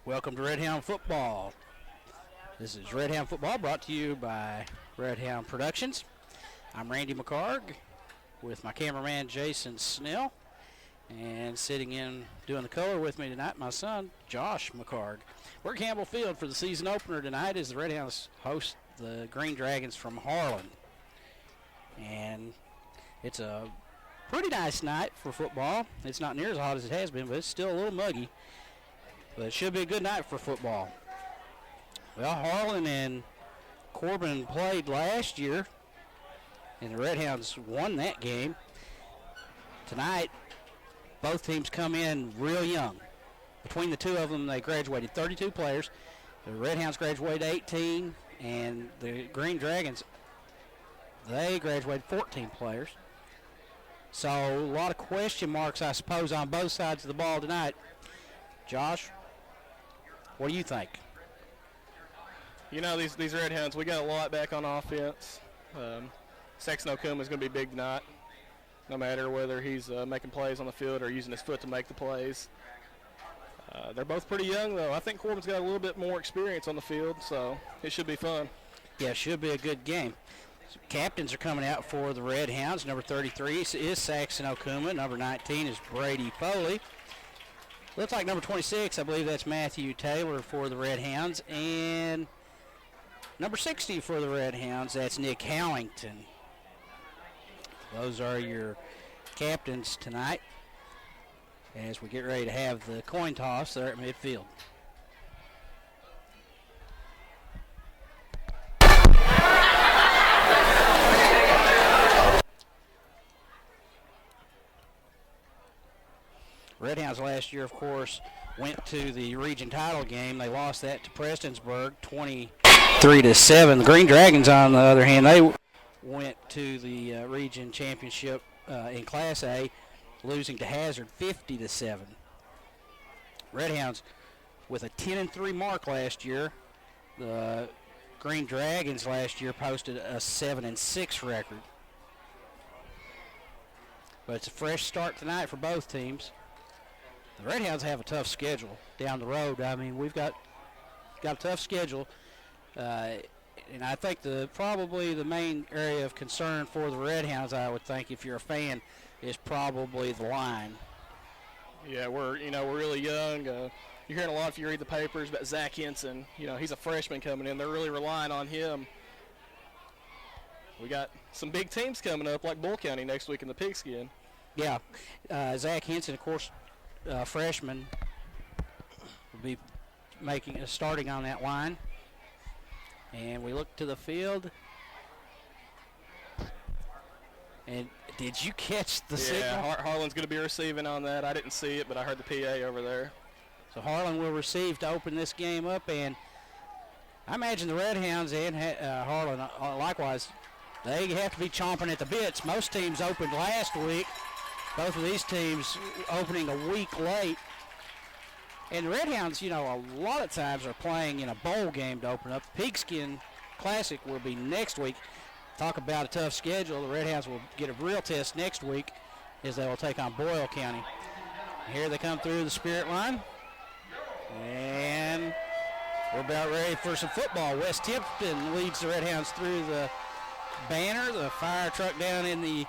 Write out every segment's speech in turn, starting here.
Welcome to Redhound Football. This is Redhound Football brought to you by Redhound Productions. I'm Randy McCarg with my cameraman Jason Snell. And sitting in doing the color with me tonight, my son Josh McCarg. We're at Campbell Field for the season opener tonight as the Redhounds host the Green Dragons from Harlan. And it's a pretty nice night for football. It's not near as hot as it has been, but it's still a little muggy. But it should be a good night for football. Well, Harlan and Corbin played last year, and the Redhounds won that game. Tonight, both teams come in real young. Between the two of them, they graduated 32 players. The Redhounds graduated 18, and the Green Dragons, they graduated 14 players. So a lot of question marks, I suppose, on both sides of the ball tonight. Josh, what do you think? You know, these Redhounds, we got a lot back on offense. Sexton Okuma is going to be big tonight, no matter whether he's making plays on the field or using his foot to make the plays. They're both pretty young, though. I think Corbin's got a little bit more experience on the field, so it should be fun. Yeah, it should be a good game. Captains are coming out for the Redhounds. Number 33 is Sexton Okuma. Number 19 is Brady Foley. Looks like number 26, I believe that's Matthew Taylor for the Redhounds. And number 60 for the Redhounds, that's Nick Howington. Those are your captains tonight as we get ready to have the coin toss there at midfield. Redhounds last year, of course, went to the region title game. They lost that to Prestonsburg, 23-7. The Green Dragons, on the other hand, they went to the region championship in Class A, losing to Hazard 50-7. Redhounds with a 10-3 mark last year. The Green Dragons last year posted a 7-6 record. But it's a fresh start tonight for both teams. The Redhounds have a tough schedule down the road. I mean, we've got a tough schedule, and I think probably the main area of concern for the Redhounds, I would think, if you're a fan, is probably the line. Yeah, we're really young. You're hearing a lot if you read the papers about Zach Henson. He's a freshman coming in. They're really relying on him. We got some big teams coming up, like Bull County next week in the pigskin. Yeah, Zach Henson, of course. Freshman will be starting on that line. And we look to the field. And did you catch the signal? Yeah, Harlan's going to be receiving on that. I didn't see it, but I heard the PA over there. So Harlan will receive to open this game up. And I imagine the Redhounds and Harlan likewise, they have to be chomping at the bits. Most teams opened last week. Both of these teams opening a week late. And the Redhounds, a lot of times are playing in a bowl game to open up. The Pigskin Classic will be next week. Talk about a tough schedule. The Redhounds will get a real test next week as they will take on Boyle County. Here they come through the Spirit line. And we're about ready for some football. West Tipton leads the Redhounds through the banner. The fire truck down in the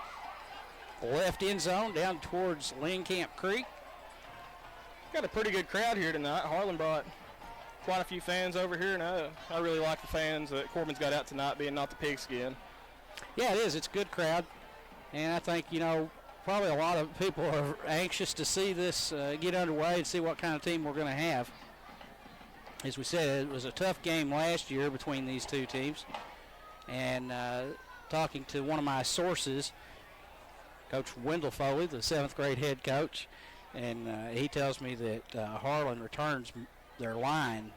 left end zone down towards Camp Creek. Got a pretty good crowd here tonight. Harlan brought quite a few fans over here, and I really like the fans that Corbin's got out tonight, being not the pigskin. Yeah, it is. It's a good crowd. And I think, probably a lot of people are anxious to see this get underway and see what kind of team we're going to have. As we said, it was a tough game last year between these two teams. And talking to one of my sources, Coach Wendell Foley, the 7th grade head coach, and he tells me that Harlan returns their line.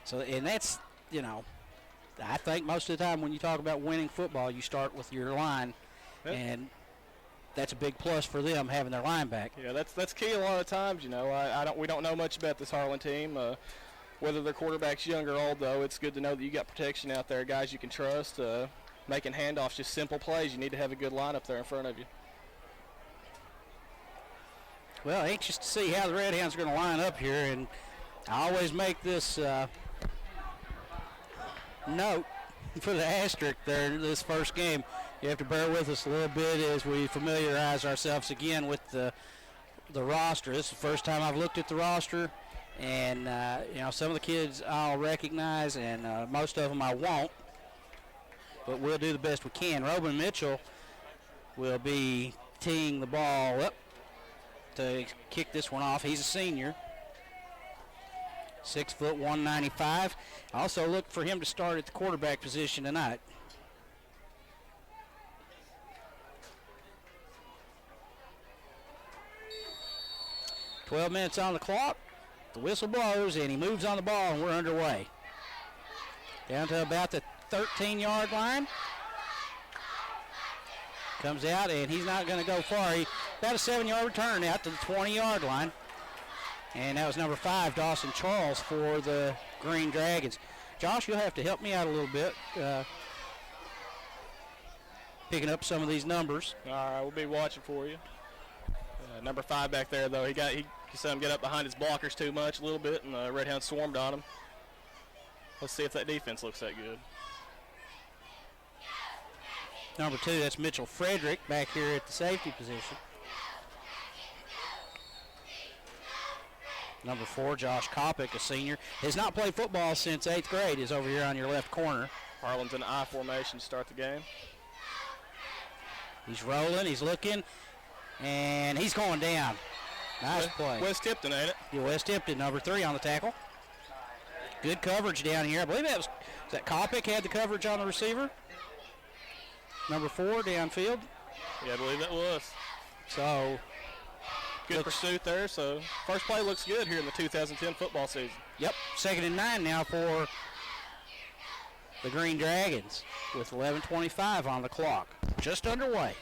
So, and that's, I think most of the time when you talk about winning football, you start with your line, and that's a big plus for them having their line back. Yeah, that's key a lot of times. We don't know much about this Harlan team. Whether their quarterback's young or old, though, it's good to know that you got protection out there, guys you can trust. Making handoffs, just simple plays. You need to have a good line up there in front of you. Well, anxious to see how the Redhounds are going to line up here, and I always make this note for the asterisk there in this first game. You have to bear with us a little bit as we familiarize ourselves again with the roster. This is the first time I've looked at the roster, and some of the kids I'll recognize, and most of them I won't. But we'll do the best we can. Robin Mitchell will be teeing the ball up to kick this one off. He's a senior. 6 foot 195. Also look for him to start at the quarterback position tonight. "12 minutes on the clock. The whistle blows and he moves on the ball and we're underway. Down to about the 13-yard line. Comes out and he's not going to go far. About a 7-yard return out to the 20-yard line. And that was number 5, Dawson Charles, for the Green Dragons. Josh, you'll have to help me out a little bit, picking up some of these numbers. All right, we'll be watching for you. Number 5 back there, though, he saw him get up behind his blockers too much a little bit, and the Redhound swarmed on him. Let's see if that defense looks that good. Number 2, that's Mitchell Frederick back here at the safety position. Number 4, Josh Kopic, a senior, has not played football since 8th grade, is over here on your left corner. Harlan's in I formation to start the game. He's rolling, he's looking, and he's going down. Nice play. Wes Tipton, ain't it? Yeah, Wes Tipton, number 3 on the tackle. Good coverage down here. I believe was that Kopic had the coverage on the receiver. Number 4 downfield. Yeah, I believe that was. So good pursuit there. So first play looks good here in the 2010 football season. Yep, 2nd and 9 now for the Green Dragons with 11:25 on the clock. Just underway.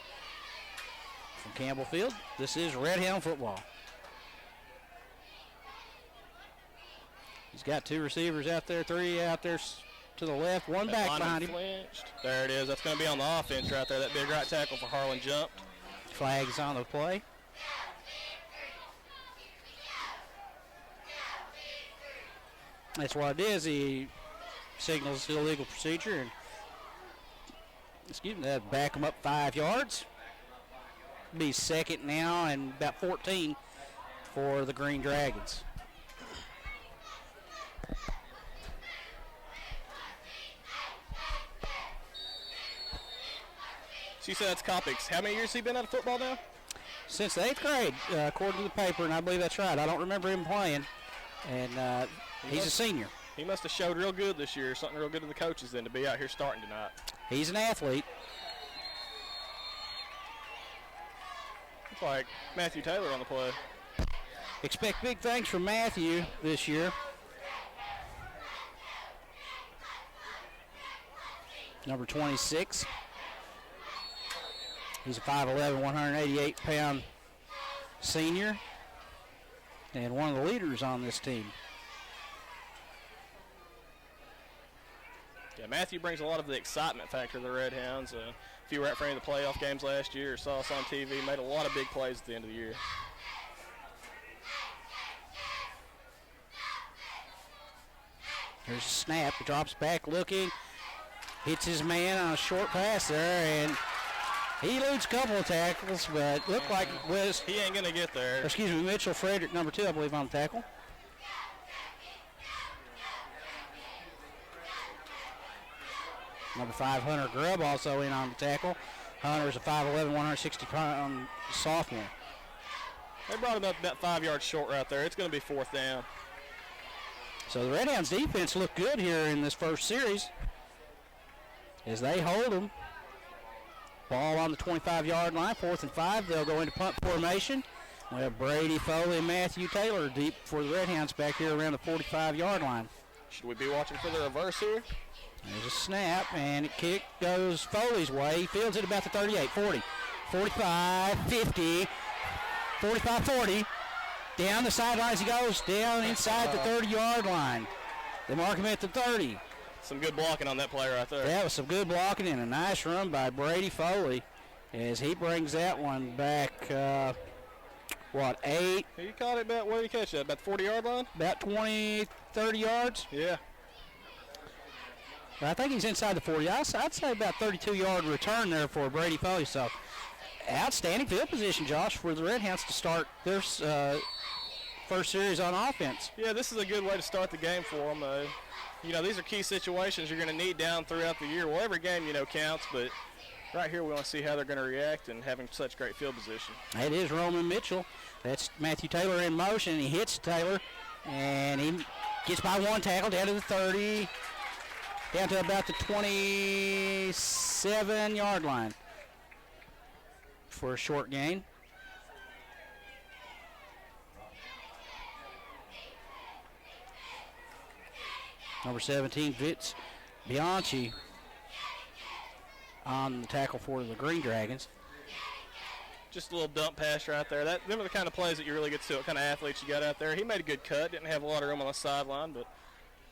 From Campbell Field, this is Redhound football. He's got 2 receivers out there, 3 out there to the left, 1 back behind him. Flinched. There it is. That's going to be on the offense right there. That big right tackle for Harlan jumped. Flags on the play. That's what it is. He signals illegal procedure and that back him up 5 yards. Be 2nd now and about 14 for the Green Dragons. She said that's Kopic's. How many years has he been out of football now? Since the 8th grade, according to the paper, and I believe that's right. I don't remember him playing, and he's a senior. He must have showed real good this year, something real good to the coaches then to be out here starting tonight. He's an athlete. Looks like Matthew Taylor on the play. Expect big things from Matthew this year. Number 26. He's a 5'11", 188-pound senior and one of the leaders on this team. Yeah, Matthew brings a lot of the excitement factor to the Redhounds. If you were at for any of the playoff games last year or saw us on TV, made a lot of big plays at the end of the year. There's a snap. He drops back looking. Hits his man on a short pass there, and he eludes a couple of tackles, but looked like he ain't going to get there. Excuse me, Mitchell Frederick, number 2, I believe, on the tackle. Number 5, Hunter Grubb, also in on the tackle. Hunter's a 5'11", 160-pound sophomore. They brought him up about 5 yards short right there. It's going to be 4th down. So the Redhounds defense looked good here in this first series as they hold them. Ball on the 25-yard line, 4th and 5. They'll go into punt formation. We have Brady Foley and Matthew Taylor deep for the Redhounds back here around the 45-yard line. Should we be watching for the reverse here? There's a snap, and it kick goes Foley's way. He fields it about the 38, 40, 45, 50, 45, 40. Down the sidelines he goes, down inside the 30-yard line. They mark him at the 30. Some good blocking on that play right there. That was some good blocking and a nice run by Brady Foley as he brings that one back, what, 8? He caught it about, where did he catch that? About the 40-yard line? About 20, 30 yards. Yeah. I think he's inside the 40. I'd say about 32-yard return there for Brady Foley. So outstanding field position, Josh, for the Redhounds to start their first series on offense. Yeah, this is a good way to start the game for them. You know, these are key situations you're going to need down throughout the year. Well, every game, you know, counts, but right here we want to see how they're going to react and having such great field position. It is Roman Mitchell. That's Matthew Taylor in motion, and he hits Taylor, and he gets by one tackle down to the 30, down to about the 27-yard line for a short gain. Number 17, Vitz Bianchi on the tackle for the Green Dragons. Just a little dump pass right there. Them are the kind of plays that you really get to see what kind of athletes you got out there. He made a good cut. Didn't have a lot of room on the sideline, but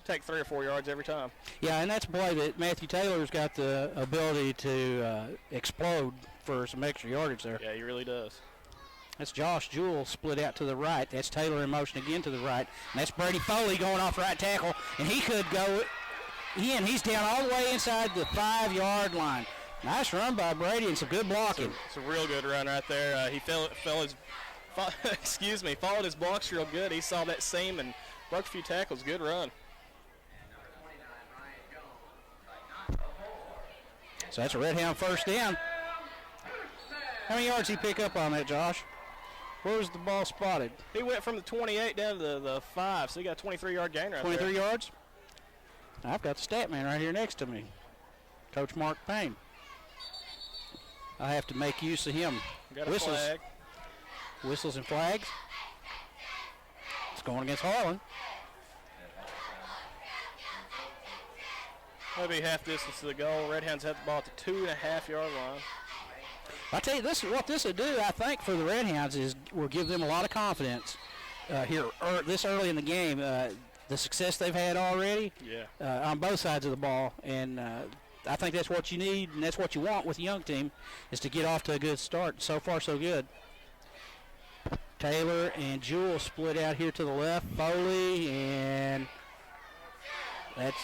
take 3 or 4 yards every time. Yeah, and that's a play that Matthew Taylor's got the ability to explode for some extra yardage there. Yeah, he really does. That's Josh Jewell split out to the right. That's Taylor in motion again to the right. And that's Brady Foley going off right tackle. And he could go in. He's down all the way inside the 5-yard line. Nice run by Brady and some good blocking. It's a real good run right there. He followed his blocks real good. He saw that seam and broke a few tackles. Good run. So that's a Redhound first down. How many yards did he pick up on that, Josh? Where was the ball spotted? He went from the 28 down to the 5, so he got a 23-yard gain right 23 there. yards? I've got the stat man right here next to me, Coach Mark Payne. I have to make use of him. Got a flag. Whistles and flags. It's going against Harlan. Maybe half distance to the goal. Redhounds have the ball at the 2.5-yard line. I tell you, what this will do, I think, for the Redhounds is will give them a lot of confidence here this early in the game. The success they've had already on both sides of the ball, and I think that's what you need and that's what you want with a young team is to get off to a good start. So far, so good. Taylor and Jewell split out here to the left. Foley and that's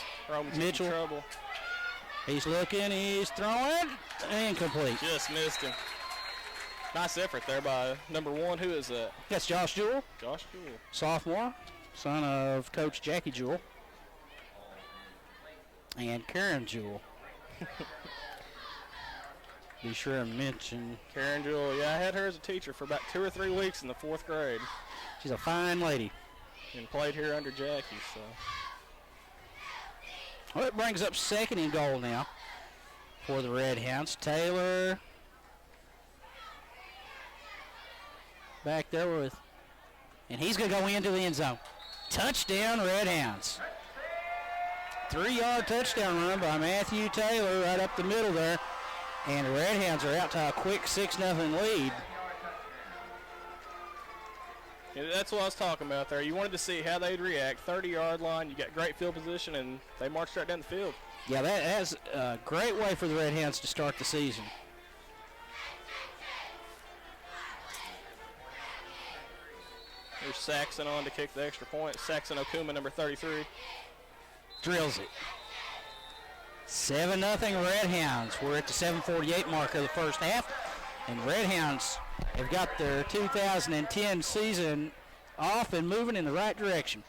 Mitchell. Trouble. He's looking, he's throwing, incomplete. Just missed him. Nice effort there by number 1. Who is that? That's Josh Jewell. Josh Jewell. Sophomore, son of Coach Jackie Jewell. And Karen Jewell. Be sure and mention. Karen Jewell, yeah, I had her as a teacher for about 2 or 3 weeks in the 4th grade. She's a fine lady. And played here under Jackie, so. Well, it brings up second and goal now for the Redhounds. Taylor back there with, and he's going to go into the end zone. Touchdown, Redhounds. 3-yard touchdown run by Matthew Taylor right up the middle there. And the Redhounds are out to a quick 6-0 lead. Yeah, that's what I was talking about there. You wanted to see how they'd react. 30-yard line, you got great field position, and they marched right down the field. Yeah, that's a great way for the Redhounds to start the season. Here's Saxon on to kick the extra point. Saxon Okuma, number 33. Drills it. 7-0 Redhounds. We're at the 7:48 mark of the first half, and Redhounds have got their 2010 season off and moving in the right direction.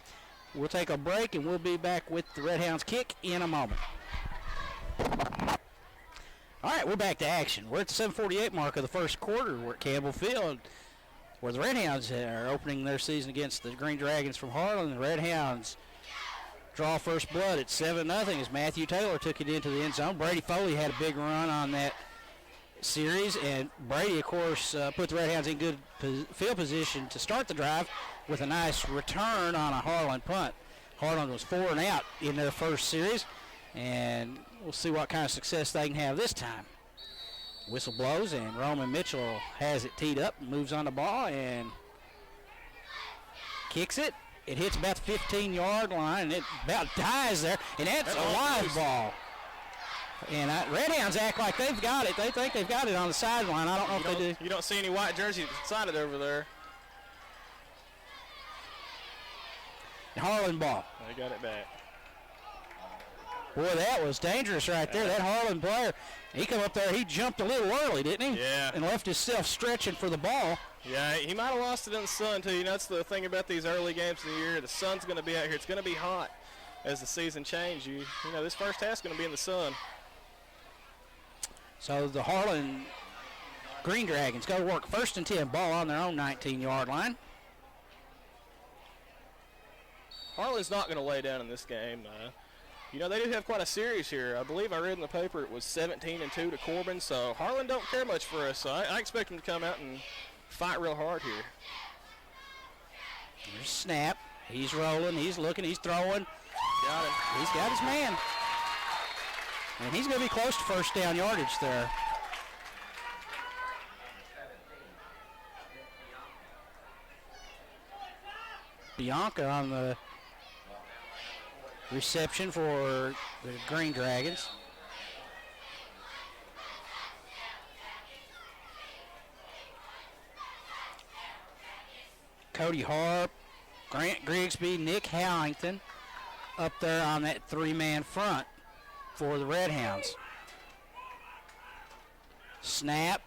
We'll take a break, and we'll be back with the Redhounds kick in a moment. All right, we're back to action. We're at the 7:48 mark of the first quarter. We're at Campbell Field, where the Redhounds are opening their season against the Green Dragons from Harlan. The Redhounds draw first blood at 7-0 as Matthew Taylor took it into the end zone. Brady Foley had a big run on that series, and Brady, of course, put the Redhounds in good field position to start the drive with a nice return on a Harlan punt. Harlan was 4 and out in their first series, and we'll see what kind of success they can have this time. Whistle blows, and Roman Mitchell has it teed up, moves on the ball, and kicks it. It hits about the 15-yard line, and it about dies there, and that's a live ball. And Redhounds act like they've got it. They think they've got it on the sideline. I don't know if they do. You don't see any white jerseys beside it over there. Harlan ball. They got it back. Boy, that was dangerous right there. That Harlan player, he come up there, he jumped a little early, didn't he? Yeah. And left himself stretching for the ball. Yeah, he might have lost it in the sun, too. You know, that's the thing about these early games of the year. The sun's going to be out here. It's going to be hot as the season changes. You know, this first half's going to be in the sun. So the Harlan Green Dragons go to work 1st and 10, ball on their own 19-yard line. Harlan's not going to lay down in this game. You know, they do have quite a series here. I believe I read in the paper it was 17-2 to Corbin, so Harlan don't care much for us. So I expect him to come out and fight real hard here. There's a snap. He's rolling. He's looking. He's throwing. Got him. He's got his man. And he's going to be close to first down yardage there. Bianca on the reception for the Green Dragons. Cody Harp, Grant Grigsby, Nick Hallington up there on that 3-man front for the Redhounds. Snap,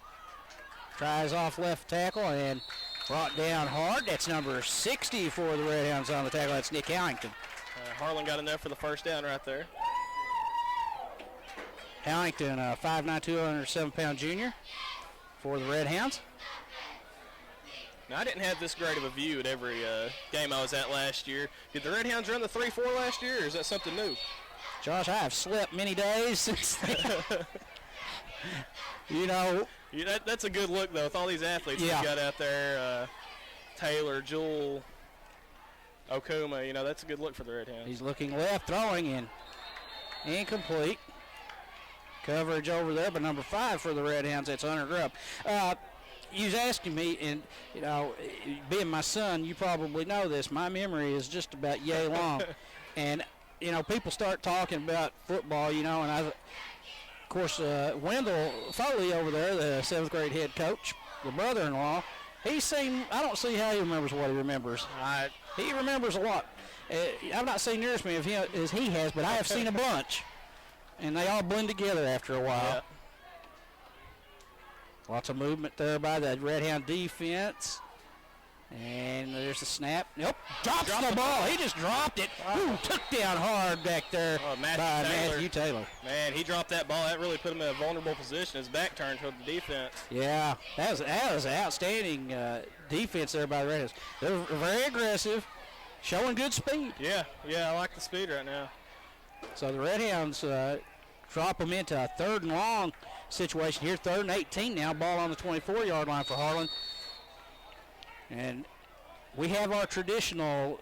tries off left tackle and brought down hard. That's number 60 for the Redhounds on the tackle. That's Nick Hallington. Harlan got enough for the first down right there. Hallington, 5'9", 207-pound junior for the Redhounds. Now, I didn't have this great of a view at every game I was at last year. Did the Redhounds run the 3-4 last year, or is that something new? Josh, I have slept many days since then. You know. Yeah, that's a good look, though, with all these athletes we got out there. Taylor, Jewell, Okuma, you know, that's a good look for the Redhounds. He's looking left, throwing in. Incomplete. Coverage over there, but number 5 for the Redhounds, that's Hunter Grubb. You was asking me, and, you know, being my son, you probably know this. My memory is just about yay long. And, you know, people start talking about football, you know, and of course, Wendell Foley over there, the 7th grade head coach, the brother-in-law, I don't see how he remembers what he remembers. He remembers a lot. I've not seen near as many as he has, but I have seen a bunch. And they all blend together after a while. Yeah. Lots of movement there by the Redhound defense. And there's the snap. Nope. Drops the ball. He just dropped it. Ooh, took down hard back there by Matthew Taylor. Man, he dropped that ball. That really put him in a vulnerable position. His back turned toward the defense. Yeah, that was an outstanding defense there by the Redhounds. They're very aggressive, showing good speed. Yeah, I like the speed right now. So the Redhounds drop them into a 3rd and long situation here. 3rd and 18 now. Ball on the 24-yard line for Harlan. And we have our traditional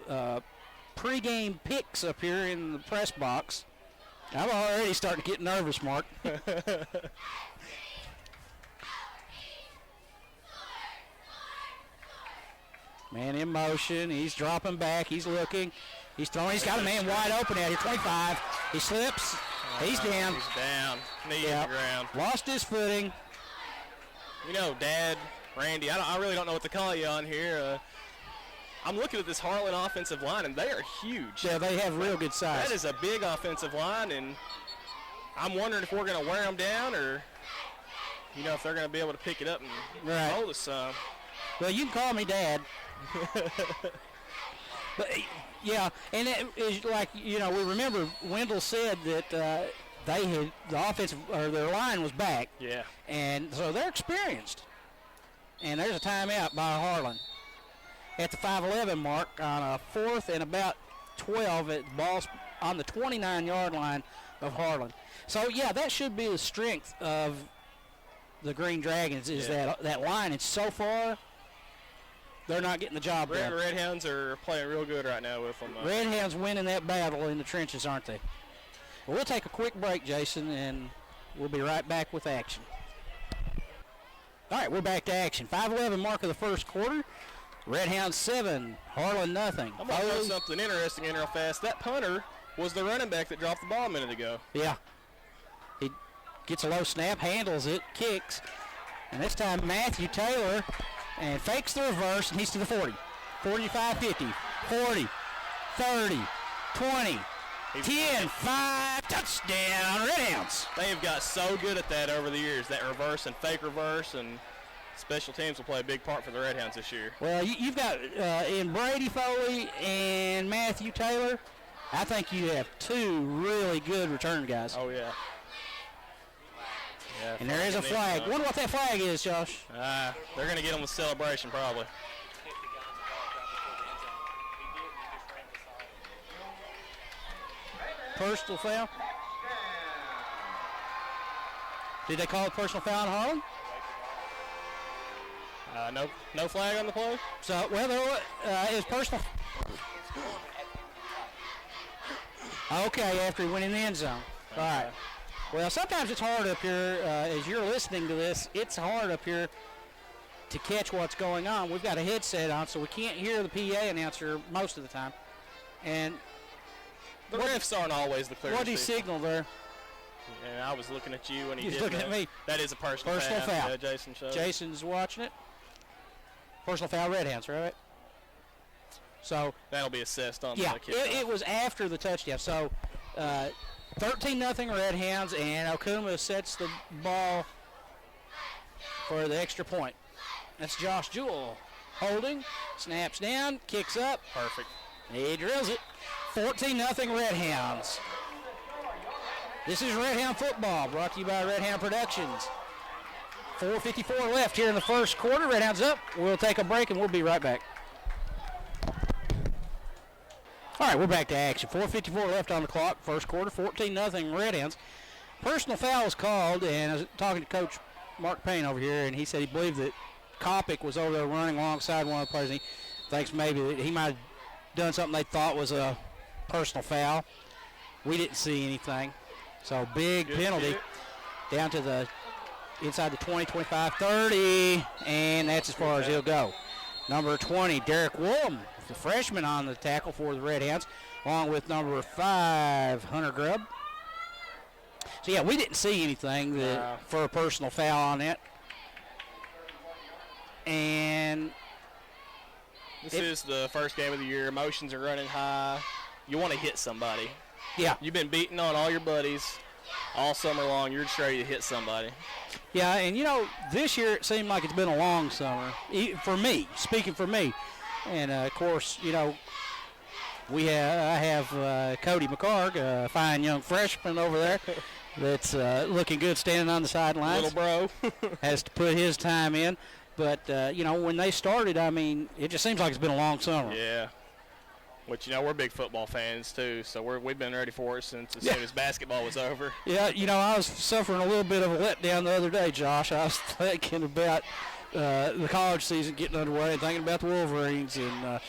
pregame picks up here in the press box. I'm already starting to get nervous, Mark. Man in motion. He's dropping back. He's looking. He's throwing. He's got a man wide open out here. 25. He slips. He's down. He's down. Knee on the ground. Lost his footing. You know, Dad, Randy, I really don't know what to call you on here. I'm looking at this Harlan offensive line, and they are huge. Yeah, they have real good size. That is a big offensive line, and I'm wondering if we're going to wear them down or, you know, if they're going to be able to pick it up and hold us some. Well, you can call me Dad. But, yeah, and it is like, you know, we remember Wendell said that the offensive, or their line was back. Yeah. And so they're experienced. And there's a timeout by Harlan at the 5:11 mark on a 4th and about 12 at the ball's on the 29-yard line of Harlan. So, yeah, that should be the strength of the Green Dragons is that line. And so far, they're not getting the job done. Redhounds are playing real good right now with them. Redhounds winning that battle in the trenches, aren't they? Well, we'll take a quick break, Jason, and we'll be right back with action. All right, we're back to action. 5:11 mark of the first quarter. Redhounds 7, Harlan nothing. I'm going to throw something interesting in real fast. That punter was the running back that dropped the ball a minute ago. Yeah. He gets a low snap, handles it, kicks. And this time Matthew Taylor and fakes the reverse, and he's to the 40. 45, 50, 40, 30, 20, 10, 5, touchdown, Redhounds. They've got so good at that over the years, that reverse and fake reverse, and special teams will play a big part for the Redhounds this year. Well, you've got in Brady Foley and Matthew Taylor, I think you have two really good return guys. Oh, yeah. And there is a flag. Wonder what that flag is, Josh. They're going to get them with celebration probably. Personal foul. Did they call it personal foul on Harlan? No flag on the play. So, well, it was personal. Okay, after he went in the end zone. All right. Well, sometimes it's hard up here, as you're listening to this, it's hard up here to catch what's going on. We've got a headset on, so we can't hear the PA announcer most of the time. And the refs aren't always the clearest. What did he signal there? And I was looking at you when he He's did looking that. at me. That is a personal foul. Yeah, Jason showed. Jason's watching it. Personal foul, Redhounds, right? So that'll be assessed on the kickoff. It was after the touchdown. So 13-0 Redhounds, and Okuma sets the ball for the extra point. That's Josh Jewell holding, snaps down, kicks up. Perfect. He drills it. 14-0 Redhounds. This is Redhound football, brought to you by Redhound Productions. 4:54 left here in the first quarter. Redhounds up. We'll take a break, and we'll be right back. All right, we're back to action. 4:54 left on the clock, first quarter, 14-0 Redhounds. Personal foul was called, and I was talking to Coach Mark Payne over here, and he said he believed that Kopic was over there running alongside one of the players. He thinks maybe that he might have done something they thought was a personal foul. We didn't see anything. So big penalty down to the inside the 20, 25, 30, and that's as far as he'll go. Number 20, Derek Woolham, the freshman on the tackle for the Redhounds, along with number 5, Hunter Grubb. So, yeah, we didn't see anything for a personal foul on that. And this is the first game of the year. Emotions are running high. You want to hit somebody. Yeah. You've been beating on all your buddies all summer long. You're just ready to hit somebody. Yeah, and, this year it seemed like it's been a long summer. For me, speaking for me. And, of course, I have Cody McCarg, a fine young freshman over there that's looking good standing on the sidelines. Little bro. Has to put his time in. But, when they started, it just seems like it's been a long summer. Yeah. Which, we're big football fans, too, so we've been ready for it since as soon as basketball was over. Yeah, I was suffering a little bit of a letdown the other day, Josh. I was thinking about the college season getting underway and thinking about the Wolverines, and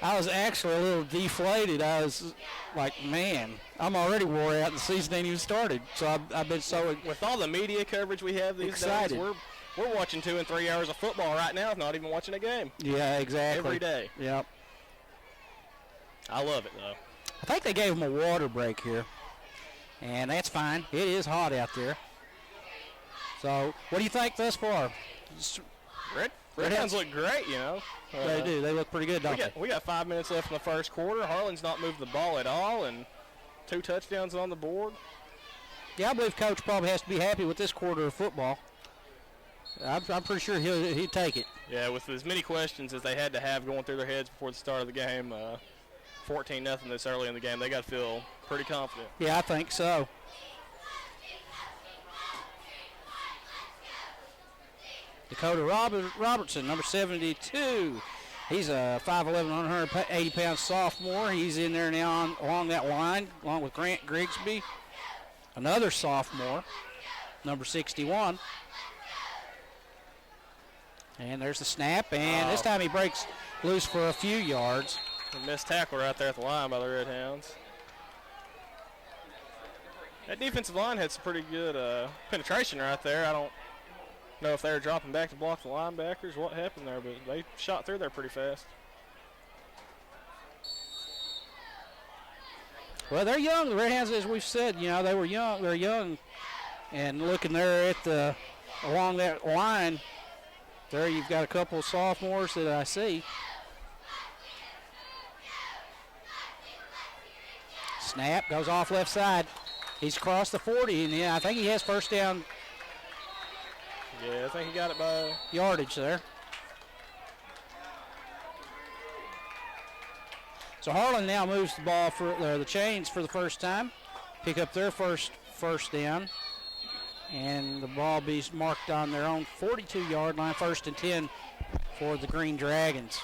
I was actually a little deflated. I was like, man, I'm already wore out. The season ain't even started. So I've been so with all the media coverage we have these days, we're watching 2 and 3 hours of football right now, not even watching a game. Yeah, exactly. Every day. Yep. I love it, though. I think they gave them a water break here, and that's fine. It is hot out there. So what do you think thus far? Redhounds look great, They do. They look pretty good, don't they? We got 5 minutes left in the first quarter. Harlan's not moved the ball at all, and 2 touchdowns on the board. Yeah, I believe Coach probably has to be happy with this quarter of football. I'm pretty sure he'd take it. Yeah, with as many questions as they had to have going through their heads before the start of the game, 14-0 this early in the game, they got to feel pretty confident. Yeah, I think so. Dakota Robertson, number 72. He's a 5'11", 180-pound sophomore. He's in there now along that line, along with Grant Grigsby, another sophomore, number 61. And there's the snap, and this time he breaks loose for a few yards. A missed tackle right there at the line by the Redhounds. That defensive line had some pretty good penetration right there. I don't know if they were dropping back to block the linebackers, what happened there, but they shot through there pretty fast. Well, they're young. The Redhounds, as we've said, they were young. They're young. And looking there at along that line, there you've got a couple of sophomores that I see. Snap goes off left side. He's crossed the 40, and yeah, I think he has first down Yeah, I think he got it by yardage there. So Harlan now moves the ball for the chains for the first time. Pick up their first down. And the ball be marked on their own 42-yard line, 1st and 10 for the Green Dragons.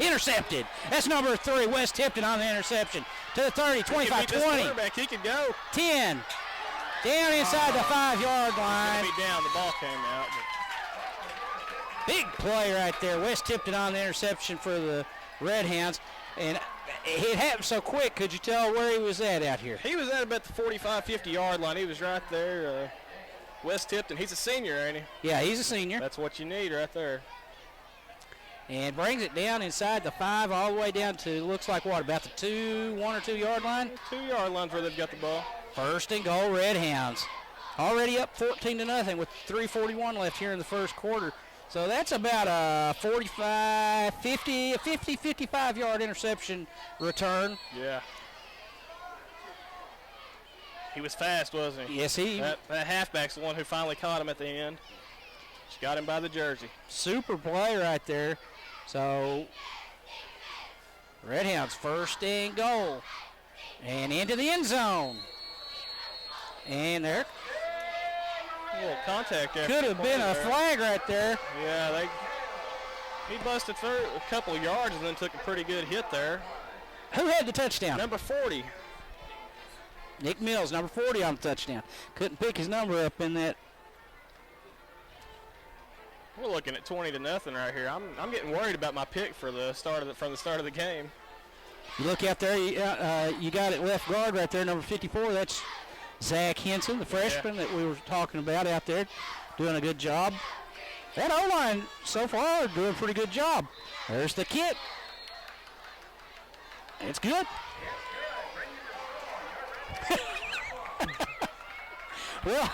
Intercepted. That's number 3, West Tipton on the interception. To the 30, 25, 20. He could go. 10. Down inside the 5-yard line. Be down. The ball came out. Big play right there. West Tipton on the interception for the Redhounds. And it happened so quick. Could you tell where he was at out here? He was at about the 45, 50-yard line. He was right there. West Tipton. He's a senior, ain't he? Yeah, he's a senior. That's what you need right there. And brings it down inside the 5 all the way down to, looks like what, about the 1 or 2 yard line? 2-yard line where they've got the ball. 1st and goal, Redhounds. Already up 14-0 with 3:41 left here in the first quarter. So that's about a 55-yard interception return. Yeah. He was fast, wasn't he? Yes, he. That halfback's the one who finally caught him at the end. She got him by the jersey. Super play right there. So Redhounds 1st and goal. And into the end zone. And there A little contact there. could have been a flag right there. Yeah, he busted through a couple of yards and then took a pretty good hit there. Who had the touchdown? Number 40. Nick Mills, number 40 on the touchdown. Couldn't pick his number up in that. We're looking at 20-0 right here. I'm getting worried about my pick for the start of the game. You look out there, you got it left guard right there, number 54. That's Zach Henson, the freshman that we were talking about out there, doing a good job. That O-line so far doing a pretty good job. There's the kick. It's good. Well,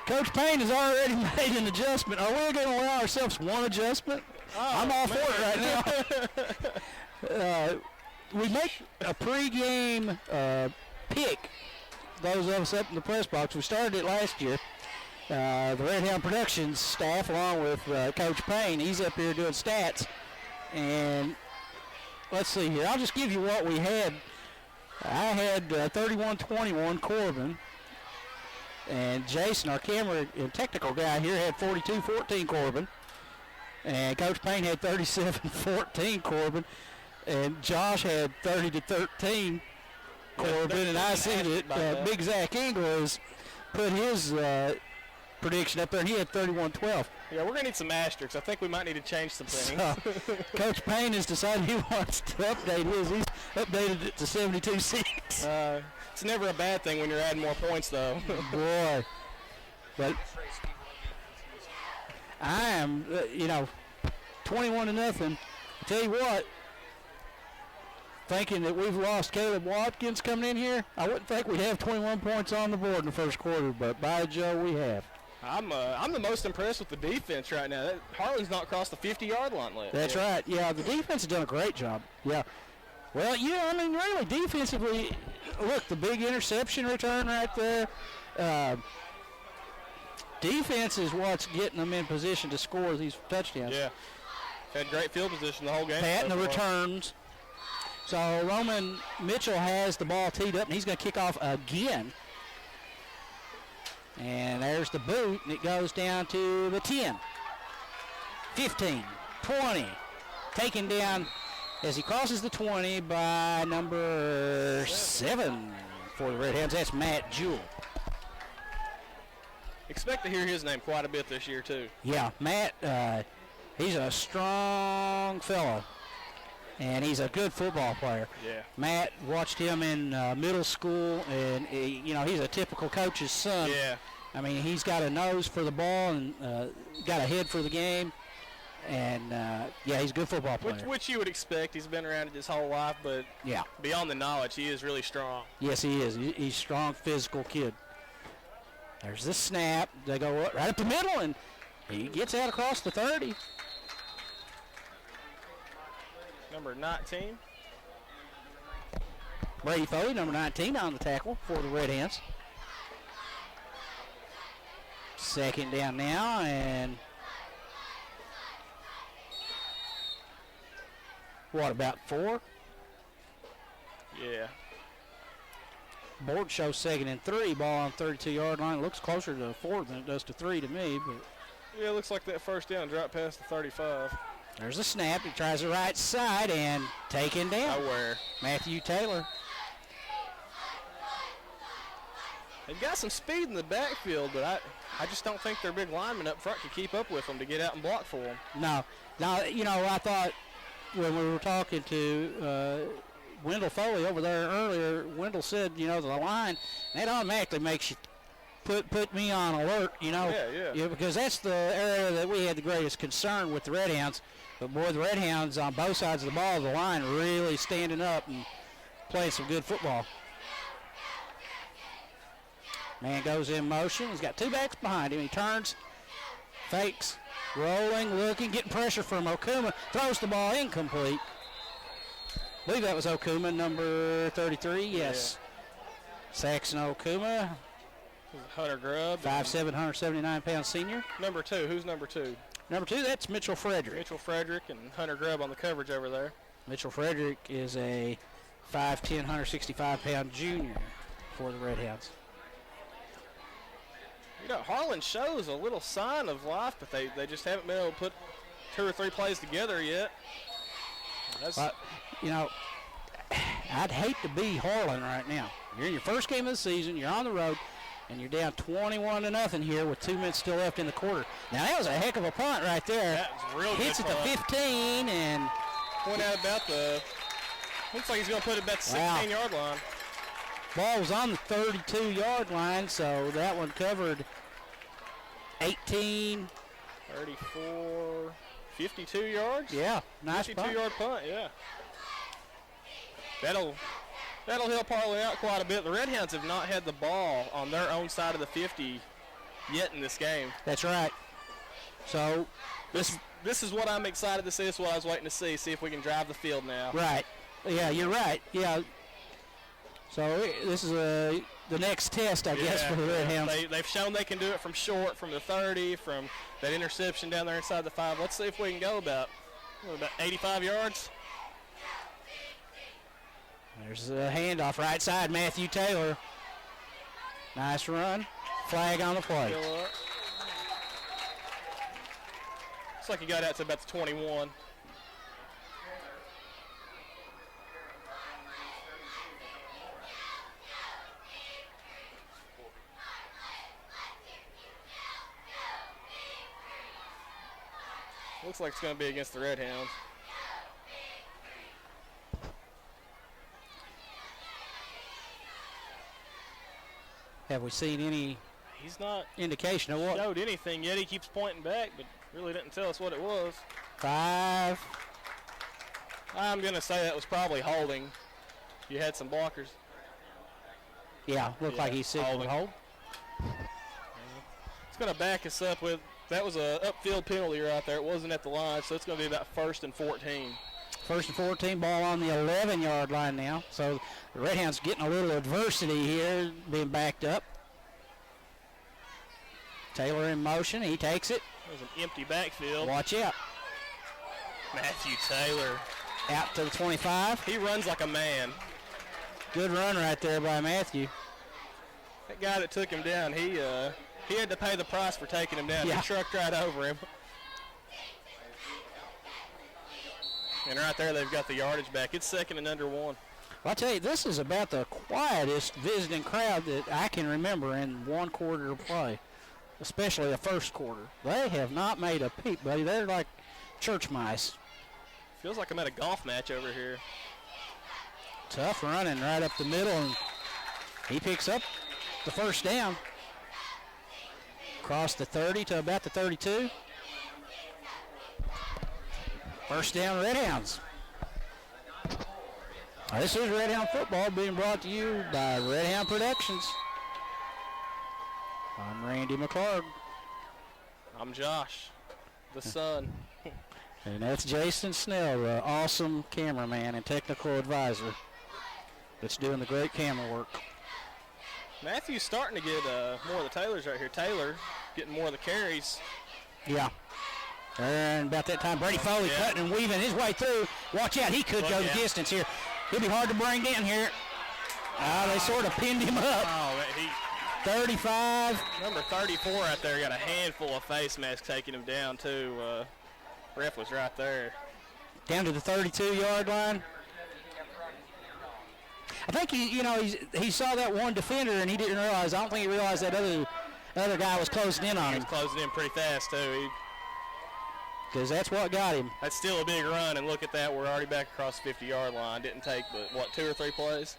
Coach Payne has already made an adjustment. Are we going to allow ourselves one adjustment? I'm all for it right now. We make a pregame pick, those of us up in the press box. We started it last year. The Redhound Productions staff, along with Coach Payne, he's up here doing stats. And let's see here. I'll just give you what we had. I had 31-21 Corbin. And Jason, our camera and technical guy here, had 42-14 Corbin. And Coach Payne had 37-14 Corbin. And Josh had 30-13 Corbin. And I see that Big Zach Ingles put his prediction up there, and he had 31-12. Yeah, we're going to need some asterisks. I think we might need to change some things. So, Coach Payne has decided he wants to update his. He's updated it to 72-6. It's never a bad thing when you're adding more points, though. Boy. But I am, 21-0. I tell you what, thinking that we've lost Caleb Watkins coming in here, I wouldn't think we'd have 21 points on the board in the first quarter, but by Joe, we have. I'm the most impressed with the defense right now. Harlan's not crossed the 50-yard line yet. That's right. Yeah, the defense has done a great job. Yeah. Well, really, defensively, look, the big interception return right there. Defense is what's getting them in position to score these touchdowns. Yeah. Had great field position the whole game. Patting the returns. So Roman Mitchell has the ball teed up, and he's going to kick off again. And there's the boot, and it goes down to the 10, 15, 20. Taken down as he crosses the 20 by number 7 for the Redhounds. That's Matt Jewell. Expect to hear his name quite a bit this year, too. Yeah, Matt, he's a strong fellow, and he's a good football player. Yeah. Matt, watched him in middle school, and, he's a typical coach's son. Yeah. I mean, he's got a nose for the ball and got a head for the game. And, he's a good football player. Which you would expect. He's been around it his whole life, but beyond the knowledge, he is really strong. Yes, he is. He's a strong, physical kid. There's the snap. They go right up the middle, and he gets out across the 30. Number 19. Brady Foley, number 19, on the tackle for the Redhounds. Second down now, and what, about 4? Yeah. Board shows 2nd and 3, ball on 32-yard line. It looks closer to 4 than it does to 3 to me. But yeah, it looks like that first down dropped past the 35. there's a snap. He tries the right side and taken down. Nowhere. Matthew Taylor. They've got some speed in the backfield, but I just don't think their big linemen up front can keep up with them to get out and block for them. No. Now, you know, I thought when we were talking to Wendell Foley over there earlier, Wendell said, you know, the line, that automatically makes you put me on alert, you know. Yeah, because that's the area that we had the greatest concern with the Redhounds. But, boy, the Redhounds on both sides of the ball, the line really standing up and playing some good football. Man goes in motion. He's got 2 backs behind him. He turns, fakes, rolling, looking, getting pressure from Okuma. Throws the ball incomplete. I believe that was Okuma, number 33. Yes. Yeah. Saxon Okuma. Hunter Grubb. 5'7", 179-pound senior. Number 2. Who's number 2? Number 2, that's Mitchell Frederick. Mitchell Frederick and Hunter Grubb on the coverage over there. Mitchell Frederick is a 5'10", 165-pound junior for the Redhounds. You know, Harlan shows a little sign of life, but they just haven't been able to put 2 or 3 plays together yet. You know, I'd hate to be Harlan right now. You're in your first game of the season. You're on the road, and you're down 21-0 here with 2 minutes still left in the quarter. Now, that was a heck of a punt right there. That was real good. Hits at the 15 and went out about the. Looks like he's going to put it about the 16-yard line. Ball was on the 32-yard line, so that one covered 18. 34, 52 yards? Yeah, nice 52-yard punt, yeah. That'll help Harlan out quite a bit. The Redhounds have not had the ball on their own side of the 50 yet in this game. That's right. So this is what I'm excited to see. This is what I was waiting to see if we can drive the field now. Right. Yeah, you're right. Yeah. So this is the next test, I guess, for the Redhounds. They've shown they can do it from short, from the 30, from that interception down there inside the 5. Let's see if we can go about 85 yards. There's a handoff right side, Matthew Taylor. Nice run. Flag on the play. Looks like he got out to about the 21. Looks like it's going to be against the Redhounds. Have we seen any He's not indication of what? Showed anything yet. He keeps pointing back, but really didn't tell us what it was. 5. I'm going to say that was probably holding. You had some blockers. Yeah, looked like he's sitting with hold. It's going to back us up with, that was a upfield penalty right there. It wasn't at the line, so it's going to be about 1st and 14. 1st and 14, ball on the 11-yard line now. So the Redhounds getting a little adversity here, being backed up. Taylor in motion. He takes it. There's an empty backfield. Watch out. Matthew Taylor. Out to the 25. He runs like a man. Good run right there by Matthew. That guy that took him down, he had to pay the price for taking him down. Yeah. He trucked right over him. And right there, they've got the yardage back. It's 2nd and under 1. Well, I'll tell you, this is about the quietest visiting crowd that I can remember in one quarter of play, especially the first quarter. They have not made a peep, buddy. They're like church mice. Feels like I'm at a golf match over here. Tough running right up the middle, and he picks up the first down. Across the 30 to about the 32. First down, Redhounds. This is Redhound football being brought to you by Redhound Productions. On Randy McClurg. I'm Josh, the son. And that's Jason Snell, the awesome cameraman and technical advisor that's doing the great camera work. Matthew's starting to get more of the Taylors right here. Taylor getting more of the carries. Yeah. And about that time, Brady Foley cutting and weaving his way through. Watch out, he could go the distance here. He'll be hard to bring down here. They sort of pinned him up. 35. Number 34 out there got a handful of face masks taking him down, too. Ref was right there. Down to the 32-yard line. I think he saw that one defender and he didn't realize. I don't think he realized that other guy was closing in on him. He was closing in pretty fast, too. Because that's what got him. That's still a big run, and look at that. We're already back across the 50-yard line. Didn't take but, 2 or 3 plays?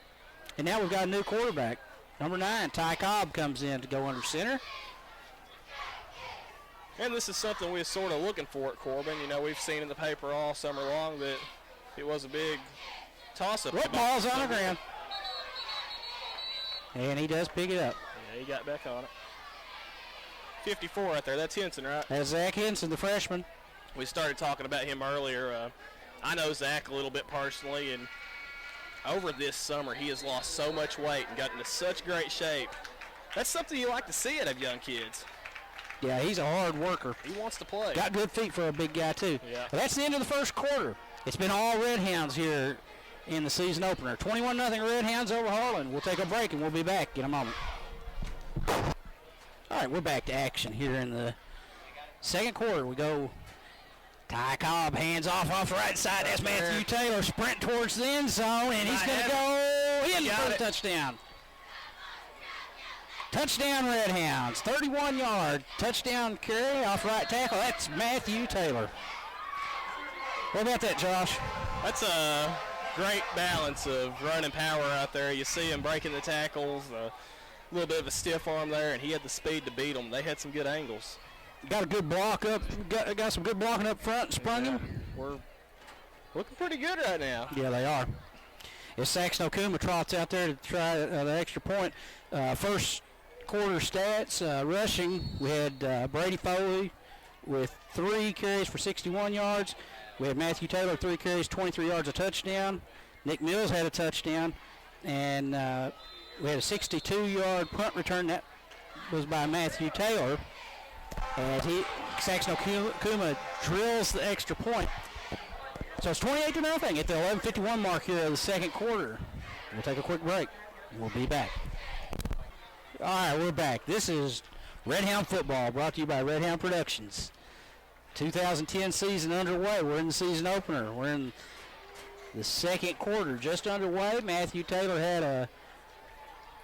And now we've got a new quarterback. Number 9, Ty Cobb, comes in to go under center. And this is something we're sort of looking for at Corbin. We've seen in the paper all summer long that it was a big toss-up. What ball's on the ground? And he does pick it up. Yeah, he got back on it. 54 right there. That's Henson, right? That's Zach Henson, the freshman. We started talking about him earlier. I know Zach a little bit personally, and over this summer he has lost so much weight and gotten into such great shape. That's something you like to see out of young kids. Yeah, he's a hard worker. He wants to play. Got good feet for a big guy, too. Yeah. But that's the end of the first quarter. It's been all Redhounds here in the season opener. 21-0 Redhounds over Harlan. We'll take a break, and we'll be back in a moment. All right, we're back to action here in the second quarter. We go Ty Cobb, hands off the right side. That's Matthew Taylor, sprint towards the end zone, and he's going to go in for the touchdown. Touchdown Redhounds, 31-yard touchdown carry off right tackle. That's Matthew Taylor. What about that, Josh? That's a great balance of running power out there. You see him breaking the tackles, a little bit of a stiff arm there, and he had the speed to beat them. They had some good angles. Got a good block up. Got some good blocking up front and sprung him. We're looking pretty good right now. Yeah, they are. As Saxon Okuma trots out there to try the extra point. First quarter stats, rushing, we had Brady Foley with 3 carries for 61 yards. We had Matthew Taylor, 3 carries, 23 yards, a touchdown. Nick Mills had a touchdown. And we had a 62-yard punt return. That was by Matthew Taylor. And Saxon Okuma drills the extra point. So it's 28-0 at the 11:51 mark here of the second quarter. We'll take a quick break. We'll be back. All right, we're back. This is Redhound Football, brought to you by Redhound Productions. 2010 season underway. We're in the season opener. We're in the second quarter, just underway. Matthew Taylor had a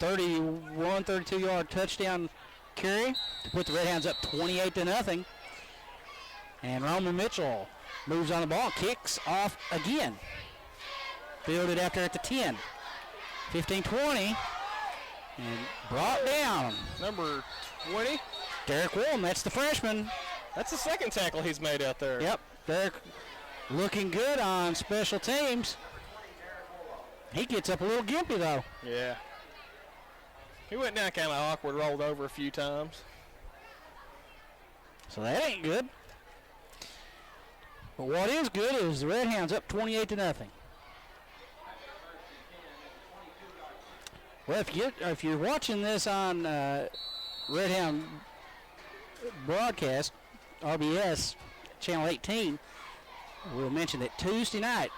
32-yard touchdown carry to put the Redhounds up 28-0. And Roman Mitchell moves on the ball, kicks off again. Fielded out there at the 10. 15-20. And brought down. Number 20. Derek Woolman, that's the freshman. That's the second tackle he's made out there. Yep, Derek looking good on special teams. He gets up a little gimpy, though. Yeah. He went down kind of awkward, rolled over a few times. So that ain't good. But what is good is the Redhounds up 28-0. Well, if you're watching this on Redhound broadcast, RBS, Channel 18, we'll mention that Tuesday night,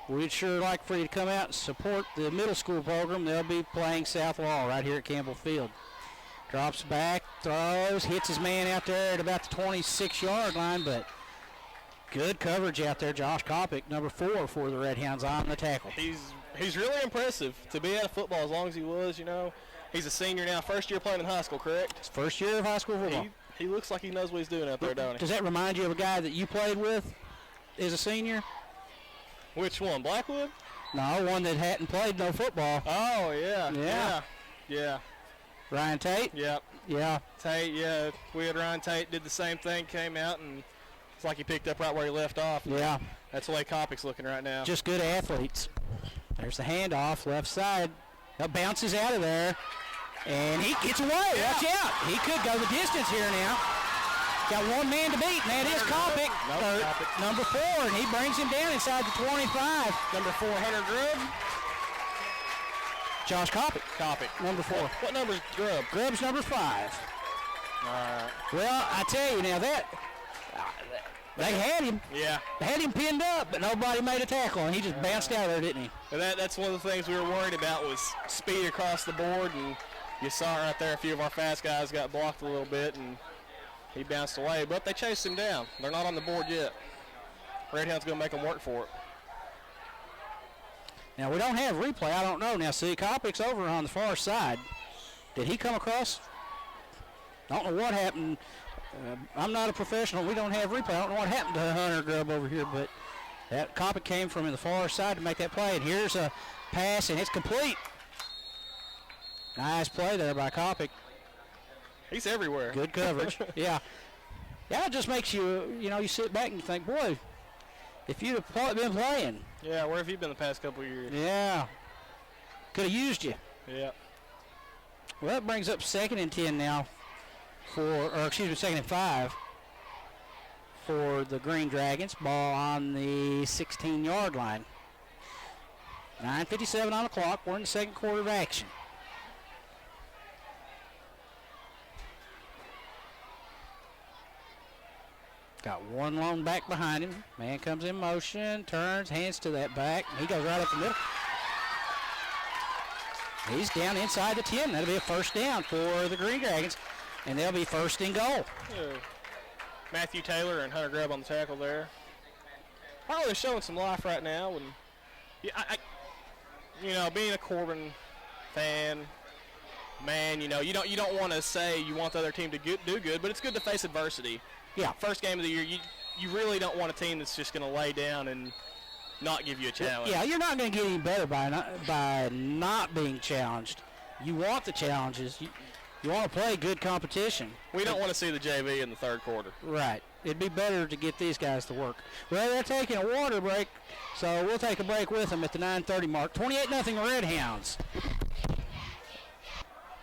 we'd sure like for you to come out and support the middle school program. They'll be playing South Law right here at Campbell Field. Drops back, throws, hits his man out there at about the 26-yard line, but good coverage out there. Josh Kopic, number 4 for the Redhounds on the tackle. He's really impressive to be out of football as long as he was, He's a senior now, first year playing in high school, correct? His first year of high school football. He looks like he knows what he's doing out there, don't he? Does that remind you of a guy that you played with as a senior? Which one, Blackwood? No, one that hadn't played no football. Oh, yeah. Yeah. Ryan Tate? Yep. Yeah. Tate, yeah. We had Ryan Tate did the same thing, came out, and it's like he picked up right where he left off. Yeah. That's the way Kopic's looking right now. Just good athletes. There's the handoff, left side. That bounces out of there. And he gets away. Yeah. Watch out. He could go the distance here now. Got one man to beat, and that is Copic, number 4, and he brings him down inside the 25. Number 4, Hunter Grubb. Josh Copic. Number 4. What number is Grubb? Grubb's number 5. All right. Well, I tell you now that they had him. Yeah. They had him pinned up, but nobody made a tackle, and he just bounced out there, didn't he? And that's one of the things we were worried about was speed across the board, and you saw it right there. A few of our fast guys got blocked a little bit, and he bounced away, but they chased him down. They're not on the board yet. Redhound's going to make them work for it. Now, we don't have replay. I don't know. Now, see, Copic's over on the far side. Did he come across? I don't know what happened. I'm not a professional. We don't have replay. I don't know what happened to Hunter Grubb over here, but that Copic came from the far side to make that play, and here's a pass, and it's complete. Nice play there by Copic. He's everywhere. Good coverage. Yeah. Yeah, it just makes you, you sit back and you think, boy, if you'd have been playing. Yeah, where have you been the past couple of years? Yeah. Could have used you. Yeah. Well, that brings up 2nd and 10 now second and 5 for the Green Dragons. Ball on the 16-yard line. 9:57 on the clock. We're in the second quarter of action. Got one long back behind him. Man comes in motion, turns, hands to that back. He goes right up the middle. He's down inside the 10. That'll be a first down for the Green Dragons, and they'll be first and goal. Matthew Taylor and Hunter Grubb on the tackle there. Harlan is showing some life right now, and being a Corbin fan, man, you don't want to say you want the other team to do good, but it's good to face adversity. Yeah. First game of the year, you really don't want a team that's just going to lay down and not give you a challenge. Yeah, you're not going to get any better by not being challenged. You want the challenges. You want to play good competition. We don't want to see the JV in the third quarter. Right. It'd be better to get these guys to work. Well, they're taking a water break, so we'll take a break with them at the 9:30 mark. 28-0 Redhounds.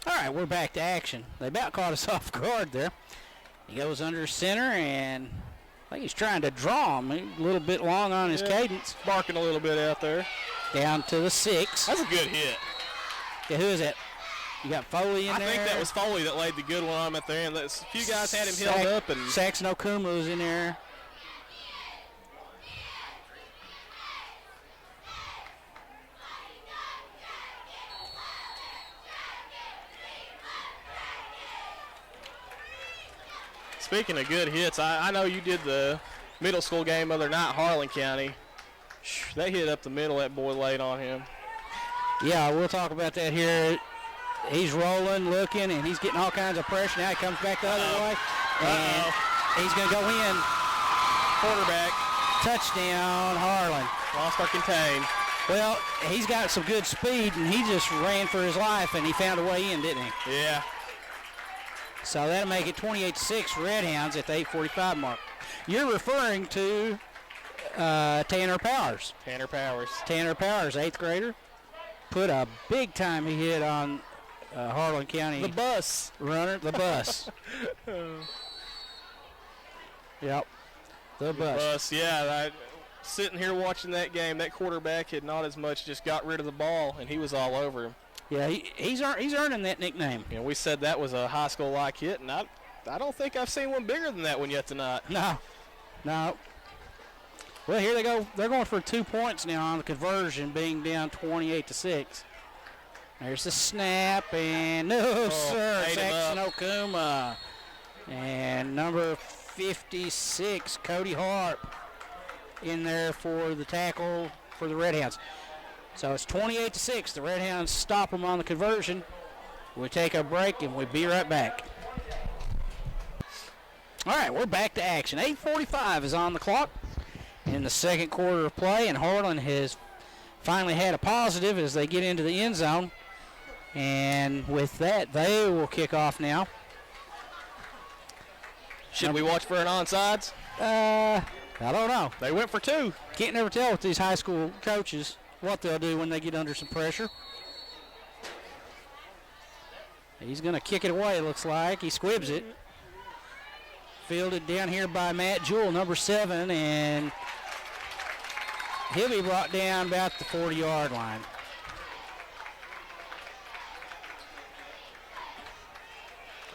All right, we're back to action. They about caught us off guard there. He goes under center, and I think he's trying to draw him. He's a little bit long on his cadence. Barking a little bit out there. Down to the 6. That's a good hit. Yeah, who is that? You got Foley in there. I think that was Foley that laid the good one on him at the end. A few guys had him held up. And Saxon Okumu was in there. Speaking of good hits, I know you did the middle school game other night, Harlan County. They hit up the middle, that boy laid on him. Yeah, we'll talk about that here. He's rolling, looking, and he's getting all kinds of pressure. Now he comes back the other way, and he's going to go in. Quarterback. Touchdown, Harlan. Lost our contain. Well, he's got some good speed, and he just ran for his life, and he found a way in, didn't he? Yeah. So that'll make it 28-6 Redhounds at the 8:45 mark. You're referring to Tanner Powers. Tanner Powers, 8th grader. Put a big-time hit on Harlan County. The bus. Runner, the bus. Yep, the bus. Yeah, sitting here watching that game, that quarterback had not as much just got rid of the ball, and he was all over him. Yeah, he's earning that nickname. We said that was a high school-like hit, and I don't think I've seen one bigger than that one yet tonight. No. Well, here they go. They're going for 2 points now on the conversion, being down 28-6. There's the snap, and no, sir, Saxon Okuma. And number 56, Cody Harp, in there for the tackle for the Redhounds. So it's 28-6. The Redhounds stop them on the conversion. We'll take a break, and we'll be right back. All right, we're back to action. 8:45 is on the clock in the second quarter of play, and Harlan has finally had a positive as they get into the end zone. And with that, they will kick off now. Should we watch for an onside? I don't know. They went for 2. Can't never tell with these high school coaches what they'll do when they get under some pressure. He's going to kick it away, looks like. He squibs it. Fielded down here by Matt Jewell, number 7, and he'll be brought down about the 40-yard line.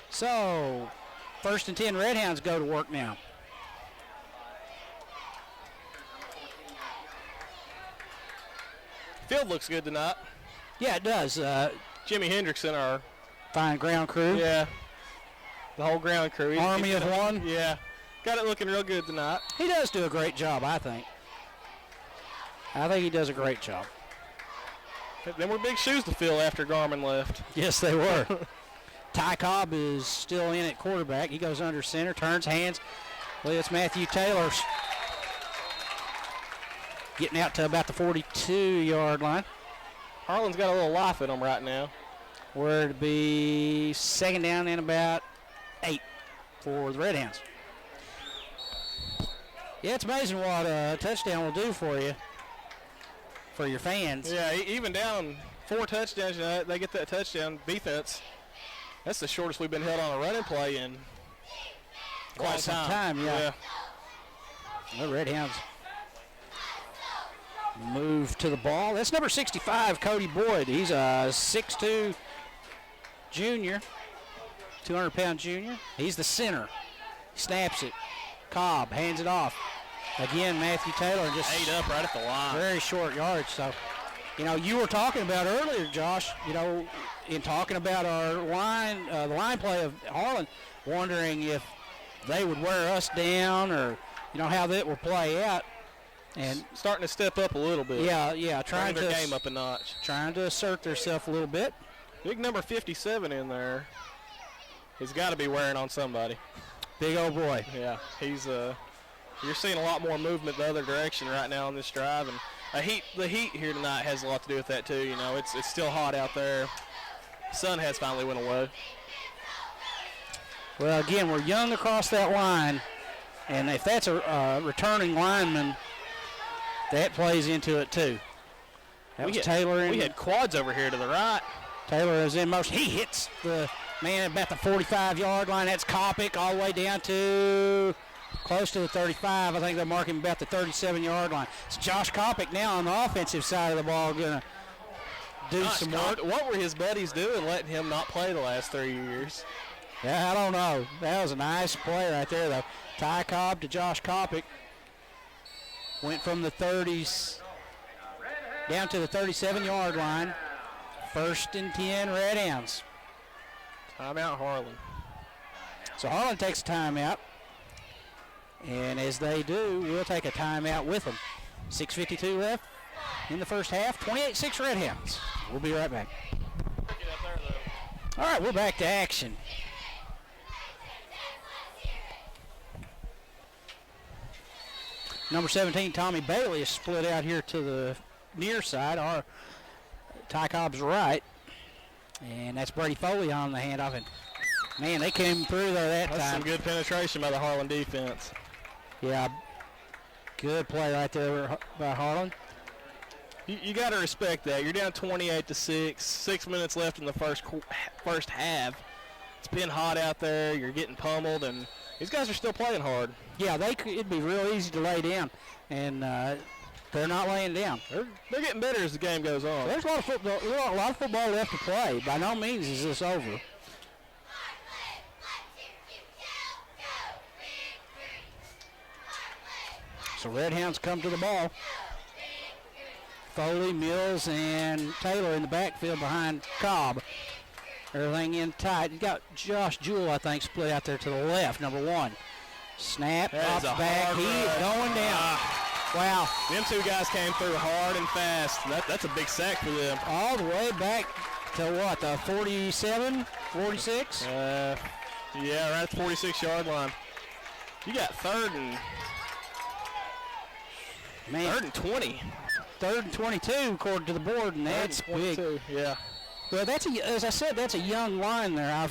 So, 1st and 10, Redhounds go to work now. Field looks good tonight. Yeah, it does. Jimmy Hendrickson, our fine ground crew. Yeah. The whole ground crew. Army of one. Yeah. Got it looking real good tonight. He does do a great job, I think. I think he does a great job. Them were big shoes to fill after Garmin left. Yes, they were. Ty Cobb is still in at quarterback. He goes under center, turns hands. Well, it's Matthew Taylor's getting out to about the 42-yard line. Harlan's got a little life in him right now. Where to be 2nd down and about 8 for the Redhounds. Yeah, it's amazing what a touchdown will do for you, for your fans. Yeah, even down 4 touchdowns, they get that touchdown defense. That's the shortest we've been held on a running play in quite some time. Yeah. The Redhounds move to the ball. That's number 65, Cody Boyd. He's a 6'2 junior, 200-pound junior. He's the center. He snaps it. Cobb hands it off. Again, Matthew Taylor just 8 up right at the line. Very short yardage. So, you were talking about earlier, Josh, in talking about our line, the line play of Harlan, wondering if they would wear us down or, how that would play out. And starting to step up a little bit. Yeah, trying their to game up a notch. Trying to assert themselves a little bit. Big number 57 in there. He's got to be wearing on somebody. Big old boy. Yeah, he's you're seeing a lot more movement the other direction right now on this drive, and the heat here tonight has a lot to do with that too. It's still hot out there. Sun has finally went away. Well, again, we're young across that line, and if that's a returning lineman, that plays into it too. That was Taylor. We had quads over here to the right. Taylor is in motion. He hits the man at about the 45-yard line. That's Kopic all the way down to close to the 35. I think they're marking about the 37-yard line. It's Josh Kopic now on the offensive side of the ball going to do some work. What were his buddies doing letting him not play the last 3 years? Yeah, I don't know. That was a nice play right there, though. Ty Cobb to Josh Kopic. Went from the 30s down to the 37-yard line. 1st and 10, Redhounds. Timeout, Harlan. So Harlan takes a timeout. And as they do, we'll take a timeout with them. 6:52 left in the first half. 28-6 Redhounds. We'll be right back. All right, we're back to action. Number 17, Tommy Bailey, is split out here to the near side. Our Ty Cobb's right. And that's Brady Foley on the handoff. And, man, they came through there that time. That's some good penetration by the Harlan defense. Yeah, good play right there by Harlan. You got to respect that. You're down 28-6. 6 minutes left in the first half. It's been hot out there. You're getting pummeled, and these guys are still playing hard. Yeah, it'd be real easy to lay down, and they're not laying down. They're getting better as the game goes on. There's a lot of football left to play. By no means is this over. So Redhounds come to the ball. Foley, Mills, and Taylor in the backfield behind Cobb. Everything in tight. You got Josh Jewell, I think, split out there to the left, number 1. Snap, off the back. He is going down. Wow. Them two guys came through hard and fast. That's a big sack for them. All the way back to what, the 47, 46? Yeah, right at the 46-yard line. You got third and 20. 3rd and 22, according to the board, and that's big. Yeah. Well, as I said, that's a young line there. I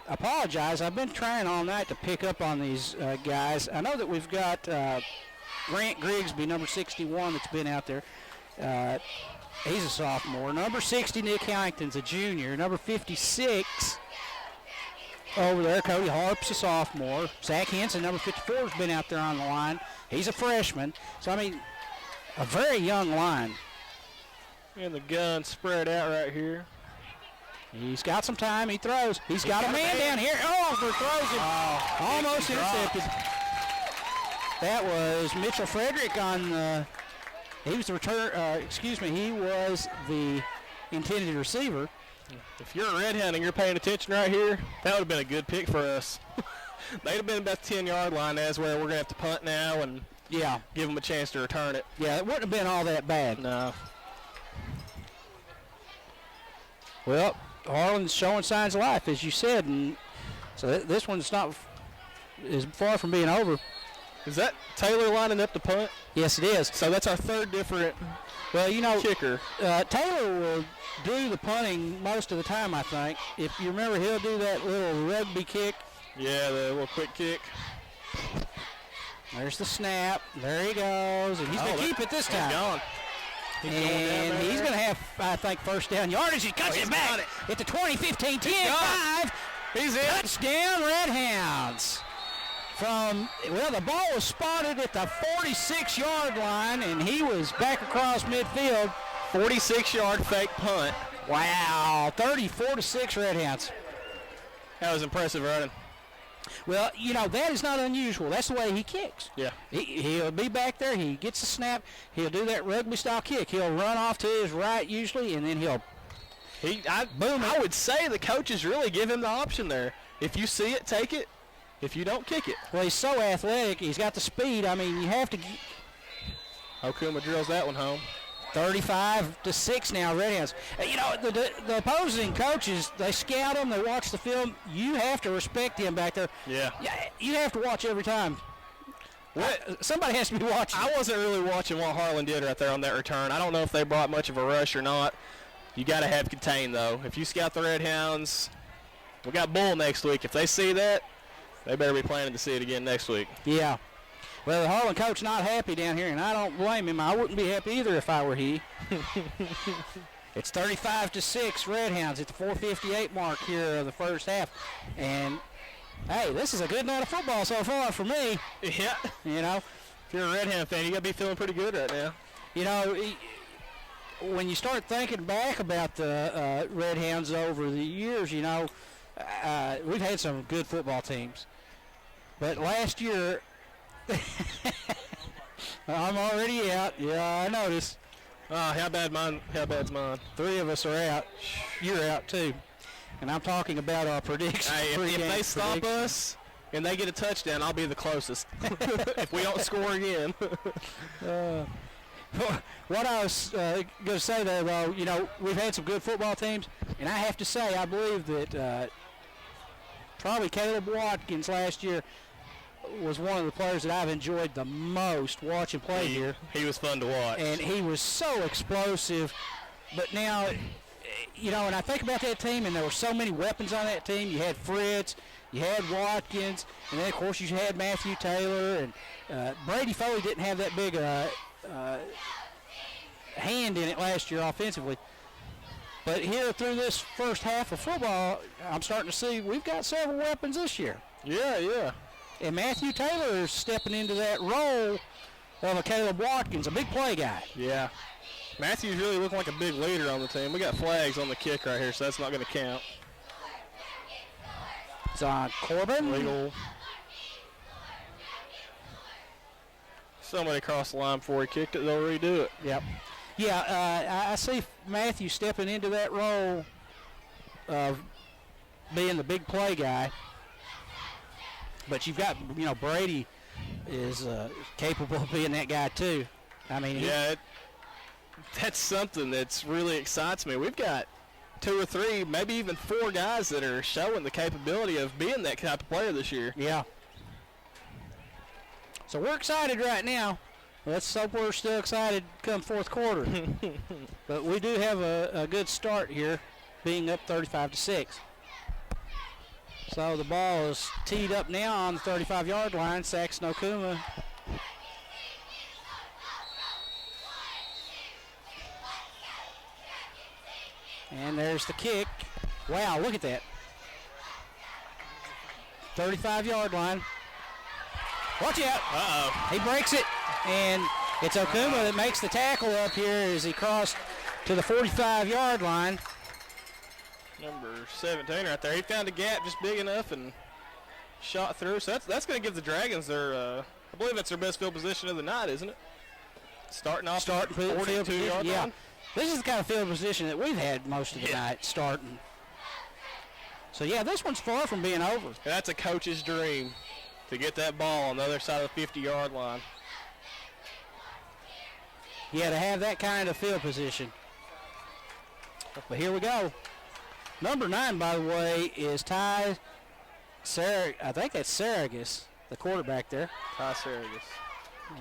apologize. I've been trying all night to pick up on these guys. I know that we've got Grant Grigsby, number 61, that's been out there. He's a sophomore. Number 60, Nick Harrington's a junior. Number 56, over there. Cody Harp's a sophomore. Zach Henson, number 54, has been out there on the line. He's a freshman. So, I mean, a very young line. And the gun spread out right here. He's got some time. He throws. He's got a man down here. Oh, throws him. Almost intercepted. That was Mitchell Frederick on he was the return, he was the intended receiver. If you're a Redhound and you're paying attention right here, that would have been a good pick for us. They'd have been about the 10-yard line as where we're going to have to punt now and give them a chance to return it. Yeah, it wouldn't have been all that bad. No. Well, Harlan's showing signs of life, as you said, and so this one's not is far from being over. Is that Taylor lining up the punt? Yes, it is. So that's our third different kicker. Taylor will do the punting most of the time, I think. If you remember, he'll do that little rugby kick. Yeah, the little quick kick. There's the snap. There he goes, and he's going to keep it this time. He's gone. And he's going to have, I think, first down yardage. He cuts it back at the 20, 15, 10, 5. He's in. Touchdown, Redhounds. The ball was spotted at the 46-yard line, and he was back across midfield. 46-yard fake punt. Wow, 34-6 Redhounds. That was impressive running. Well, that is not unusual. That's the way he kicks. Yeah. He'll be back there. He gets the snap. He'll do that rugby-style kick. He'll run off to his right usually, and then he'll boom. I would say the coaches really give him the option there. If you see it, take it. If you don't, kick it. Well, he's so athletic. He's got the speed. I mean, you have to. Okuma drills that one home. 35-6 now, Redhounds. The opposing coaches, they scout him, they watch the film. You have to respect him back there. Yeah. You have to watch every time. Somebody has to be watching. I wasn't really watching what Harlan did right there on that return. I don't know if they brought much of a rush or not. You got to have contained, though. If you scout the Redhounds, we got Bull next week. If they see that, they better be planning to see it again next week. Yeah. Well, the Harlan coach not happy down here, and I don't blame him. I wouldn't be happy either if I were he. It's 35-6 Redhounds at the 4:58 mark here of the first half. And, hey, this is a good night of football so far for me. Yeah. If you're a Redhound fan, you got to be feeling pretty good right now. When you start thinking back about the Redhounds over the years, we've had some good football teams. But last year, I'm already out. Yeah, I noticed. How bad's mine? 3 of us are out. You're out, too. And I'm talking about our predictions. Hey, if they stop us and they get a touchdown, I'll be the closest. If we don't score again. What I was going to say there, though, we've had some good football teams, and I have to say I believe that probably Caleb Watkins last year was one of the players that I've enjoyed the most watching play here. He was fun to watch. And he was so explosive. But now, and I think about that team, and there were so many weapons on that team. You had Fritz, you had Watkins, and then, of course, you had Matthew Taylor. And Brady Foley didn't have that big hand in it last year offensively. But here through this first half of football, I'm starting to see we've got several weapons this year. Yeah. And Matthew Taylor is stepping into that role of a Caleb Watkins, a big play guy. Yeah. Matthew's really looking like a big leader on the team. We got flags on the kick right here, so that's not going to count. It's on Corbin. Legal. Somebody crossed the line before he kicked it. They'll redo it. Yep. Yeah, I see Matthew stepping into that role of being the big play guy. But you've got, Brady is capable of being that guy too. I mean, that's something that's really excites me. We've got 2 or 3, maybe even 4 guys that are showing the capability of being that type of player this year. Yeah. So we're excited right now. Let's hope we're still excited come fourth quarter. But we do have a good start here, being up 35-6. So the ball is teed up now on the 35-yard line. Saxon Okuma. And there's the kick. Wow, look at that. 35-yard line. Watch out. Uh-oh. He breaks it, and it's Okuma that makes the tackle up here as he crossed to the 45-yard line. Number 17 right there. He found a gap just big enough and shot through. So that's going to give the Dragons their, I believe that's their best field position of the night, isn't it? Starting off Starting field 42 position, yard yeah. line. This is the kind of field position that we've had most of the night starting. So, yeah, this one's far from being over. That's a coach's dream, to get that ball on the other side of the 50-yard line. Yeah, to have that kind of field position. But here we go. Number 9, by the way, is Ty I think that's Saragus, the quarterback there. Ty Saragus.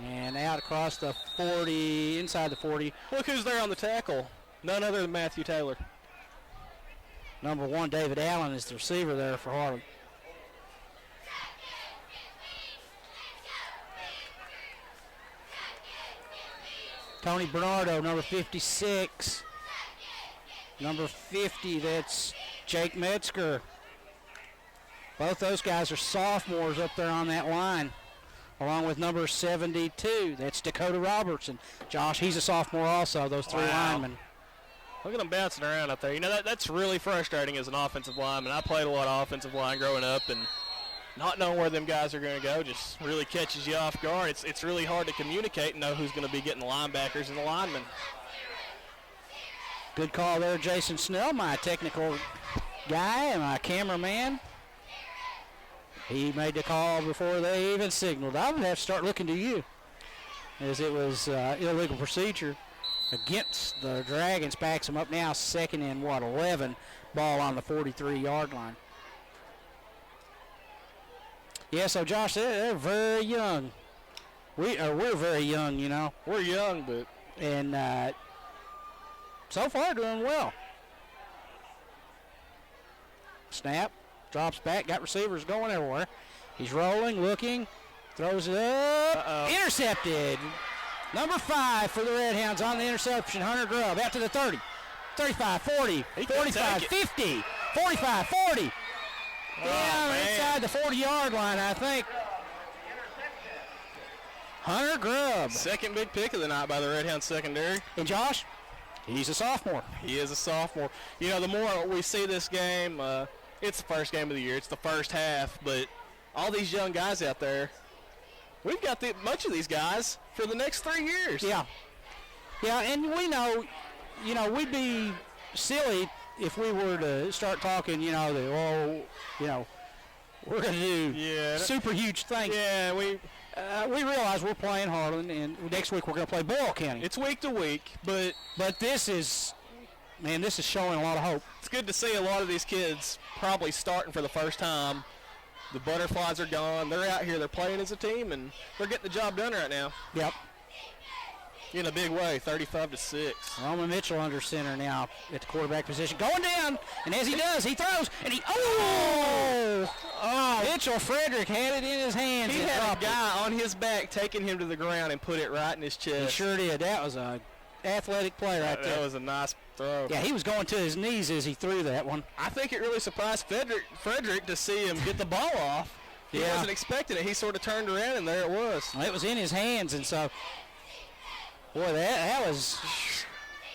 And out across the 40, inside the 40. Look who's there on the tackle. None other than Matthew Taylor. Number 1, David Allen, is the receiver there for Harlan. Tony Bernardo, number 56. Number 50, that's Jake Metzger. Both those guys are sophomores up there on that line, along with number 72. That's Dakota Robertson. Josh, he's a sophomore also, those three linemen. Look at them bouncing around up there. You know, that's really frustrating as an offensive lineman. I played a lot of offensive line growing up, and not knowing where them guys are going to go just really catches you off guard. It's really hard to communicate and know who's going to be getting the linebackers and the linemen. Good call there, Jason Snell, my technical guy and my cameraman. He made the call before they even signaled. I would have to start looking to you, as it was illegal procedure against the Dragons. Backs them up now, second and 11, ball on the 43-yard line. Yeah, so Josh, they're very young. We're very young, you know. We're young, but and so far doing well. Snap, drops back, got receivers going everywhere. He's rolling, looking, throws it up, intercepted. Number 5 for the Redhounds on the interception, Hunter Grubb, out to the 30, 35, 40, 45, 50, 45, 40. Down inside the 40-yard line, I think. Hunter Grubb. Second big pick of the night by the Redhound secondary. And Josh, he's a sophomore. He is a sophomore. You know, the more we see this game, it's the first game of the year. It's the first half, but all these young guys out there, we've got much of these guys for the next 3 years. Yeah. Yeah, and we know, we'd be silly if we were to start talking, we're going to do super huge things. Yeah, we realize we're playing Harlan, and next week we're going to play Boyle County. It's week to week, but this is showing a lot of hope. It's good to see a lot of these kids probably starting for the first time. The butterflies are gone. They're out here. They're playing as a team, and they're getting the job done right now. Yep. In a big way, 35-6. Roman Mitchell under center now at the quarterback position. Going down, and as he does, he throws, and Mitchell Frederick had it in his hands. He had a guy on his back taking him to the ground and put it right in his chest. He sure did. That was a athletic play right there. That was a nice throw. Yeah, he was going to his knees as he threw that one. I think it really surprised Frederick to see him get the ball off. He wasn't expecting it. He sort of turned around, and there it was. Well, it was in his hands, and so, boy, that was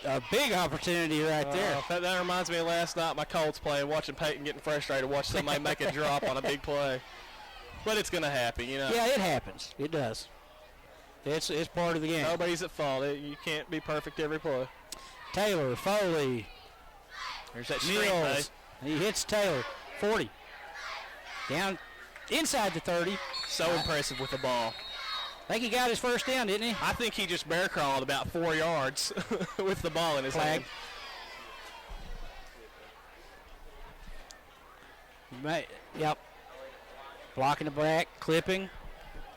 a big opportunity right there. That reminds me of last night, my Colts playing, watching Peyton getting frustrated, watching somebody make a drop on a big play. But it's going to happen, you know. Yeah, it happens. It does. It's part of the game. Nobody's at fault. You can't be perfect every play. Taylor, Foley. There's that Mills. He hits Taylor. 40. Down inside the 30. So impressive with the ball. I think he got his first down, didn't he? I think he just bear crawled about 4 yards with the ball in his hand. Yep. Blocking the back, clipping.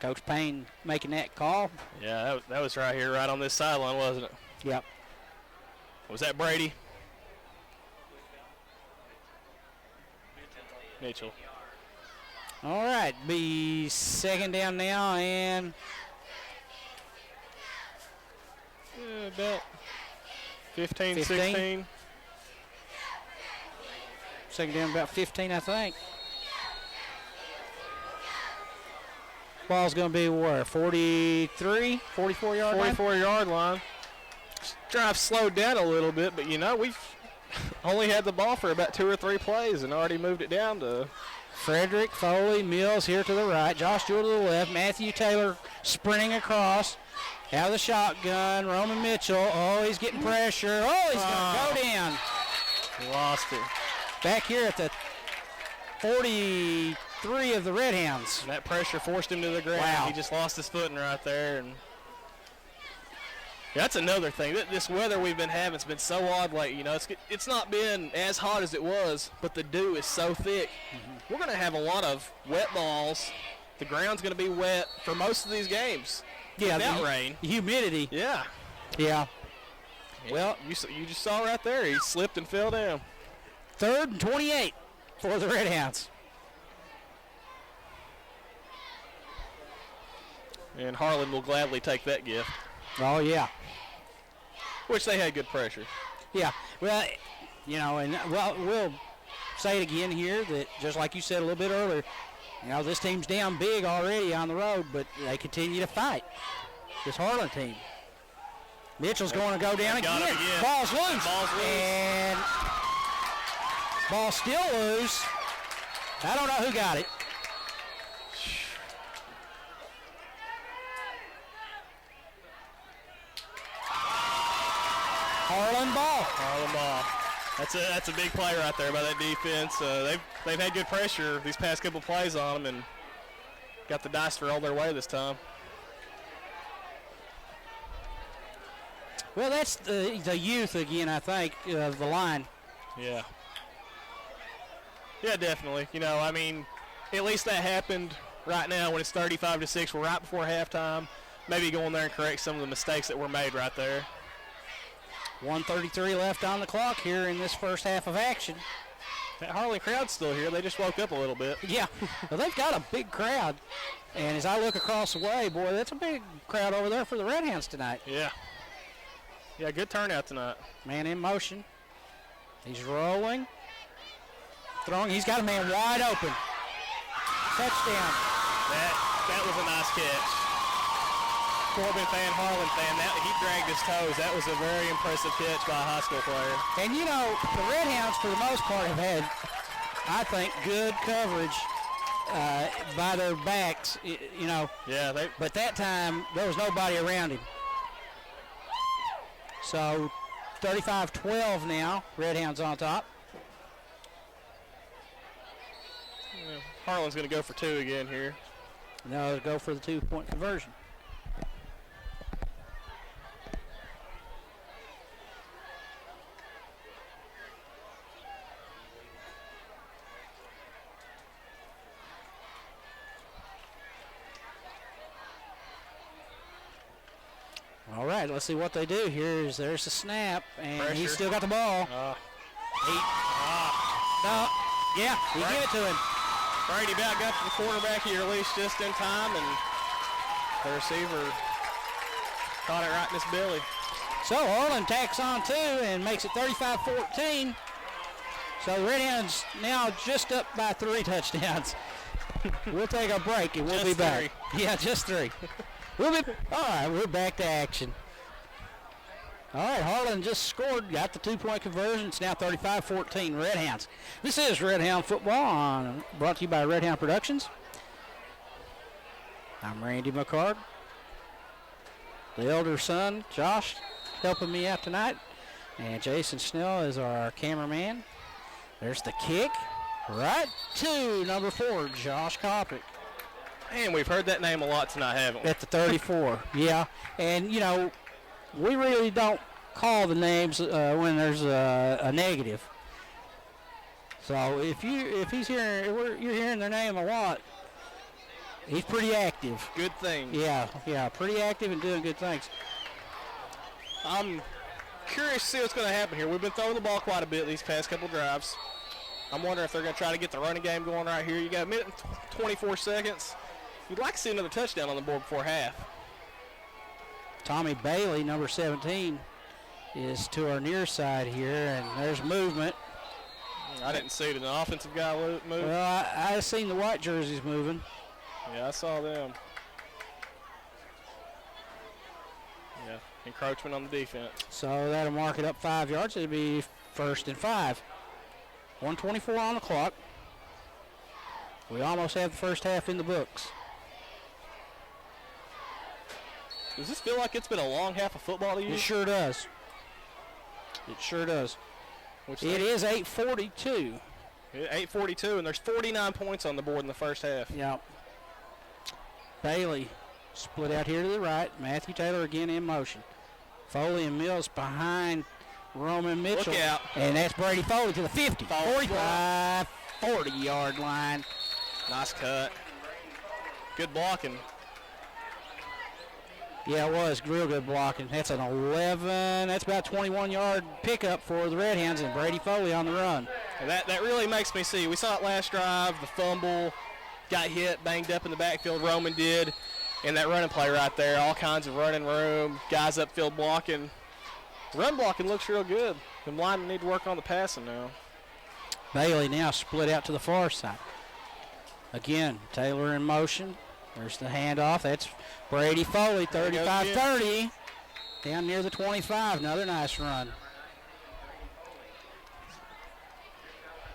Coach Payne making that call. Yeah, that was right here, right on this sideline, wasn't it? Yep. Was that Brady? Mitchell. All right, be second down now, and about 15, 16. Second down about 15, I think. Ball's going to be where? 43, 44-yard line? 44-yard line. Drive slowed down a little bit, but, we've only had the ball for about 2 or 3 plays and already moved it down to Frederick, Foley, Mills here to the right. Josh Jewell to the left. Matthew Taylor sprinting across. Out of the shotgun. Roman Mitchell. Oh, he's getting pressure. Oh, he's going to go down. He lost it. Back here at the 43 of the Redhounds. That pressure forced him to the ground. Wow. He just lost his footing right there. And that's another thing. This weather we've been having has been so odd lately. It's not been as hot as it was, but the dew is so thick. We're going to have a lot of wet balls. The ground's going to be wet for most of these games. Yeah, without rain. Humidity. Yeah. Yeah. Well, you just saw right there. He slipped and fell down. 3rd and 28 for the Redhounds. And Harlan will gladly take that gift. Oh, yeah. Which they had good pressure. Yeah. Well, we'll say it again here that just like you said a little bit earlier, this team's down big already on the road, but they continue to fight. This Harlan team. Mitchell's going to go down again. Ball's loose. And ball still loose. I don't know who got it. Harlan ball. That's a big play right there by that defense. They've had good pressure these past couple plays on them and got the dice to roll their way this time. Well, that's the youth again, I think, of the line. Yeah. Yeah, definitely. At least that happened right now when it's 35-6. We're right before halftime. Maybe go in there and correct some of the mistakes that were made right there. 1:33 left on the clock here in this first half of action. That Harlan crowd's still here. They just woke up a little bit. Yeah. Well, they've got a big crowd. And as I look across the way, boy, that's a big crowd over there for the Redhounds tonight. Yeah. Yeah, good turnout tonight. Man in motion. He's rolling. Throwing. He's got a man wide open. Touchdown. That was a nice catch. Corbin fan, Harlan fan, he dragged his toes. That was a very impressive catch by a high school player. And, the Redhounds, for the most part, have had, I think, good coverage by their backs, Yeah. But that time, there was nobody around him. So, 35-12 now. Redhounds on top. Yeah, Harlan's going to go for 2 again here. No, go for the 2-point conversion. All right, let's see what they do here. There's the snap, and Pressure. He's still got the ball. He gave it to him. Brady back got to the quarterback. He released just in time, and the receiver caught it right in his belly. So Harlan tacks on 2 and makes it 35-14. So the Redhounds now just up by 3 touchdowns. We'll take a break, and we'll be back. Yeah, just 3. All right, we're back to action. All right, Harlan just scored, got the 2-point conversion. It's now 35-14 Redhounds. This is Redhound Football, brought to you by Redhound Productions. I'm Randy McCard. The elder son, Josh, helping me out tonight. And Jason Snell is our cameraman. There's the kick. Right to number 4, Josh Kopic. Man, we've heard that name a lot tonight, haven't we? At the 34, yeah. And, we really don't call the names when there's a negative. So if he's hearing, you're hearing their name a lot, he's pretty active. Good thing. Yeah, pretty active and doing good things. I'm curious to see what's going to happen here. We've been throwing the ball quite a bit these past couple drives. I'm wondering if they're going to try to get the running game going right here. You got a minute and 24 seconds. You'd like to see another touchdown on the board before half. Tommy Bailey, number 17, is to our near side here, and there's movement. I didn't see it. An offensive guy move. Well, I seen the white jerseys moving. Yeah, I saw them. Yeah, encroachment on the defense. So that'll mark it up 5 yards. It'll be 1st and 5. 1:24 on the clock. We almost have the first half in the books. Does this feel like it's been a long half of football to you? It sure does. It sure does. It is 8:42. 8:42, and there's 49 points on the board in the first half. Yep. Bailey split out here to the right. Matthew Taylor again in motion. Foley and Mills behind Roman Mitchell. Look out. And that's Brady Foley to the 50, 45, 40-yard line. Nice cut. Good blocking. Yeah, it was real good blocking. That's an 11. That's about 21-yard pickup for the Redhounds, and Brady Foley on the run. And that really makes me see. We saw it last drive, the fumble, got hit, banged up in the backfield. Roman did, and that running play right there. All kinds of running room, guys upfield blocking. Run blocking looks real good. The linemen need to work on the passing now. Bailey now split out to the far side. Again, Taylor in motion. There's the handoff. That's Brady Foley, 35-30. Down near the 25. Another nice run.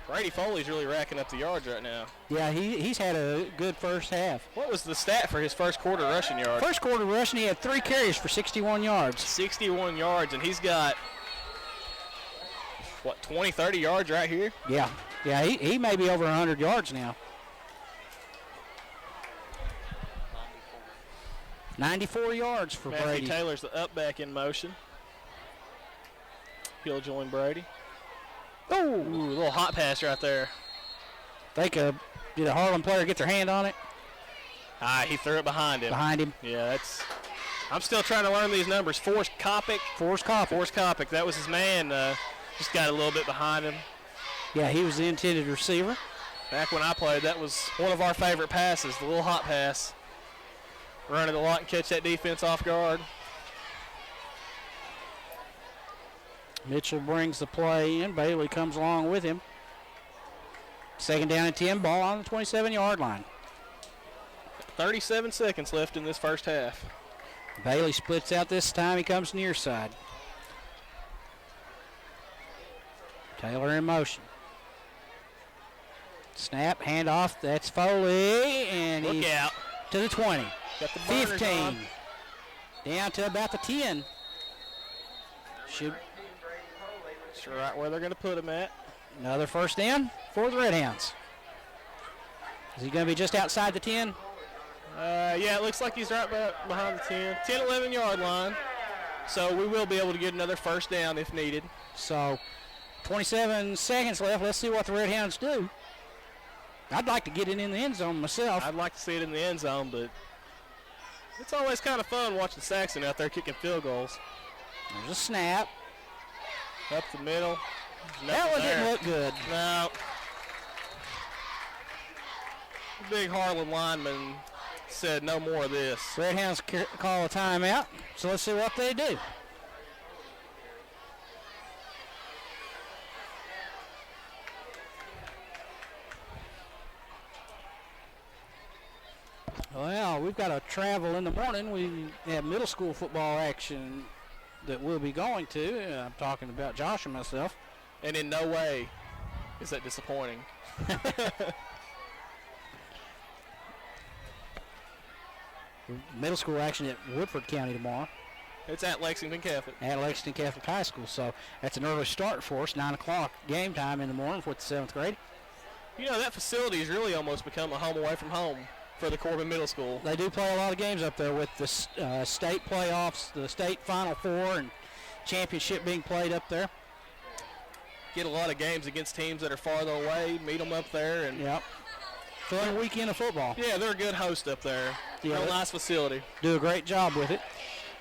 Brady Foley's really racking up the yards right now. Yeah, he's had a good first half. What was the stat for his first quarter rushing yard? First quarter rushing, he had 3 carries for 61 yards. 61 yards, and he's got, 20, 30 yards right here? Yeah, he may be over 100 yards now. 94 yards for Matthew Brady. Taylor's the up back in motion. He'll join Brady. Oh, a little hot pass right there. Did a Harlan player get their hand on it? He threw it behind him. Yeah, I'm still trying to learn these numbers. Forrest Kopic. That was his man. Just got a little bit behind him. Yeah, he was the intended receiver. Back when I played, that was one of our favorite passes, the little hot pass. Run it a lot and catch that defense off guard. Mitchell brings the play in. Bailey comes along with him. 2nd down and 10, ball on the 27-yard line. 37 seconds left in this first half. Bailey splits out this time. He comes near side. Taylor in motion. Snap, handoff. That's Foley. And Look out. To the 20. Got the 15. on. Down to about the 10. Sure right where they're going to put him at. Another first down for the Redhounds. Is he going to be just outside the 10? Yeah, it looks like he's right behind the 10, 11-yard line. So we will be able to get another first down if needed. So 27 seconds left. Let's see what the Redhounds do. I'd like to get it in the end zone myself. I'd like to see it in the end zone, but it's always kind of fun watching Saxon out there kicking field goals. There's a snap. Up the middle. That one didn't look good. No. The big Harlan lineman said no more of this. Redhounds call a timeout, so let's see what they do. Well, we've got to travel in the morning. We have middle school football action that we'll be going to. I'm talking about Josh and myself. And in no way is that disappointing. Middle school action at Woodford County tomorrow. It's at Lexington Catholic. At Lexington Catholic High School. So that's an early start for us, 9 o'clock game time in the morning for the 7th grade. You know, that facility has really almost become a home away from home for the Corbin Middle School. They do play a lot of games up there with the state playoffs, the state Final Four, and championship being played up there. Get a lot of games against teams that are farther away, meet them up there. And yep. Fun weekend of football. Yeah, they're a good host up there. Yeah, real nice facility. Do a great job with it.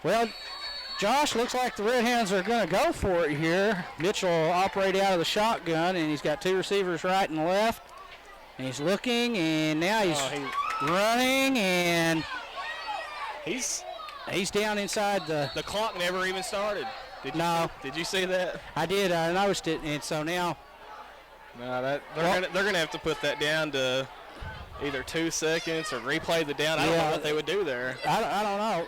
Well, Josh, looks like the Redhounds are going to go for it here. Mitchell will operate out of the shotgun, and he's got 2 receivers right and left. And he's looking, and now he's running, and he's down inside the... The clock never even started. Did you see that? I did. I noticed it, and so now... No, they're gonna have to put that down to either 2 seconds or replay the down. I don't know what they would do there. I don't know.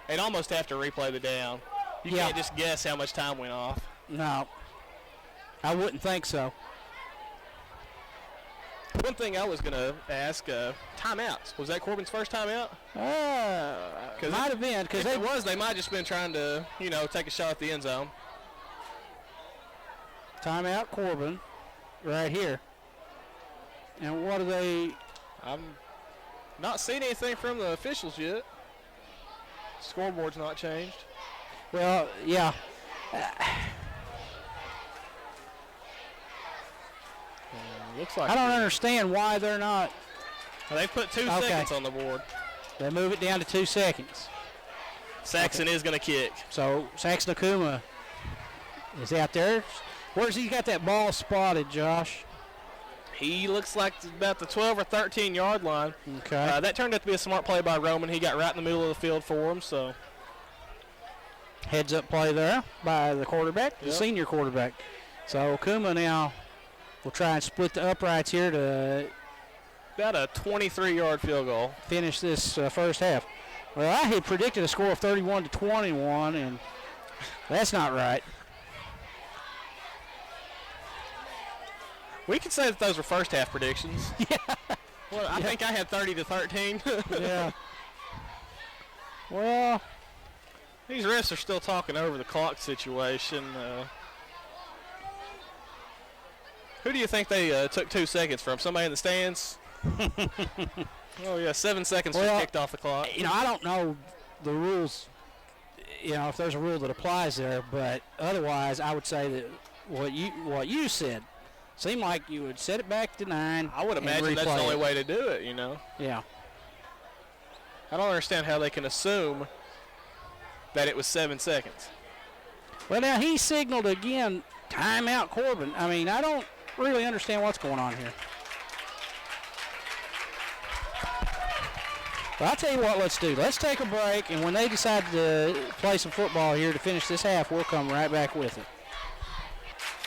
they'd almost have to replay the down. You can't just guess how much time went off. No, I wouldn't think so. One thing I was going to ask, timeouts. Was that Corbin's first timeout? Might have been. If it was, they might have just been trying to, take a shot at the end zone. Timeout Corbin right here. And what do they? I'm not seeing anything from the officials yet. Scoreboard's not changed. Well, yeah. Looks like I don't understand why they're not. They put 2 seconds on the board. They move it down to 2 seconds. Saxon is going to kick. So Saxon Okuma is out there. Where's he got that ball spotted, Josh? He looks like about the 12 or 13 yard line. Okay. That turned out to be a smart play by Roman. He got right in the middle of the field for him. So heads up play there by the quarterback, the senior quarterback. So Okuma now will try and split the uprights here to about a 23-yard field goal. Finish this first half. Well, I had predicted a score of 31-21, and that's not right. We could say that those were first half predictions. Yeah. Well, I think I had 30-13. Yeah. Well, these refs are still talking over the clock situation. Who do you think they took 2 seconds from? Somebody in the stands? Oh, yeah, 7 seconds just kicked off the clock. I don't know the rules, if there's a rule that applies there, but otherwise I would say that what you said seemed like you would set it back to 9. I would imagine that's the only way to do it, Yeah. I don't understand how they can assume that it was 7 seconds. Well, now he signaled again, timeout Corbin. I mean, I don't really understand what's going on here. Well, I'll tell you what, let's do. Let's take a break, and when they decide to play some football here to finish this half, we'll come right back with it.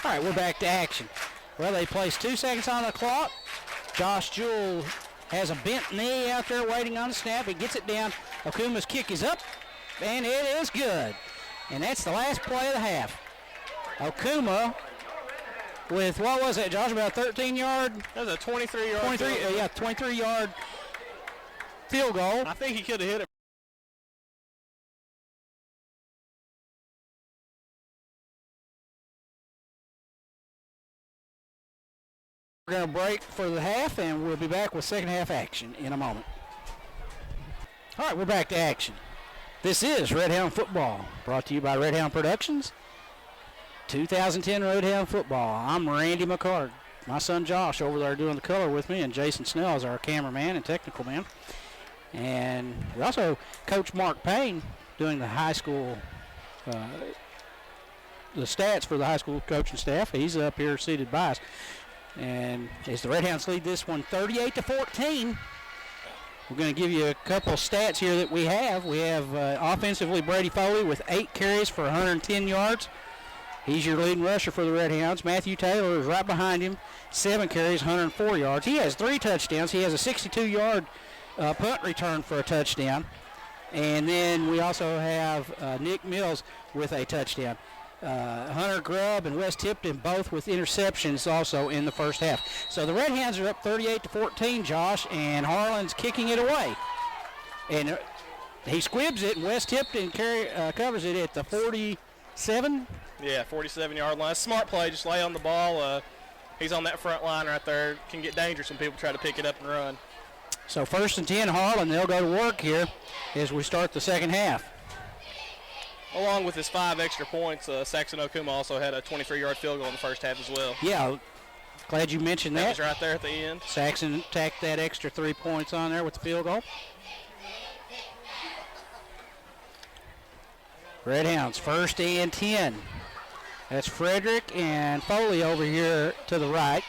All right, we're back to action. Well, they placed 2 seconds on the clock. Josh Jewell has a bent knee out there waiting on the snap. He gets it down. Okuma's kick is up, and it is good. And that's the last play of the half. Okuma with, what was it, Josh, about 13-yard? That was a 23-yard 23-yard field goal. I think he could have hit it. We're going to break for the half, and we'll be back with second half action in a moment. All right, we're back to action. This is Redhound Football, brought to you by Redhound Productions. 2010 Redhound Football. I'm Randy McCart. My son Josh over there doing the color with me, and Jason Snell is our cameraman and technical man. And we also Coach Mark Payne doing the high school, the stats for the high school coaching staff. He's up here seated by us. And as the Redhounds lead this one 38-14, we're going to give you a couple stats here that we have. We have offensively Brady Foley with 8 carries for 110 yards. He's your leading rusher for the Redhounds. Matthew Taylor is right behind him, 7 carries, 104 yards. He has 3 touchdowns. He has a 62-yard punt return for a touchdown. And then we also have Nick Mills with a touchdown. Hunter Grubb and Wes Tipton both with interceptions also in the first half. So the Redhounds are up 38-14, Josh, and Harlan's kicking it away. And he squibs it, and Wes Tipton covers it at the 47. Yeah, 47-yard line. Smart play, just lay on the ball. He's on that front line right there. Can get dangerous when people try to pick it up and run. So 1st and 10, Harlan. They'll go to work here as we start the second half. Along with his 5 extra points, Saxon Okuma also had a 23-yard field goal in the first half as well. Yeah, glad you mentioned that. That was right there at the end. Saxon tacked that extra 3 points on there with the field goal. Redhounds, 1st and 10. That's Frederick and Foley over here to the right.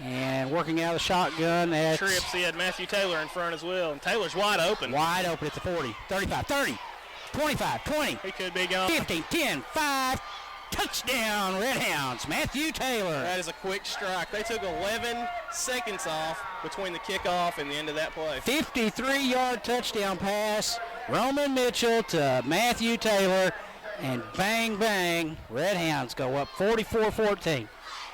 And working out of the shotgun, that's Trips. He had Matthew Taylor in front as well. And Taylor's wide open. Wide open at the 40, 35, 30, 25, 20. He could be gone. 15, 10, 5, Touchdown, Redhounds. Matthew Taylor. That is a quick strike. They took 11 seconds off between the kickoff and the end of that play. 53-yard touchdown pass. Roman Mitchell to Matthew Taylor. And bang, bang, Redhounds go up 44-14.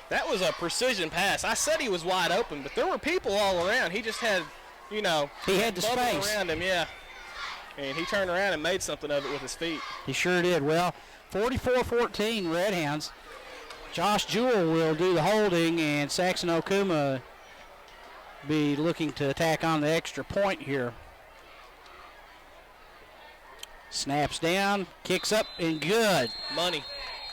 That was a precision pass. I said he was wide open, but there were people all around. He just had, you know, he had the bubble space around him, yeah. And he turned around and made something of it with his feet. He sure did. Well, 44-14 Redhounds. Josh Jewell will do the holding, and Saxon Okuma be looking to attack on the extra point here. Snaps down, kicks up, and good. Money.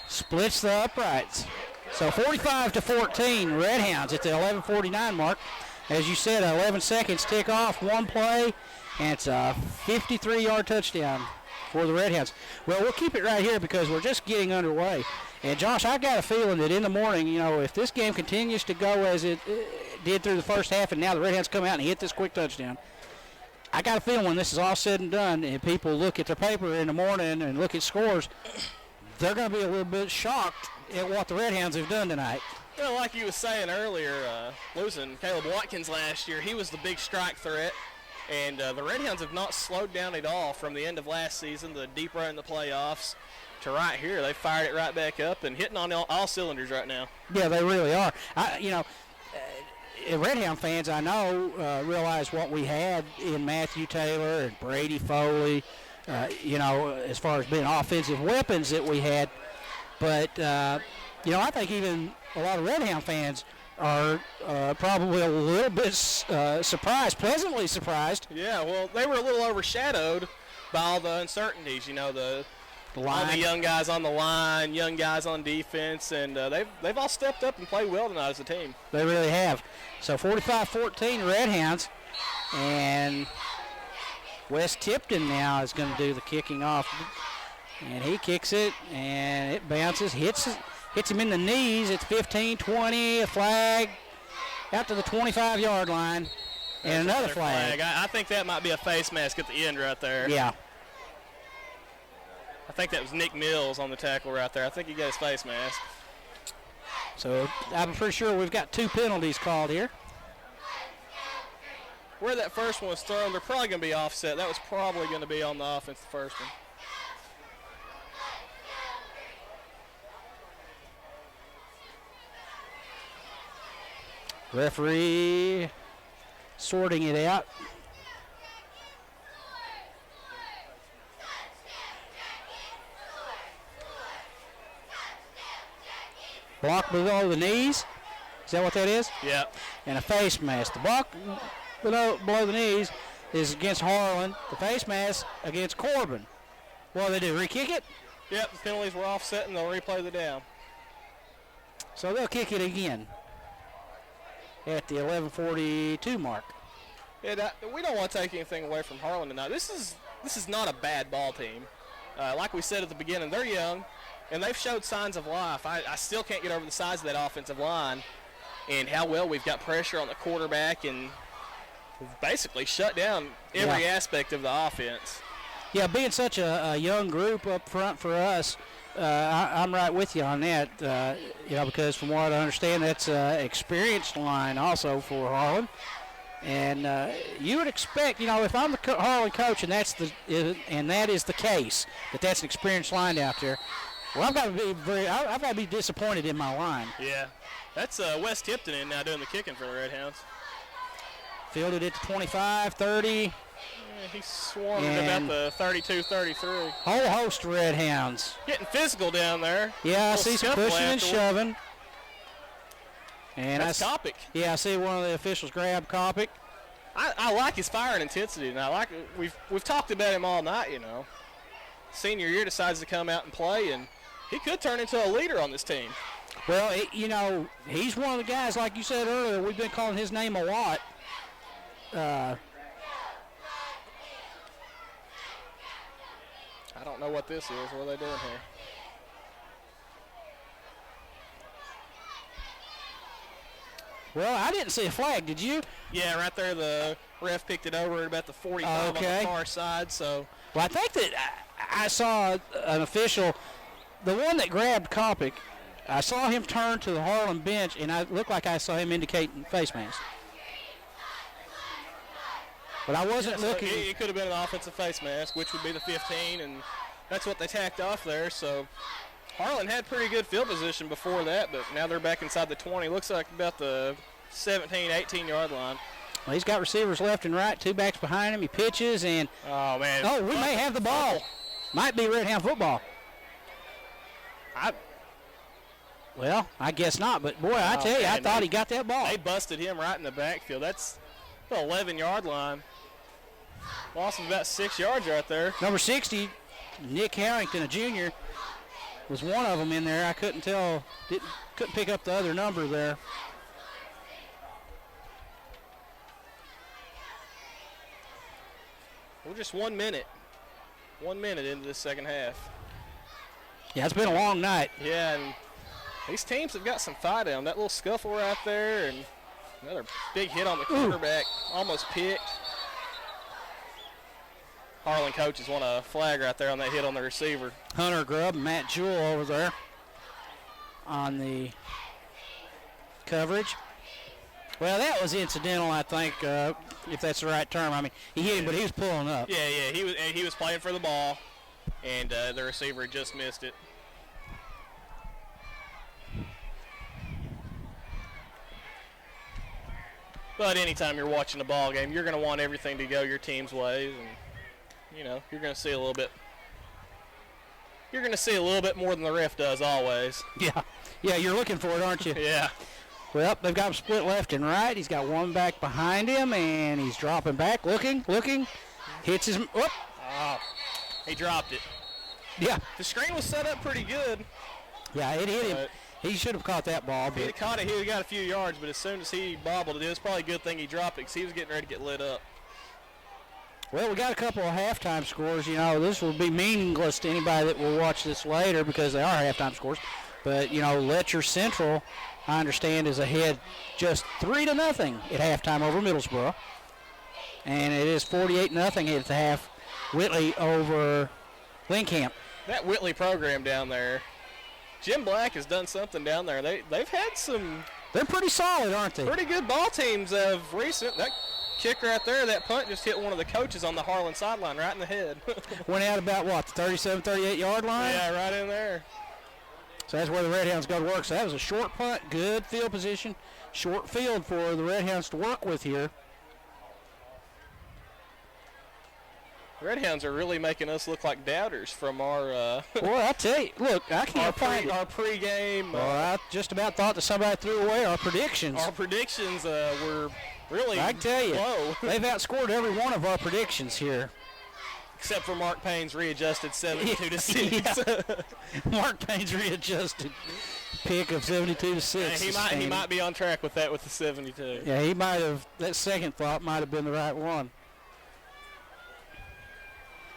Splits the uprights. So 45-14, Redhounds at the 11:49 mark. As you said, 11 seconds tick off, one play, and it's a 53-yard touchdown for the Redhounds. Well, we'll keep it right here because we're just getting underway. And, Josh, I've got a feeling that in the morning, you know, if this game continues to go as it did through the first half and now the Redhounds come out and hit this quick touchdown, I got a feeling when this is all said and done and people look at their paper in the morning and look at scores, they're going to be a little bit shocked at what the Redhounds have done tonight. Well, like you was saying earlier, losing Caleb Watkins last year, he was the big strike threat. And the Redhounds have not slowed down at all from the end of last season, the deep run in the playoffs, to right here. They fired it right back up and hitting on all cylinders right now. Yeah, they really are. Redhound fans, I know, realize what we had in Matthew Taylor and Brady Foley, as far as being offensive weapons that we had. But, I think even a lot of Redhound fans are probably a little bit surprised, pleasantly surprised. Yeah, well, they were a little overshadowed by all the uncertainties, all the young guys on the line, young guys on defense, and they've all stepped up and played well tonight as a team. They really have. So 45-14 Redhounds, and Wes Tipton now is going to do the kicking off, and he kicks it, and it bounces, hits him in the knees. It's 15-20, a flag out to the 25-yard line, and another flag. I think that might be a face mask at the end right there. Yeah. I think that was Nick Mills on the tackle right there. I think he got his face mask. So I'm pretty sure we've got 2 penalties called here. Where that first one was thrown, they're probably going to be offset. That was probably going to be on the offense, the first one. Referee sorting it out. Block below the knees. Is that what that is? Yeah. And a face mask. The block below the knees is against Harlan. The face mask against Corbin. What do they do? Re-kick it? Yep, the penalties were offset and they'll replay the down. So they'll kick it again at the 11:42 mark. Yeah, we don't want to take anything away from Harlan tonight. This is not a bad ball team. Like we said at the beginning, they're young. And they've showed signs of life. I still can't get over the size of that offensive line and how well we've got pressure on the quarterback, and we've basically shut down every aspect of the offense. Yeah, being such a young group up front for us, I'm right with you on that, because from what I understand, that's an experienced line also for Harlan. And you would expect, if I'm the Harlan coach and that is the case, that's an experienced line out there, well, I've got to be disappointed in my line. Yeah, that's Wes Tipton in now doing the kicking for the Redhounds. Fielded it to 25, 30. Yeah, he swarmed about the 32, 33. Whole host of Redhounds. Getting physical down there. Yeah, I see some pushing and shoving. And that's Kopic. Yeah, I see one of the officials grab Kopic. I like his fire and intensity, and I like we've talked about him all night. Senior year decides to come out and play, and he could turn into a leader on this team. Well, he's one of the guys, like you said earlier, we've been calling his name a lot. I don't know what this is. What are they doing here? Well, I didn't see a flag. Did you? Yeah, right there. The ref picked it over at about the 45 on the far side. So. Well, I think that I saw an official the one that grabbed Kopic, I saw him turn to the Harlan bench, and I looked like I saw him indicating face mask. But I wasn't looking. It could have been an offensive face mask, which would be the 15, and that's what they tacked off there. So Harlan had pretty good field position before that, but now they're back inside the 20. Looks like about the 17, 18-yard line. Well, he's got receivers left and right, two backs behind him. He pitches, and oh, man. Oh, we may have the ball. Might be Redhound football. Well, I guess not, but boy, I tell you, I thought he got that ball. They busted him right in the backfield. That's the 11-yard line. Lost him about 6 yards right there. Number 60, Nick Harrington, a junior, was one of them in there. I couldn't tell, couldn't pick up the other number there. We're just 1 minute. 1 minute into the second half. Yeah, it's been a long night. Yeah, and these teams have got some fight in them. That little scuffle right there, and another big hit on the quarterback. Almost picked. Harlan coaches want a flag right there on that hit on the receiver. Hunter Grubb and Matt Jewell over there on the coverage. Well, that was incidental, I think, if that's the right term. I mean, he hit him, but he was pulling up. Yeah, he was playing for the ball, and the receiver just missed it. But anytime you're watching a ball game, you're going to want everything to go your team's ways, and you know you're going to see a little bit. You're going to see a little bit more than the ref does always. Yeah, you're looking for it, aren't you? Yeah. Well, they've got him split left and right. He's got one back behind him, and he's dropping back, looking, hits his. Whoop. Oh, he dropped it. Yeah. The screen was set up pretty good. Yeah, it hit him. He should have caught that ball. If he'd caught it, he would have got a few yards, but as soon as he bobbled it, it was probably a good thing he dropped it because he was getting ready to get lit up. Well, we got a couple of halftime scores. You know, this will be meaningless to anybody that will watch this later because they are halftime scores. But, you know, Letcher Central, I understand, is ahead just 3-0 at halftime over Middlesboro. And it is 48-0 at the half. Whitley over Linkamp. That Whitley program down there, Jim Black has done something down there. They've had some. They're pretty solid, aren't they? Pretty good ball teams of recent. That kick right there, that punt just hit one of the coaches on the Harlan sideline right in the head. Went out about what, the 37, 38-yard line? Yeah, right in there. So that's where the Redhounds go to work. So that was a short punt, good field position, short field for the Redhounds to work with here. Redhounds are really making us look like doubters from our. Boy, I tell you, look, I can't find it. Our pregame. Well, I just about thought that somebody threw away our predictions. Our predictions were really. I tell you, low. They've outscored every one of our predictions here. Except for Mark Payne's readjusted 72-6. Yeah. Mark Payne's readjusted pick of 72-6. He might be on track with that with the 72. Yeah, he might have. That second thought might have been the right one.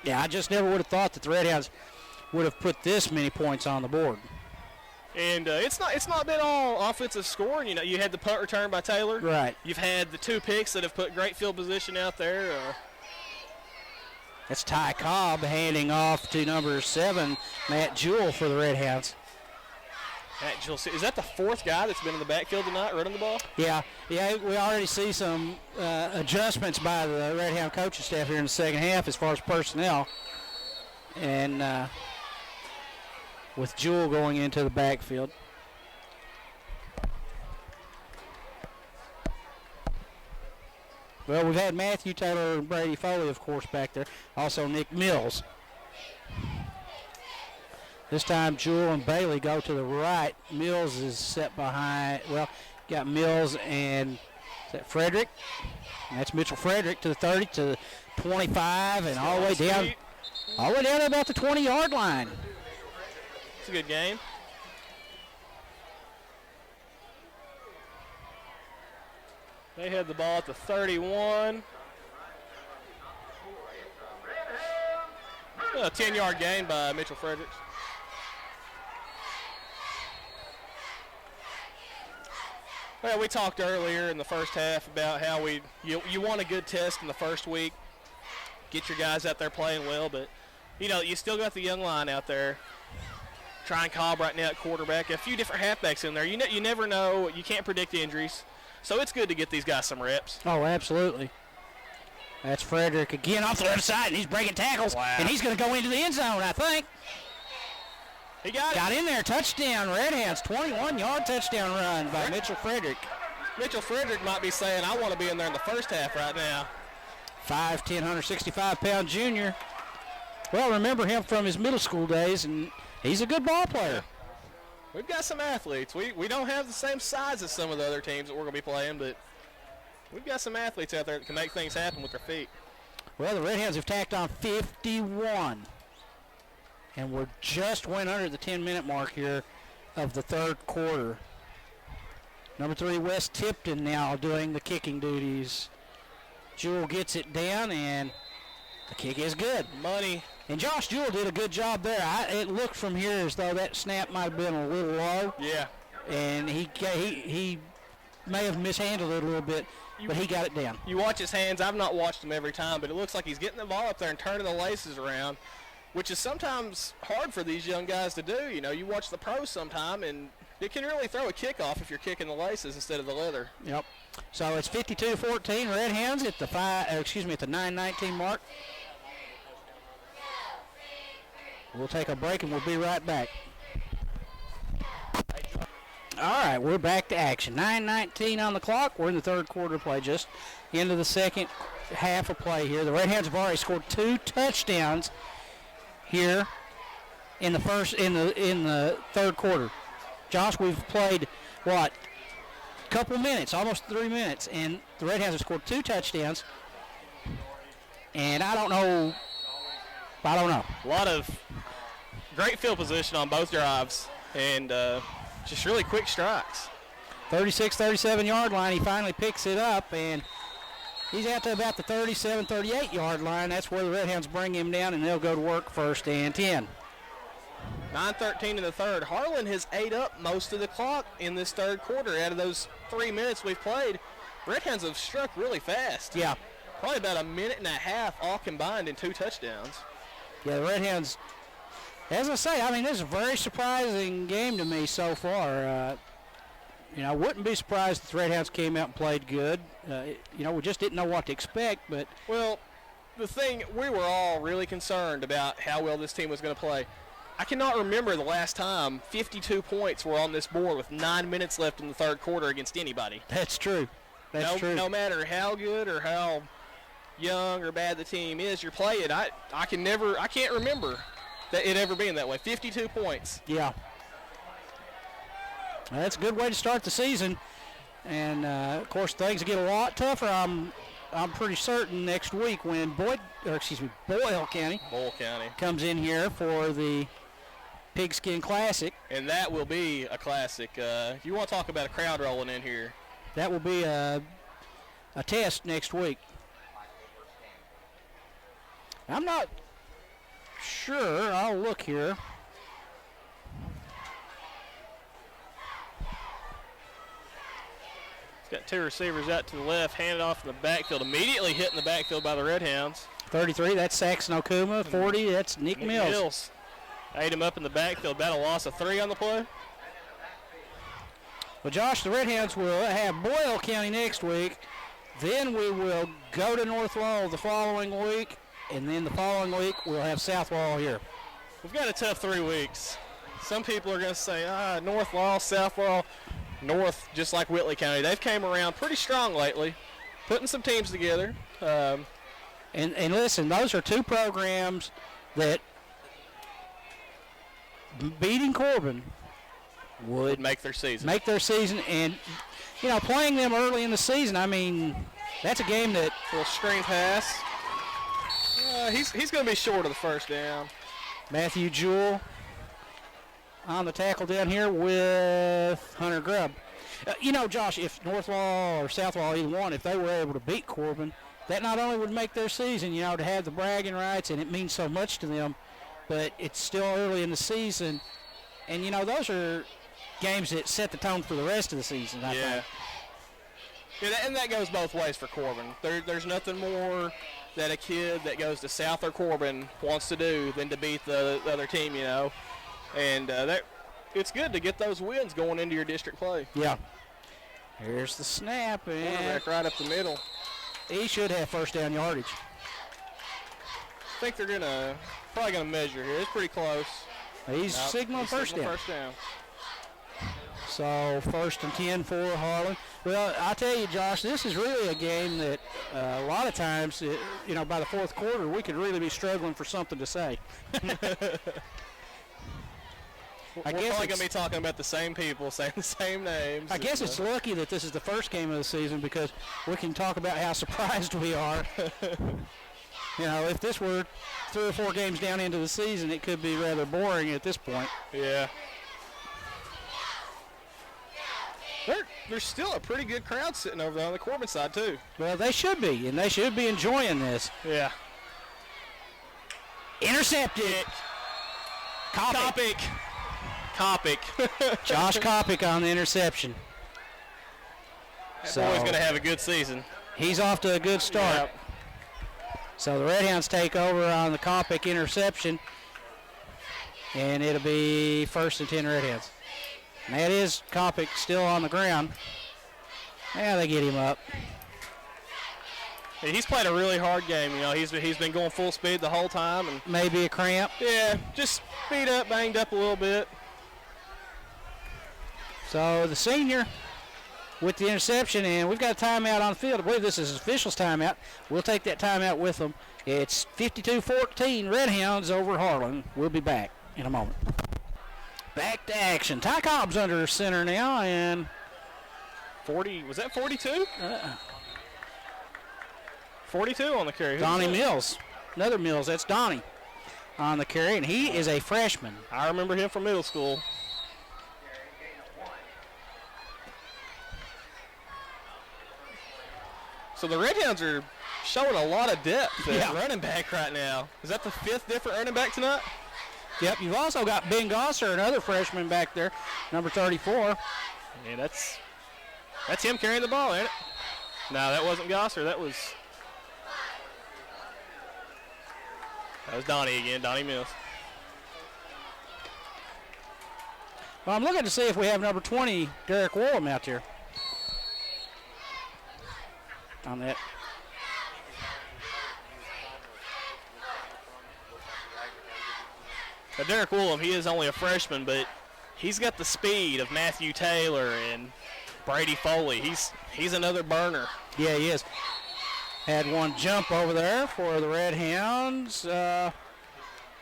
Yeah, I just never would have thought that the Redhounds would have put this many points on the board. And it's not been all offensive scoring. You know, you had the punt return by Taylor. Right. You've had the two picks that have put great field position out there. That's Ty Cobb handing off to number 7, Matt Jewell for the Redhounds. Matt Jewell, is that the fourth guy that's been in the backfield tonight running the ball? Yeah, we already see some adjustments by the Redhound coaching staff here in the second half as far as personnel. And with Jewell going into the backfield. Well, we've had Matthew Taylor and Brady Foley, of course, back there. Also Nick Mills. This time Jewell and Bailey go to the right. Mills is set behind. Well, got Mills and is that Frederick? And that's Mitchell Frederick to the 30, to the 25, and all the way down. All the way down to about the 20-yard line. It's a good game. They had the ball at the 31. A 10-yard gain by Mitchell Fredericks. Well, we talked earlier in the first half about how you want a good test in the first week, get your guys out there playing well, but you know you still got the young line out there. Trying Cobb right now at quarterback. A few different halfbacks in there. You never know. You can't predict injuries. So it's good to get these guys some reps. Oh, absolutely. That's Frederick again off the left side, and he's breaking tackles. Wow. And he's going to go into the end zone, I think. He got it. Got in there. Touchdown, Redhounds. 21-yard touchdown run by Mitchell Frederick. Mitchell Frederick might be saying, I want to be in there in the first half right now. 5'10", 165-pound junior. Well, remember him from his middle school days, and he's a good ball player. We've got some athletes. We don't have the same size as some of the other teams that we're going to be playing, but we've got some athletes out there that can make things happen with their feet. Well, the Redhounds have tacked on 51. And we're just went under the 10-minute mark here of the third quarter. Number 3, Wes Tipton now doing the kicking duties. Jewell gets it down, and the kick is good. Money. And Josh Jewell did a good job there. It looked from here as though that snap might have been a little low. Yeah. And he may have mishandled it a little bit, but he got it down. You watch his hands. I've not watched him every time, but it looks like he's getting the ball up there and turning the laces around, which is sometimes hard for these young guys to do. You know, you watch the pros sometime, and it can really throw a kickoff if you're kicking the laces instead of the leather. Yep. So it's 52-14. Redhounds at the 9:19 mark. We'll take a break and we'll be right back. All right, we're back to action. 9:19 on the clock. We're in the third quarter of play, just into the second half of play here. The Redhounds have already scored 2 touchdowns here in the third quarter. Josh, we've played what? Couple minutes, almost 3 minutes, and the Redhounds have scored 2 touchdowns. And I don't know. A lot of great field position on both drives, and just really quick strikes. 36-37 yard line. He finally picks it up, and he's out to about the 37-38 yard line. That's where the Redhounds bring him down, and they'll go to work 1st and 10. 9:13 in the third. Harlan has ate up most of the clock in this third quarter. Out of those 3 minutes we've played, Redhounds have struck really fast. Yeah. Probably about a minute and a half all combined in 2 touchdowns. Yeah, the Redhounds, as I say, I mean, this is a very surprising game to me so far. I wouldn't be surprised if the Redhounds came out and played good. We just didn't know what to expect, but... Well, the thing, we were all really concerned about how well this team was going to play. I cannot remember the last time 52 points were on this board with 9 minutes left in the third quarter against anybody. That's true. That's true. No matter how good or how young or bad the team is you're playing, I can't remember that it ever being that way. 52 points. Yeah. Well, that's a good way to start the season. And, of course, things get a lot tougher, I'm pretty certain, next week when Boyle County comes in here for the Pigskin Classic. And that will be a classic. You want to talk about a crowd rolling in here. That will be a test next week. I'm not sure. I'll look here. Got 2 receivers out to the left, handed off in the backfield, immediately hit in the backfield by the Redhounds. 33, that's Saxon Okuma. 40, that's Nick Mills. Ate him up in the backfield, about a loss of 3 on the play. Well, Josh, the Redhounds will have Boyle County next week. Then we will go to North Laurel the following week. And then the following week, we'll have South Laurel here. We've got a tough 3 weeks. Some people are going to say, North Laurel, South Laurel. North, just like Whitley County, they've came around pretty strong lately, putting some teams together. And listen, those are 2 programs that beating Corbin would make their season. And, playing them early in the season, I mean, that's a game that... Little screen pass. He's going to be short of the first down. Matthew Jewell on the tackle down here with Hunter Grubb. Josh, if North Law or South Law, either one, if they were able to beat Corbin, that not only would make their season, to have the bragging rights, and it means so much to them, but it's still early in the season. And, those are games that set the tone for the rest of the season, I think. Yeah, and that goes both ways for Corbin. There's nothing more that a kid that goes to South or Corbin wants to do than to beat the other team, And it's good to get those wins going into your district play. Yeah. Here's the snap. And right up the middle. He should have first down yardage. I think they're probably going to measure here. It's pretty close. He's signaling first down. So 1st and 10 for Harlan. Well, I tell you, Josh, this is really a game that a lot of times, by the fourth quarter, we could really be struggling for something to say. We're probably going to be talking about the same people, saying the same names. I guess it's lucky that this is the first game of the season because we can talk about how surprised we are. If this were 3 or 4 games down into the season, it could be rather boring at this point. Yeah. There's still a pretty good crowd sitting over there on the Corbin side, too. Well, they should be, and they should be enjoying this. Yeah. Intercepted. Kopic. Josh Kopic on the interception. That boy's going to have a good season. He's off to a good start. Yep. So the Redhounds take over on the Kopic interception, and it'll be 1st and 10 Redhounds. And that is Kopic still on the ground. Yeah, they get him up. Yeah, he's played a really hard game. He's been going full speed the whole time. And maybe a cramp. Yeah, just beat up, banged up a little bit. So the senior with the interception, and we've got a timeout on the field. I believe this is his official's timeout. We'll take that timeout with them. It's 52-14, Redhounds over Harlan. We'll be back in a moment. Back to action. Ty Cobb's under center now, and 40, was that 42? 42 on the carry. Donnie Mills. Another Mills. That's Donnie on the carry, and he is a freshman. I remember him from middle school. So the Redhounds are showing a lot of depth at running back right now. Is that the 5th different running back tonight? Yep, you've also got Ben Gosser, another freshman back there, number 34. Yeah, that's him carrying the ball, ain't it? No, that wasn't Gosser. That was Donnie again, Donnie Mills. Well, I'm looking to see if we have number 20, Derek Woolham, out there. On that. Now, Derek Woolham, he is only a freshman, but he's got the speed of Matthew Taylor and Brady Foley. He's another burner. Yeah, he is. Had one jump over there for the Redhounds. The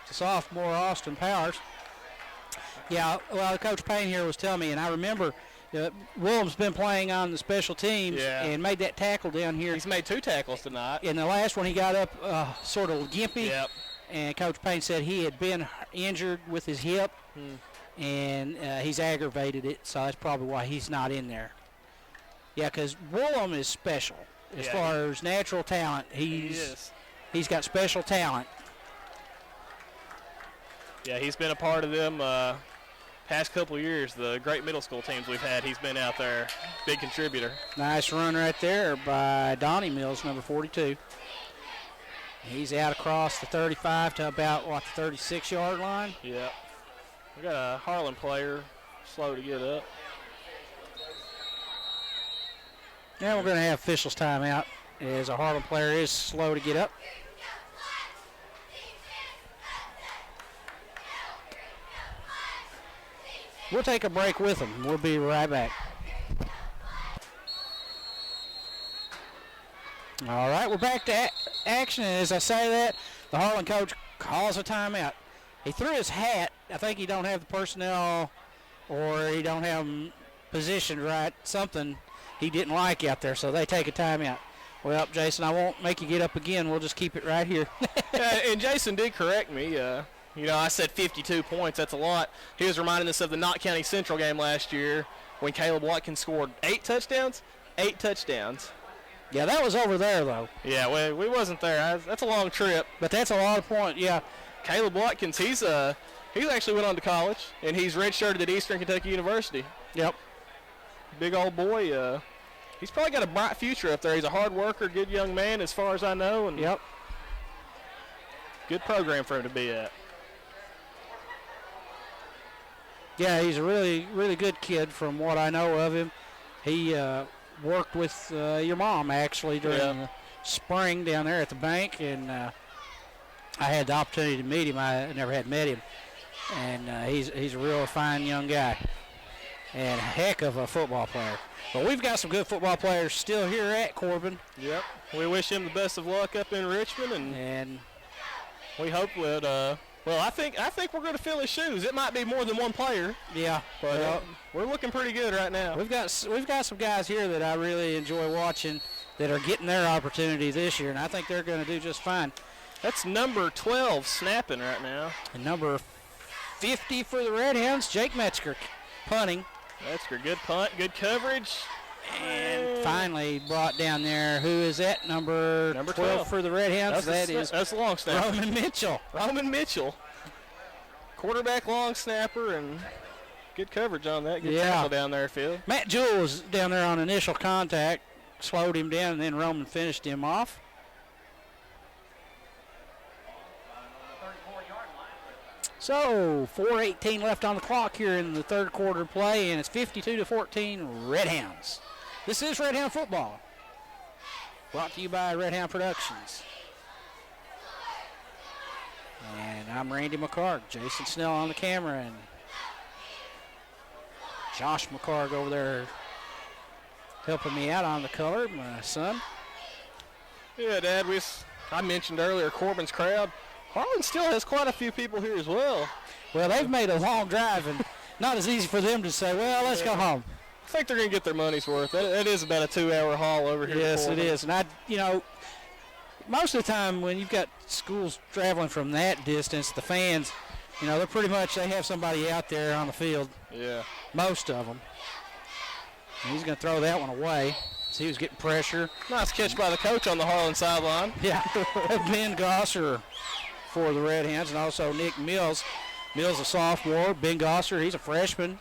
sophomore Austin Powers. Yeah, well, Coach Payne here was telling me, and I remember Williams been playing on the special teams and made that tackle down here. He's made 2 tackles tonight. In the last one, he got up sort of gimpy. Yep. And Coach Payne said he had been injured with his hip, and he's aggravated it, so that's probably why he's not in there. Yeah, because Woolham is special as far as natural talent. He's got special talent. Yeah, he's been a part of them past couple of years. The great middle school teams we've had, he's been out there, big contributor. Nice run right there by Donnie Mills, number 42. He's out across the 35 to about, the 36-yard line? Yeah. We got a Harlan player slow to get up. Now we're going to have officials timeout as a Harlan player is slow to get up. We'll take a break with them. We'll be right back. All right, we're back to action, and as I say that, the Harlan coach calls a timeout. He threw his hat. I think he don't have the personnel or he don't have them positioned right, something he didn't like out there, so they take a timeout. Well, Jason, I won't make you get up again. We'll just keep it right here. And Jason did correct me. I said 52 points. That's a lot. He was reminding us of the Knott County Central game last year when Caleb Watkins scored 8 touchdowns. 8 touchdowns. Yeah, that was over there, though. Yeah, we wasn't there. That's a long trip. But that's a lot of points, yeah. Caleb Watkins, he's actually went on to college, and he's redshirted at Eastern Kentucky University. Yep. Big old boy. He's probably got a bright future up there. He's a hard worker, good young man as far as I know. And yep. Good program for him to be at. Yeah, he's a really, really good kid from what I know of him. He worked with your mom, actually, during the spring down there at the bank, and I had the opportunity to meet him. I never had met him. And he's a real fine young guy and a heck of a football player. But we've got some good football players still here at Corbin. Yep. We wish him the best of luck up in Richmond, and we hope that well, I think we're going to fill his shoes. It might be more than one player. Yeah, but we're looking pretty good right now. We've got some guys here that I really enjoy watching that are getting their opportunity this year, and I think they're going to do just fine. That's number 12 snapping right now. And number 50 for the Redhounds, Jake Metzger punting. Metzger, good punt, good coverage. And finally brought down there. Who is that? Number 12 for the Redhounds. That's the long snapper. Roman Mitchell. Roman Mitchell. Quarterback long snapper, and good coverage on that. Good tackle down there, Phil. Matt Jewell was down there on initial contact, slowed him down, and then Roman finished him off. So 4:18 left on the clock here in the third quarter play, and it's 52-14 Redhounds. This is Redhound football, brought to you by Redhound Productions. And I'm Randy McCarg, Jason Snell on the camera, and Josh McCarg over there helping me out on the color, my son. Yeah, Dad, I mentioned earlier Corbin's crowd. Harlan still has quite a few people here as well. Well, they've made a long drive, and not as easy for them to say, well, let's go home. I think they're going to get their money's worth. That is about a 2-hour haul over here. Yes, it is. And most of the time when you've got schools traveling from that distance, the fans, they're pretty much, they have somebody out there on the field. Yeah. Most of them. And he's going to throw that one away. So he was getting pressure. Nice catch by the coach on the Harlan sideline. Yeah. Ben Gosser for the Redhounds, and also Nick Mills. Mills a sophomore. Ben Gosser, he's a freshman.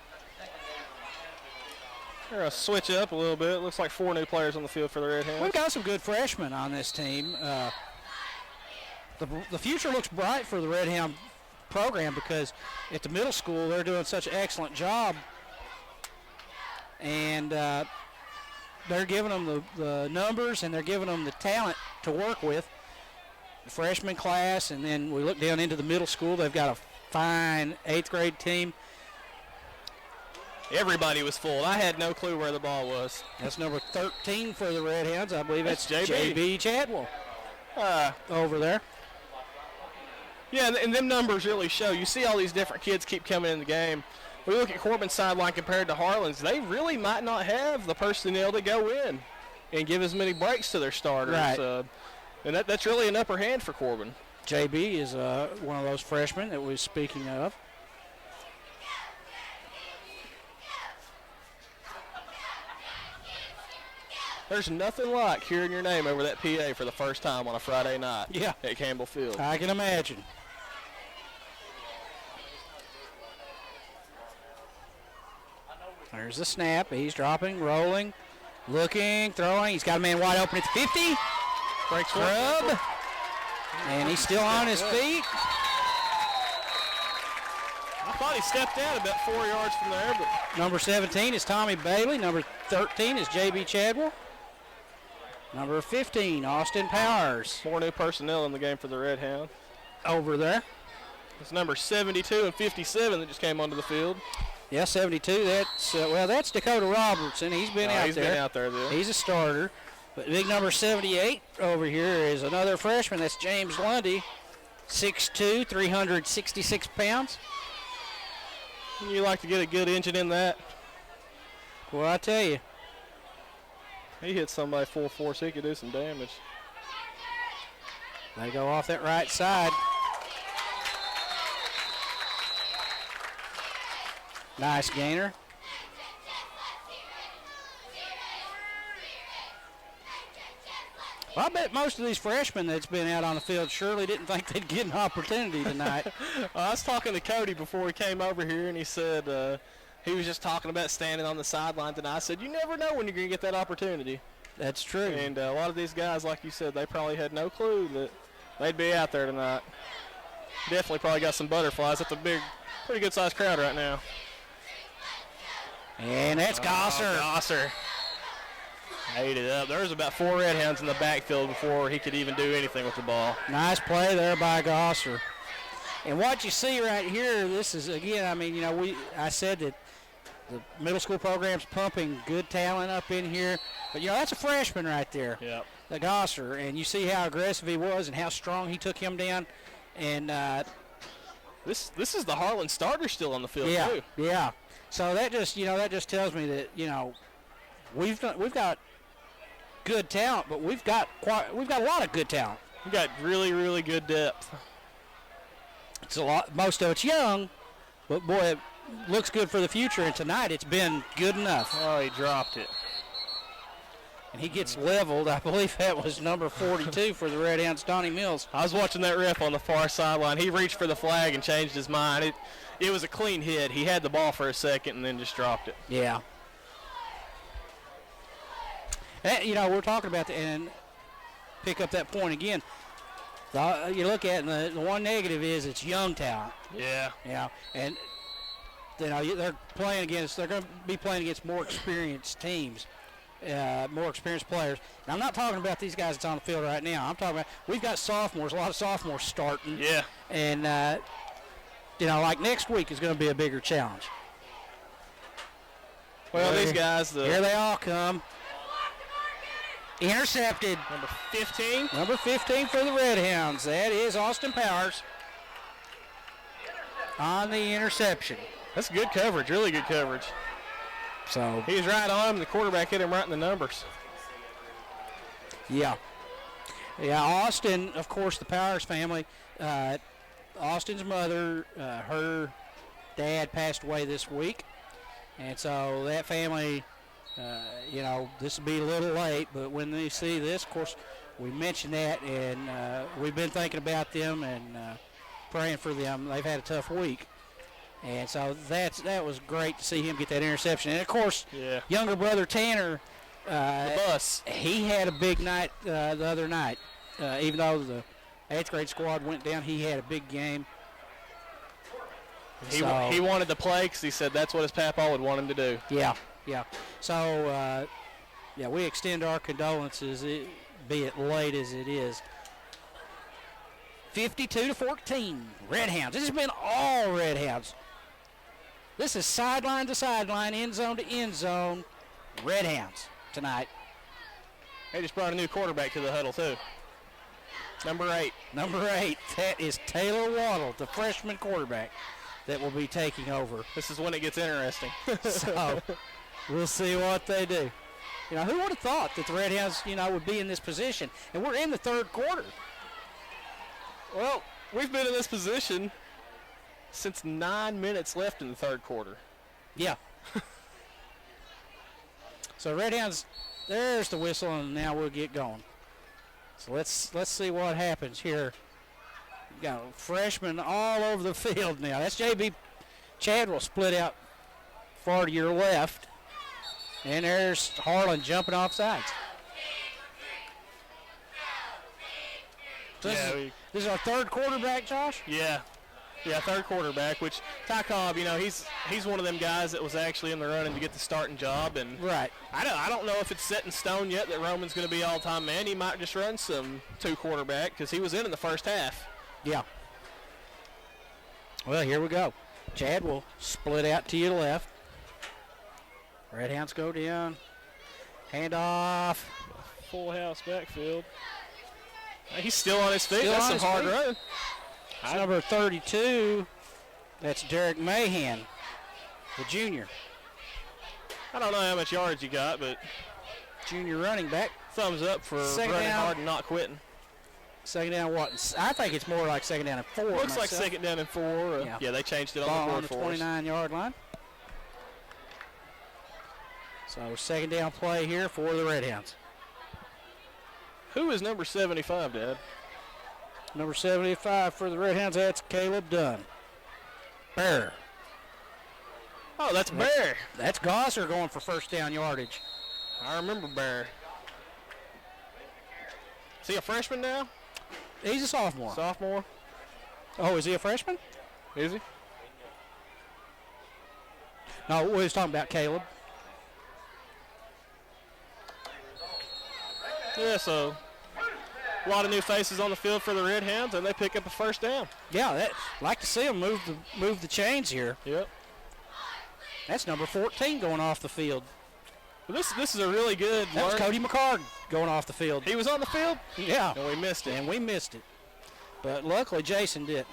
They're going to switch up a little bit. Looks like 4 new players on the field for the Redhounds. We've got some good freshmen on this team. The future looks bright for the Redhound program because at the middle school they're doing such an excellent job. And they're giving them the numbers, and they're giving them the talent to work with. The freshman class, and then we look down into the middle school. They've got a fine 8th grade team. Everybody was full. I had no clue where the ball was. That's number 13 for the Redhounds. I believe that's JB. JB Chadwell over there. Yeah, and them numbers really show. You see all these different kids keep coming in the game. We look at Corbin's sideline compared to Harlan's. They really might not have the personnel to go in and give as many breaks to their starters. Right. And that's really an upper hand for Corbin. JB is one of those freshmen that we were speaking of. There's nothing like hearing your name over that PA for the first time on a Friday night at Campbell Field. I can imagine. There's the snap. He's dropping, rolling, looking, throwing. He's got a man wide open at the 50. Breaks Grub. And he's still on his feet. I thought he stepped out about 4 yards from there. But number 17 is Tommy Bailey. Number 13 is J.B. Chadwell. Number 15, Austin Powers. 4 new personnel in the game for the Redhound. Over there. It's number 72 and 57 that just came onto the field. Yeah, 72. That's Dakota Robertson. He's been out there. He's been out there, though. He's a starter. But big number 78 over here is another freshman. That's James Lundy, 6'2", 366 pounds. You like to get a good engine in that? Well, I tell you. He hit somebody full force. He could do some damage. They go off that right side. Nice gainer. Well, I bet most of these freshmen that's been out on the field surely didn't think they'd get an opportunity tonight. I was talking to Cody before he came over here, and he said he was just talking about standing on the sideline tonight. I said, you never know when you're going to get that opportunity. That's true. And a lot of these guys, like you said, they probably had no clue that they'd be out there tonight. Definitely probably got some butterflies. That's a pretty good-sized crowd right now. And that's Gosser. Gosser ate it up. There was about 4 Redhounds in the backfield before he could even do anything with the ball. Nice play there by Gosser. And what you see right here, this is, again, I mean, I said that the middle school program's pumping good talent up in here. But, that's a freshman right there. Yep. The Gosser. And you see how aggressive he was and how strong he took him down. And this is the Harlan starter still on the field, too. Yeah. So that just tells me that, we've got good talent, but we've got a lot of good talent. We've got really, really good depth. It's a lot. Most of it's young, but boy, it looks good for the future. And tonight, it's been good enough. Oh, he dropped it. And he gets leveled. I believe that was number 42 for the Redhounds, Donnie Mills. I was watching that ref on the far sideline. He reached for the flag and changed his mind. It was a clean hit. He had the ball for a second and then just dropped it. Yeah. And, we're talking about and pick up that point again. You look at it, and the one negative is it's young talent. Yeah. Yeah. And they're going to be playing against more experienced teams, more experienced players. And I'm not talking about these guys that's on the field right now. I'm talking about we've got sophomores, a lot of sophomores starting. Yeah. And, like next week is going to be a bigger challenge. Well, these guys. Here they all come. Intercepted. Number 15. Number 15 for the Redhounds. That is Austin Powers on the interception. That's good coverage, really good coverage. So he was right on him. The quarterback hit him right in the numbers. Yeah. Yeah, Austin, of course, the Powers family. Austin's mother, her dad passed away this week. And so that family... this will be a little late, but when they see this, of course, we mentioned that, and we've been thinking about them and praying for them. They've had a tough week. And so that was great to see him get that interception. And, of course, younger brother Tanner, the bus. He had a big night the other night. Even though the 8th grade squad went down, he had a big game. He wanted to play because he said that's what his papa would want him to do. Yeah. Yeah. So, we extend our condolences, be it late as it is. 52-14, Redhounds. This has been all Redhounds. This is sideline to sideline, end zone to end zone, Redhounds tonight. They just brought a new quarterback to the huddle, too. Number 8. Number 8, that is Taylor Waddle, the freshman quarterback that will be taking over. This is when it gets interesting. So... we'll see what they do. Who would have thought that the Redhounds, would be in this position? And we're in the third quarter. Well, we've been in this position since 9 minutes left in the third quarter. Yeah. So Redhounds, there's the whistle, and now we'll get going. So let's see what happens here. We've got freshmen all over the field now. That's J.B. Chadwell split out far to your left. And there's Harlan jumping off sides. So this is our third quarterback, Josh? Yeah, third quarterback, which Ty Cobb, he's one of them guys that was actually in the running to get the starting job. And right. I don't know if it's set in stone yet that Roman's going to be all-time man. He might just run some 2 quarterback because he was in the first half. Yeah. Well, here we go. Chad will split out to your left. Redhounds go down. Handoff. Full house backfield. He's still on his feet. Still That's some hard running. Number 32, that's Derek Mahan, the junior. I don't know how much yards you got, but junior running back. Thumbs up for running hard and not quitting. Second down what? I think it's more like second down and 4. Looks like second down and 4. Yeah, they changed it on the board for us. 29-yard line. So second down play here for the Redhounds. Who is number 75, Dad? Number 75 for the Redhounds, that's Caleb Dunn. Bear. Oh, that's Bear. That's Gosser going for first down yardage. I remember Bear. Is he a freshman now? He's a sophomore. Sophomore? Oh, is he a freshman? Is he? No, we was talking about Caleb. Yeah, so a lot of new faces on the field for the Redhounds, and they pick up a first down. Yeah, like to see them move the chains here. Yep. That's number 14 going off the field. Well, this is a really good. That was Cody McCard going off the field. He was on the field? Yeah. And we missed it. And we missed it. But luckily Jason didn't.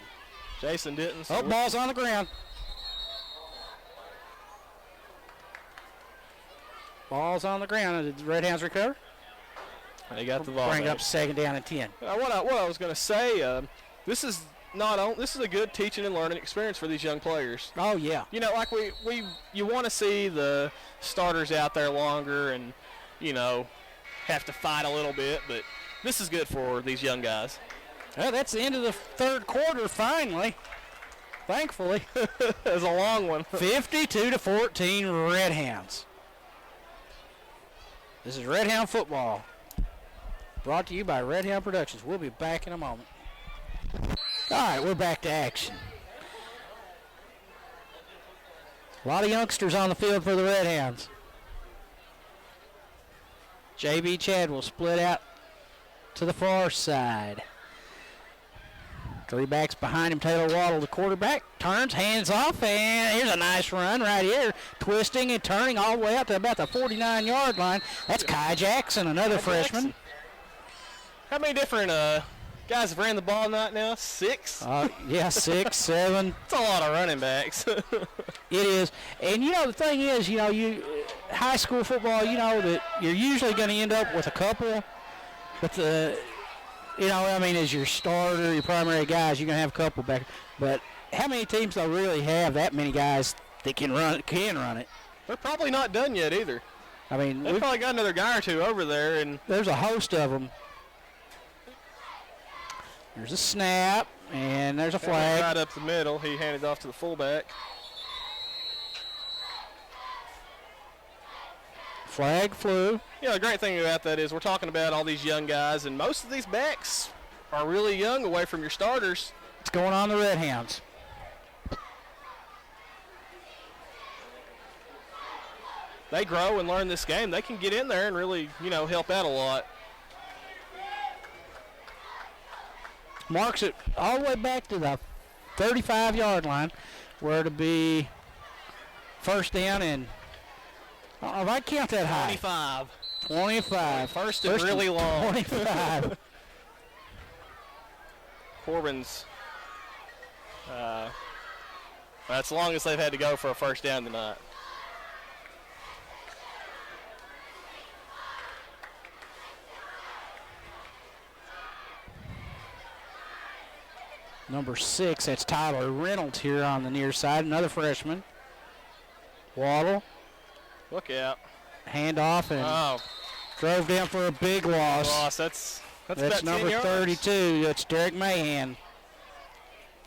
Jason didn't. So ball's on the ground. Ball's on the ground. Did the Redhounds recover? They got the ball. Bring it up to 2nd down and 10. What I was going to say, this is a good teaching and learning experience for these young players. Oh yeah. You know, like you want to see the starters out there longer and, you know, have to fight a little bit, but this is good for these young guys. Well, that's the end of the 3rd quarter finally. Thankfully. It was a long one. 52-14 Redhounds. This is Redhound football. Brought to you by Redhound Productions. We'll be back in a moment. All right, we're back to action. A lot of youngsters on the field for the Redhounds. J.B. Chad will split out to the far side. 3 backs behind him. Taylor Waddle, the quarterback, turns, hands off, and here's a nice run right here. Twisting and turning all the way out to about the 49-yard line. That's Kai Jackson, another freshman. How many different guys have ran the ball now? 6? Yeah, 6, 7. It's a lot of running backs. It is. And, you know, the thing is, you know, high school football, you know, that you're usually going to end up with a couple. But you know, I mean, as your starter, your primary guys, you're going to have a couple back. But how many teams don't really have that many guys that can run it? They're probably not done yet either. I mean, they've probably got another guy or two over there. And there's a host of them. There's a snap, and there's a flag. Right up the middle. He handed off to the fullback. Flag flew. Yeah, the great thing about that is we're talking about all these young guys, and most of these backs are really young away from your starters. What's going on the Redhounds? They grow and learn this game. They can get in there and really, you know, help out a lot. Marks it all the way back to the 35-yard line, where it'll be first down and I don't know if I count that high. 25. First and really long. 25. Corbin's. That's the longest they've had to go for a first down tonight. Number 6, that's Tyler Reynolds here on the near side, another freshman. Waddle. Look out. Handoff and drove down for a big loss. That's about number 32. That's Derek Mahan.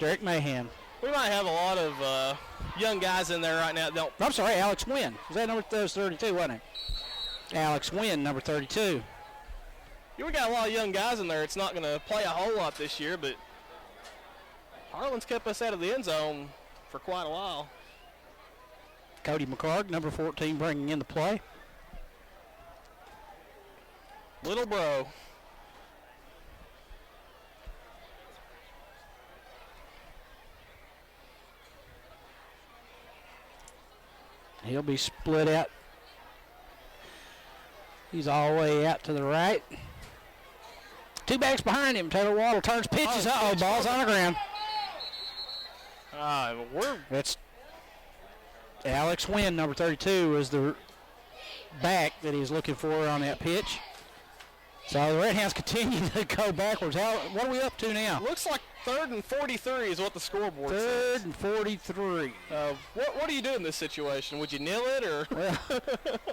We might have a lot of young guys in there right now. I'm sorry, Alex Wynn. That was 32, wasn't it? Alex Wynn, number 32. Yeah, we got a lot of young guys in there. It's not going to play a whole lot this year, but Harlan's kept us out of the end zone for quite a while. Cody McCard, number 14, bringing in the play. Little bro. He'll be split out. He's all the way out to the right. 2 backs behind him. Taylor Waddle turns, pitches. Ball's on the ground. That's Alex Wynn, number 32, was the back that he's looking for on that pitch. So the Redhounds continue to go backwards. What are we up to now? Looks like 3rd and 43 is what the scoreboard says. 3rd and 43. What do you do in this situation? Would you kneel it or? Well,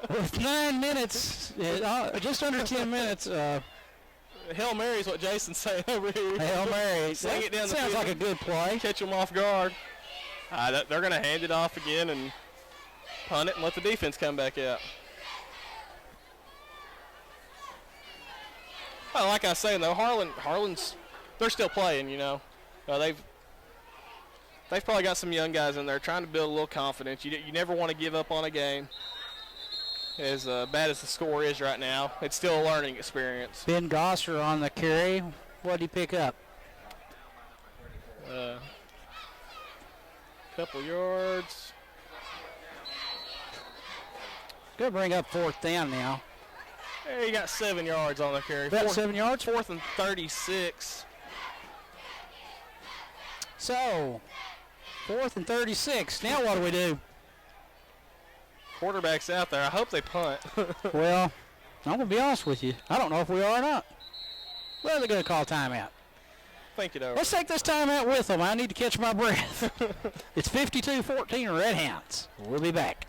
with 9 minutes, just under 10 minutes. Hail Mary is what Jason's saying over here. Hail Mary. Sling it down the sounds field. like a good play. Catch them off guard. They're going to hand it off again and punt it and let the defense come back out. Well, like I was saying, though, Harlan's, they're still playing, you know. they've probably got some young guys in there trying to build a little confidence. You never want to give up on a game. As bad as the score is right now, it's still a learning experience. Ben Gosser on the carry. What did he pick up? Couple yards. Going to bring up 4th down now. There, he got 7 yards on the carry. About 7 yards? 4th and 36. So, 4th and 36. Now what do we do? Quarterback's out there. I hope they punt. Well, I'm going to be honest with you. I don't know if we are or not. Well, they're going to call timeout. Think it over. Let's take this timeout with them. I need to catch my breath. It's 52-14 Redhounds. We'll be back.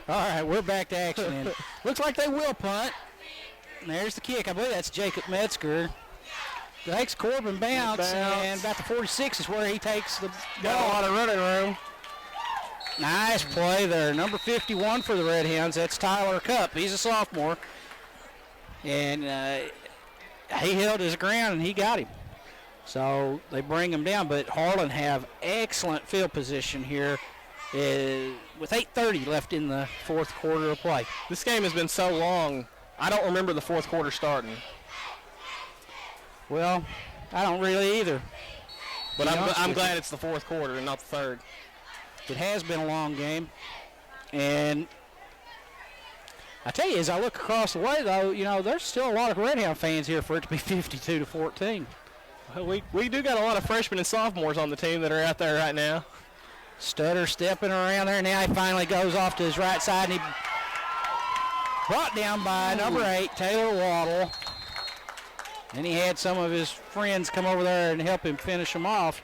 All right, we're back to action. And looks like they will punt. And there's the kick. I believe that's Jacob Metzger. Takes Corbin bounce, and about the 46 is where he takes the got a lot of running room. Nice play there. Number 51 for the Redhounds. That's Tyler Cupp. He's a sophomore. And he held his ground, and he got him. So they bring him down. But Harlan have excellent field position here with 8:30 left in the 4th quarter of play. This game has been so long, I don't remember the 4th quarter starting. Well, I don't really either. But I'm glad it's the 4th quarter and not the 3rd. It has been a long game. And I tell you, as I look across the way, though, there's still a lot of Redhound fans here for it to be 52-14. Well, we do got a lot of freshmen and sophomores on the team that are out there right now. Stutter stepping around there. Now he finally goes off to his right side, and he brought down by number 8, Taylor Waddle. Then he had some of his friends come over there and help him finish him off.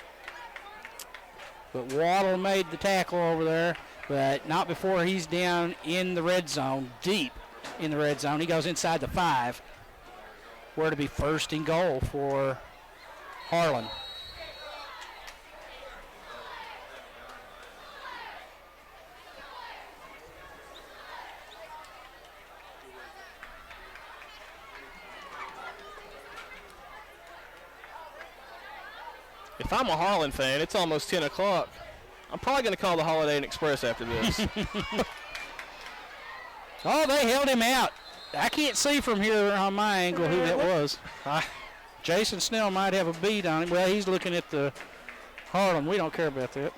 But Waddle made the tackle over there, but not before he's down in the red zone, deep in the red zone. He goes inside the 5, where to be 1st and goal for Harlan. If I'm a Harlan fan, it's almost 10 o'clock. I'm probably going to call the Holiday Inn Express after this. Oh, they held him out. I can't see from here on my angle who that was. Jason Snell might have a bead on him. Well, he's looking at the Harlan. We don't care about that.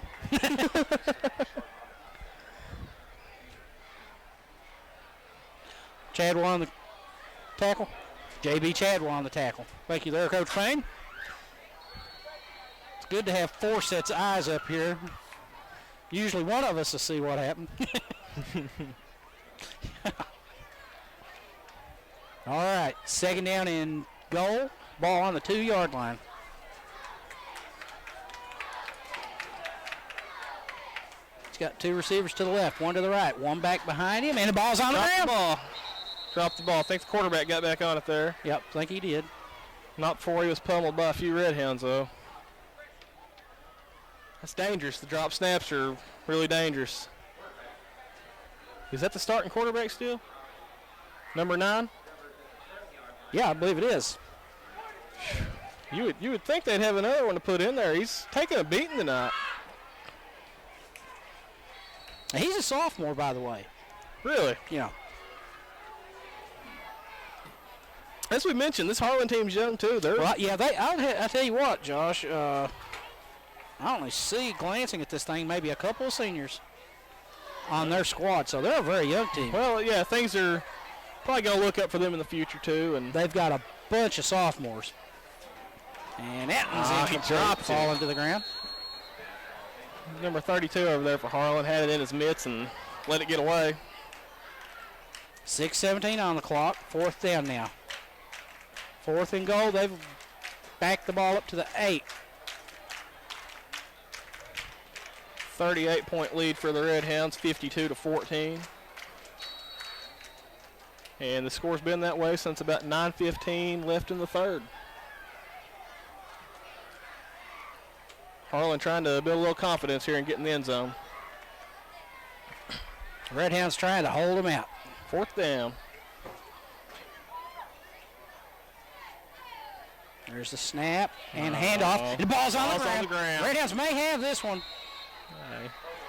Chadwell on the tackle. J.B. Chadwell on the tackle. Thank you there, Coach Payne. It's good to have 4 sets of eyes up here. Usually one of us will see what happened. All right, 2nd down and goal. Ball on the 2-yard line. He's got 2 receivers to the left, 1 to the right, 1 back behind him, and the ball's on the ground. Dropped the ball. I think the quarterback got back on it there. Yep, I think he did. Not before he was pummeled by a few Redhounds, though. That's dangerous. The drop snaps are really dangerous. Is that the starting quarterback still? Number 9? Yeah, I believe it is. You would think they'd have another one to put in there. He's taking a beating tonight. He's a sophomore, by the way. Really? Yeah. As we mentioned, this Harlan team's young too. Well, yeah, I'll tell you what, Josh. I only see, glancing at this thing, maybe a couple of seniors on their squad, so they're a very young team. Well, yeah, things are probably going to look up for them in the future too, and they've got a bunch of sophomores. And that one's he dropped it. Falling to the ground. Number 32 over there for Harlan had it in his mitts and let it get away. 6:17 on the clock. 4th down now. 4th and goal. They've backed the ball up to the 8. 38-point lead for the Redhounds, 52-14. And the score's been that way since about 9:15 left in the 3rd. Harlan trying to build a little confidence here and get in the end zone. Redhounds trying to hold them out. 4th down. There's the snap and handoff. And the ball's on the ground. Redhounds may have this one.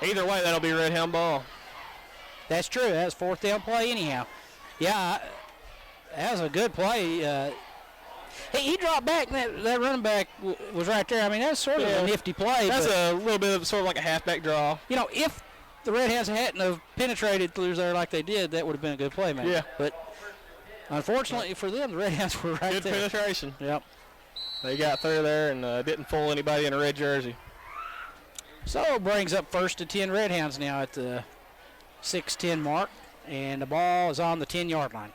Either way, that'll be Redhound ball. That's true. That's fourth down play anyhow. Yeah, that was a good play. He dropped back. That running back was right there. I mean, that's sort of a nifty play. That's a little bit of sort of like a halfback draw. You know, if the Redhounds hadn't have penetrated through there like they did, that would have been a good play, man. Yeah. But unfortunately for them, the Redhounds were right there. Good penetration. Yep. They got through there and didn't fool anybody in a red jersey. So it brings up 1st and 10 Redhounds now at the 6:10 mark, and the ball is on the 10-yard line.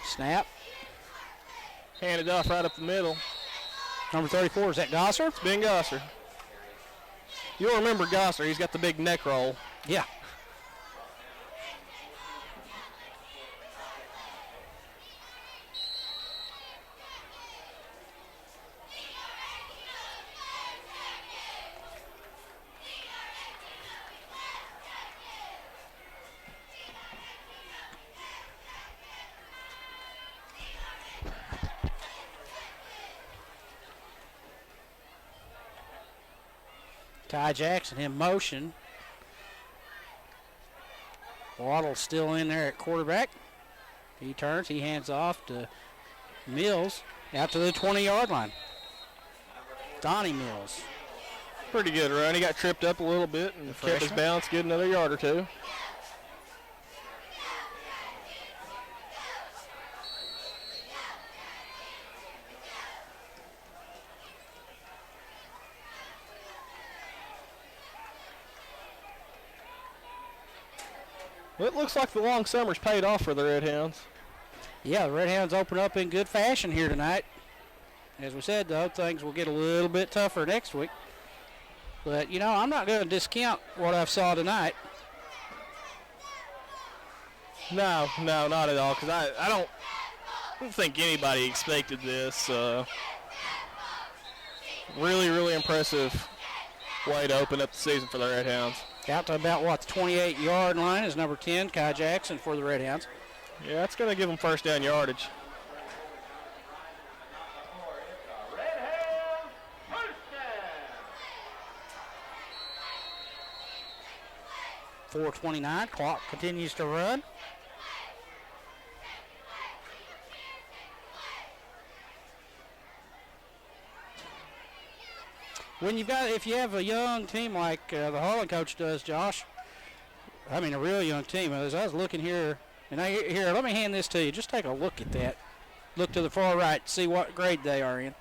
Snap. Handed off right up the middle. Number 34, is that Gosser? It's Ben Gosser. You'll remember Gosser. He's got the big neck roll. Yeah. Ty Jackson in motion. Waddle's still in there at quarterback. He turns, he hands off to Mills out to the 20-yard line. Donnie Mills. Pretty good run. He got tripped up a little bit and kept his balance, get another yard or two. Well, it looks like the long summer's paid off for the Redhounds. Yeah, the Redhounds open up in good fashion here tonight. As we said, though, things will get a little bit tougher next week. But, you know, I'm not going to discount what I saw tonight. No, not at all, because I don't think anybody expected this. Really, really impressive way to open up the season for the Redhounds. Out to about, what, the 28-yard line is number 10, Kai Jackson for the Redhounds. Yeah, that's going to give them first down yardage. .429, clock continues to run. If you have a young team like the Harlan coach does, Josh, I mean a real young team. As I was looking here, and here, let me hand this to you. Just take a look at that. Look to the far right, see what grade they are in.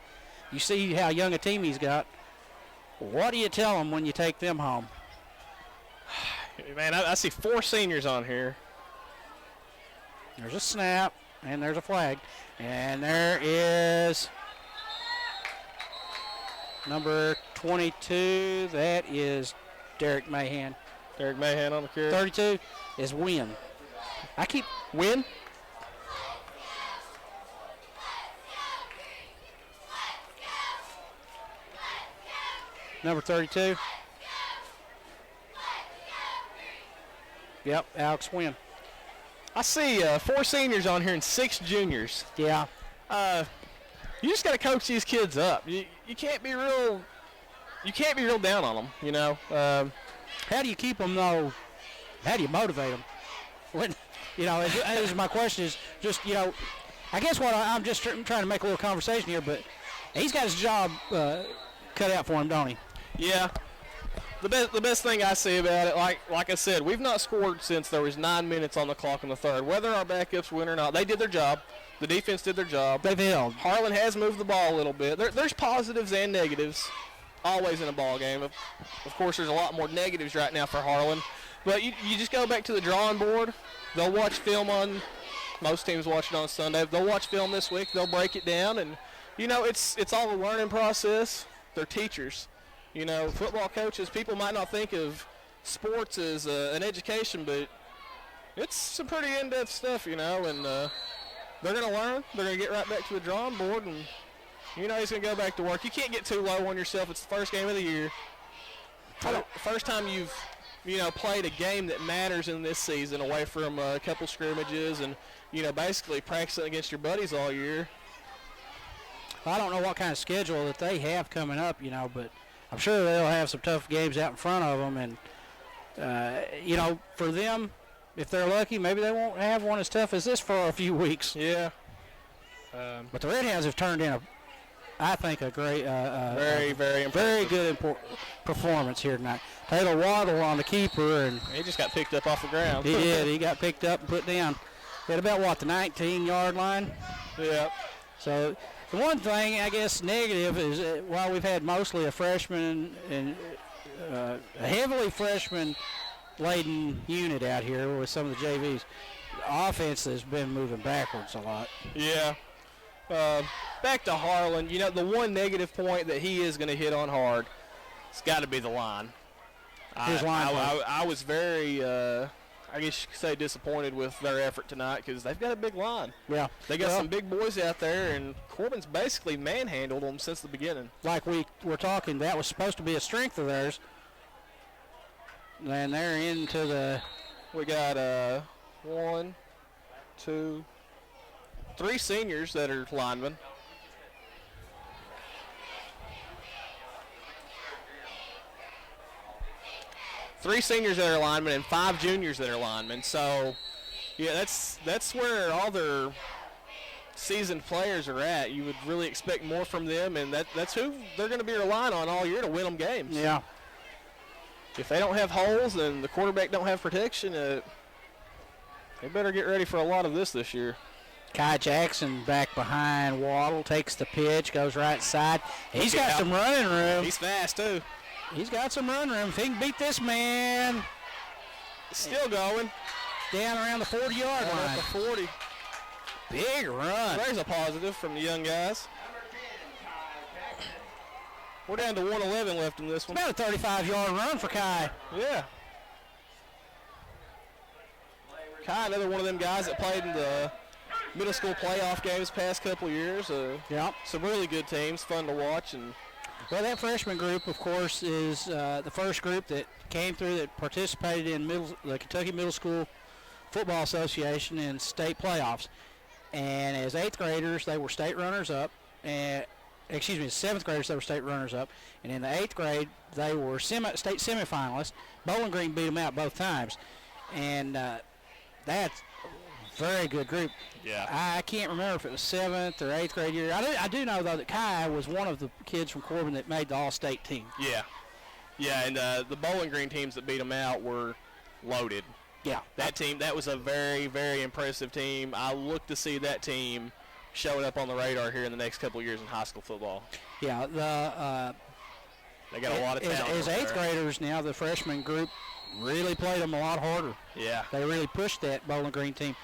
You see how young a team he's got. What do you tell them when you take them home? Man, I see 4 seniors on here. There's a snap, and there's a flag. And there is number 22. That is Derek Mahan. Derek Mahan on the carry. 32 is Win. Win? Number 32. Yep, Alex Wynn. I see 4 seniors on here and 6 juniors. Yeah. You just got to coach these kids up. You can't be real. You can't be real down on them. You know. How do you keep them though? How do you motivate them? When, you know, as my question is just, you know, I guess what I'm just trying to make a little conversation here, but he's got his job cut out for him, don't he? Yeah. The best thing I see about it, like I said, we've not scored since there was 9 minutes on the clock in the third. Whether our backups win or not, they did their job. The defense did their job. They've held. Harlan has moved the ball a little bit. There's positives and negatives always in a ball game. Of course, there's a lot more negatives right now for Harlan. But you just go back to the drawing board. They'll watch film on, most teams watch it on Sunday. They'll watch film this week. They'll break it down. And, you know, it's all a learning process. They're teachers. You know, football coaches, people might not think of sports as an education, but it's some pretty in-depth stuff, you know, and they're going to learn. They're going to get right back to the drawing board, and You know he's going to go back to work. You can't get too low on yourself. It's the first game of the year. First time you've, played a game that matters in this season away from a couple scrimmages and, basically practicing against your buddies all year. I don't know what kind of schedule that they have coming up, but I'm sure they'll have some tough games out in front of them. And, for them, if they're lucky, maybe they won't have one as tough as this for a few weeks. Yeah. But the Redhounds have turned in I think a great, very very good performance here tonight. Taylor Waddle on the keeper, and he just got picked up off the ground. He did. He got picked up and put down at about the 19-yard line. Yeah. So the one thing I guess negative is while we've had mostly a freshman and a heavily freshman-laden unit out here with some of the JVs, the offense has been moving backwards a lot. Yeah. Back to Harlan, the one negative point that he is going to hit on hard, it's got to be the line. His line. I was very, I guess you could say, disappointed with their effort tonight because they've got a big line. Yeah. They got some big boys out there, and Corbin's basically manhandled them since the beginning. Like we were talking, that was supposed to be a strength of theirs. And they're into the... We got 1, 2, 3 seniors that are linemen. Three seniors that are linemen and 5 juniors that are linemen. So, yeah, that's where all their seasoned players are at. You would really expect more from them, and that's who they're going to be relying on all year to win them games. Yeah. If they don't have holes and the quarterback don't have protection, they better get ready for a lot of this year. Kai Jackson back behind Waddle, takes the pitch, goes right side. He's got some running room. He's fast, too. He's got some run room. If he can beat this man. Still going. Down around the 40-yard line. At the 40. Big run. There's a positive from the young guys. We're down to 111 left in this one. About a 35-yard run for Kai. Yeah. Kai, another one of them guys that played in the middle school playoff games past couple of years. Yep. Some really good teams, fun to watch. And well, that freshman group, of course, is the first group that came through that participated in the Kentucky Middle School Football Association in state playoffs. And as 8th graders, they were state runners-up. And seventh graders, they were state runners-up. And in the 8th grade, they were state semifinalists. Bowling Green beat them out both times. And that's a very good group. Yeah. I can't remember if it was 7th or 8th grade year. I do know, though, that Kai was one of the kids from Corbin that made the all-state team. Yeah. Yeah, and the Bowling Green teams that beat them out were loaded. Yeah. That team, that was a very, very impressive team. I look to see that team showing up on the radar here in the next couple of years in high school football. Yeah, they got a lot of talent. As 8th graders now, the freshman group really played them a lot harder. Yeah. They really pushed that Bowling Green team.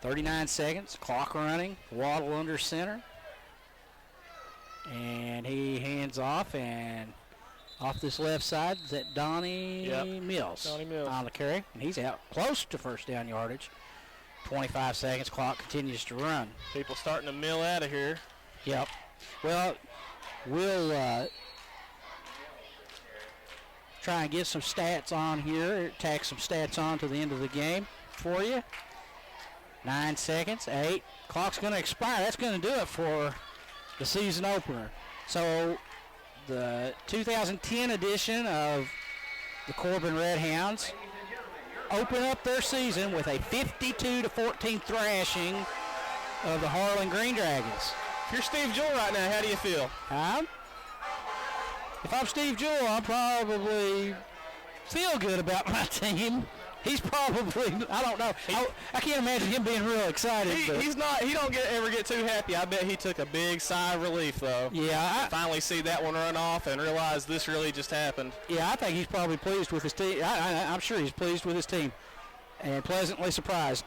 39 seconds, clock running, Waddle under center. And he hands off, and off this left side is that Donnie Mills. Donnie Mills on the carry, and he's out close to first down yardage. 25 seconds, clock continues to run. People starting to mill out of here. Yep. Well, we'll try and get some stats on here, tack some stats on to the end of the game for you. 9 seconds, 8. Clock's going to expire. That's going to do it for the season opener. So the 2010 edition of the Corbin Redhounds open up their season with a 52-14 thrashing of the Harlan Green Dragons. If you're Steve Jewell right now, how do you feel? If I'm Steve Jewell, I probably feel good about my team. He's probably, I don't know. I can't imagine him being real excited. He's not. He don't ever get too happy. I bet he took a big sigh of relief, though. Yeah. Finally see that one run off and realize this really just happened. Yeah, I think he's probably pleased with his team. I'm sure he's pleased with his team and pleasantly surprised.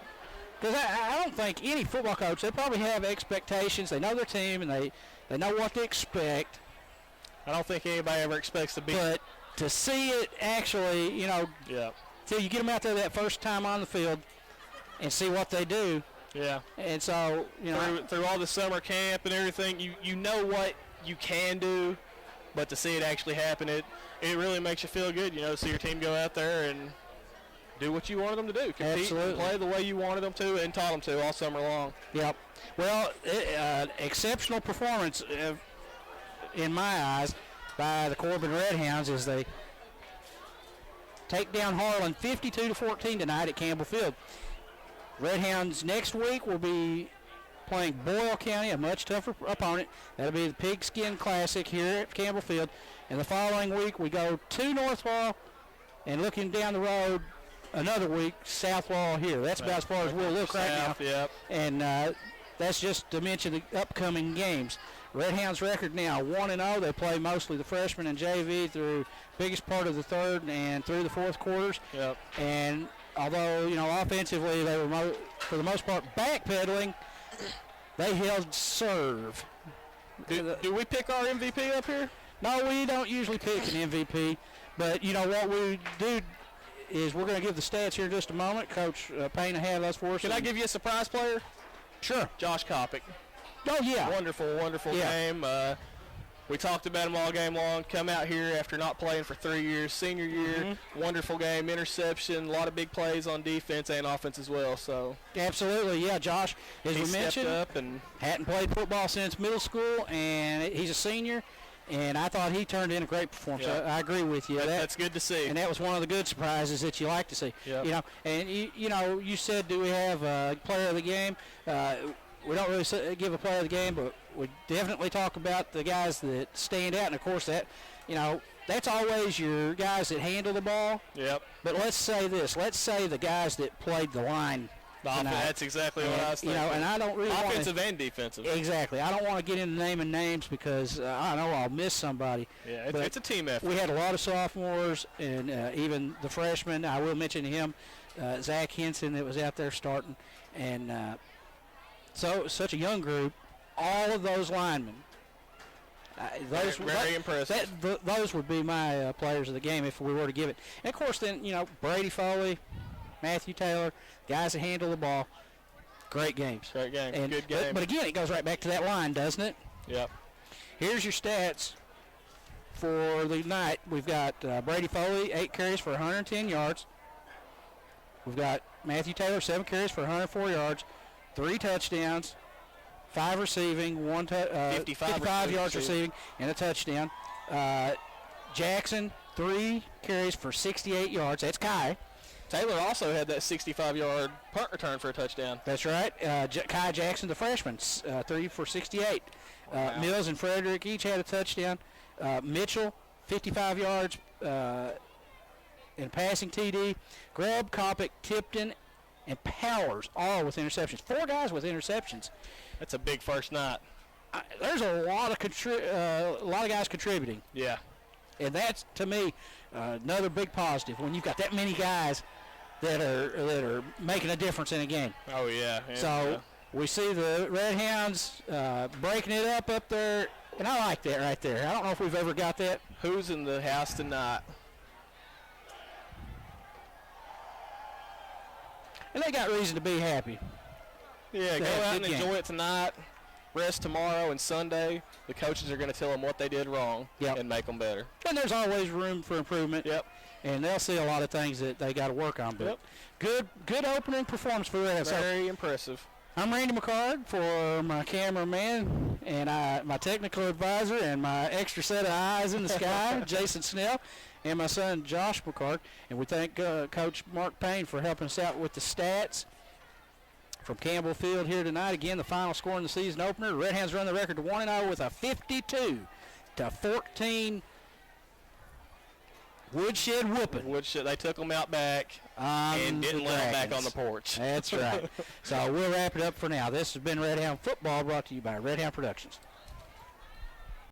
Because I don't think any football coach, they probably have expectations. They know their team, and they know what to expect. I don't think anybody ever expects to beat. But to see it actually, Yeah. till you get them out there that first time on the field and see what they do, Yeah. And so, through all the summer camp and everything, you know what you can do, but to see it actually happen, it really makes you feel good, to see your team go out there and do what you wanted them to do. Compete, absolutely. Play the way you wanted them to and taught them to all summer long. Yep. Well, exceptional performance, in my eyes, by the Corbin Redhounds as they take down Harlan 52-14 tonight at Campbell Field. Redhounds next week will be playing Boyle County, a much tougher opponent. That'll be the Pigskin Classic here at Campbell Field. And the following week we go to Northwall, and looking down the road another week, Southwall here. That's about as far as we'll look right now. Yep. And that's just to mention the upcoming games. Redhounds record now 1-0. They play mostly the freshmen and JV through biggest part of the third and through the fourth quarters. Yep. And although, offensively they were for the most part backpedaling, they held serve. Do we pick our MVP up here? No, we don't usually pick an MVP. But, what we do is we're going to give the stats here in just a moment. Coach Payne had those for us. Can I give you a surprise player? Sure. Josh Kopic. Oh, yeah. Wonderful game. We talked about him all game long. Come out here after not playing for 3 years, senior year. Mm-hmm. Wonderful game, interception, a lot of big plays on defense and offense as well. So absolutely, yeah. Josh, as we mentioned, stepped up and hadn't played football since middle school, and he's a senior. And I thought he turned in a great performance. Yeah. I agree with you. That's good to see. And that was one of the good surprises that you like to see. Yep. And you said, do we have a player of the game? We don't really give a player of the game, but we definitely talk about the guys that stand out. And of course, that's always your guys that handle the ball. Yep. But let's say this. Let's say the guys that played the line. That's exactly what I was thinking. And I don't really offensive and defensive. Exactly. I don't want to get into naming names because I know I'll miss somebody. Yeah, it's a team effort. We had a lot of sophomores and even the freshmen. I will mention him, Zach Henson, that was out there starting, and so such a young group. All of those linemen. Very impressive. Those would be my players of the game if we were to give it. And of course, then Brady Foley, Matthew Taylor, guys that handle the ball. Great games. Great game. Good game. But again, it goes right back to that line, doesn't it? Yep. Here's your stats for the night. We've got Brady Foley, 8 carries for 110 yards. We've got Matthew Taylor, 7 carries for 104 yards, 3 touchdowns, 5 receiving, 55 yards receiving, and a touchdown. Jackson, 3 carries for 68 yards. That's Kai. Taylor also had that 65-yard punt return for a touchdown. That's right. Kai Jackson, the freshman, 3 for 68. Wow. Mills and Frederick each had a touchdown. Mitchell, 55 yards in passing TD. Grubb, Kopic, Tipton, and Powers, all with interceptions. 4 guys with interceptions. That's a big first night. There's a lot of guys contributing. Yeah. And that's, to me, another big positive when you've got that many guys that are making a difference in a game. Oh, yeah. So we see the Redhounds breaking it up there, and I like that right there. I don't know if we've ever got that. Who's in the house tonight? And they got reason to be happy. Yeah, go out and enjoy it tonight. Rest tomorrow and Sunday. The coaches are going to tell them what they did wrong and make them better. And there's always room for improvement. Yep. And they'll see a lot of things that they got to work on. But good opening performance for the Redhounds. Very impressive. I'm Randy McCard for my cameraman and my technical advisor and my extra set of eyes in the sky, Jason Snell, and my son Josh McCard. And we thank Coach Mark Payne for helping us out with the stats from Campbell Field here tonight. Again, the final score in the season opener. The Redhounds run the record to 1-0 with a 52-14 woodshed whooping. Woodshed. They took them out back and didn't let them back on the porch. That's right. So we'll wrap it up for now. This has been Redhound Football, brought to you by Redhound Productions.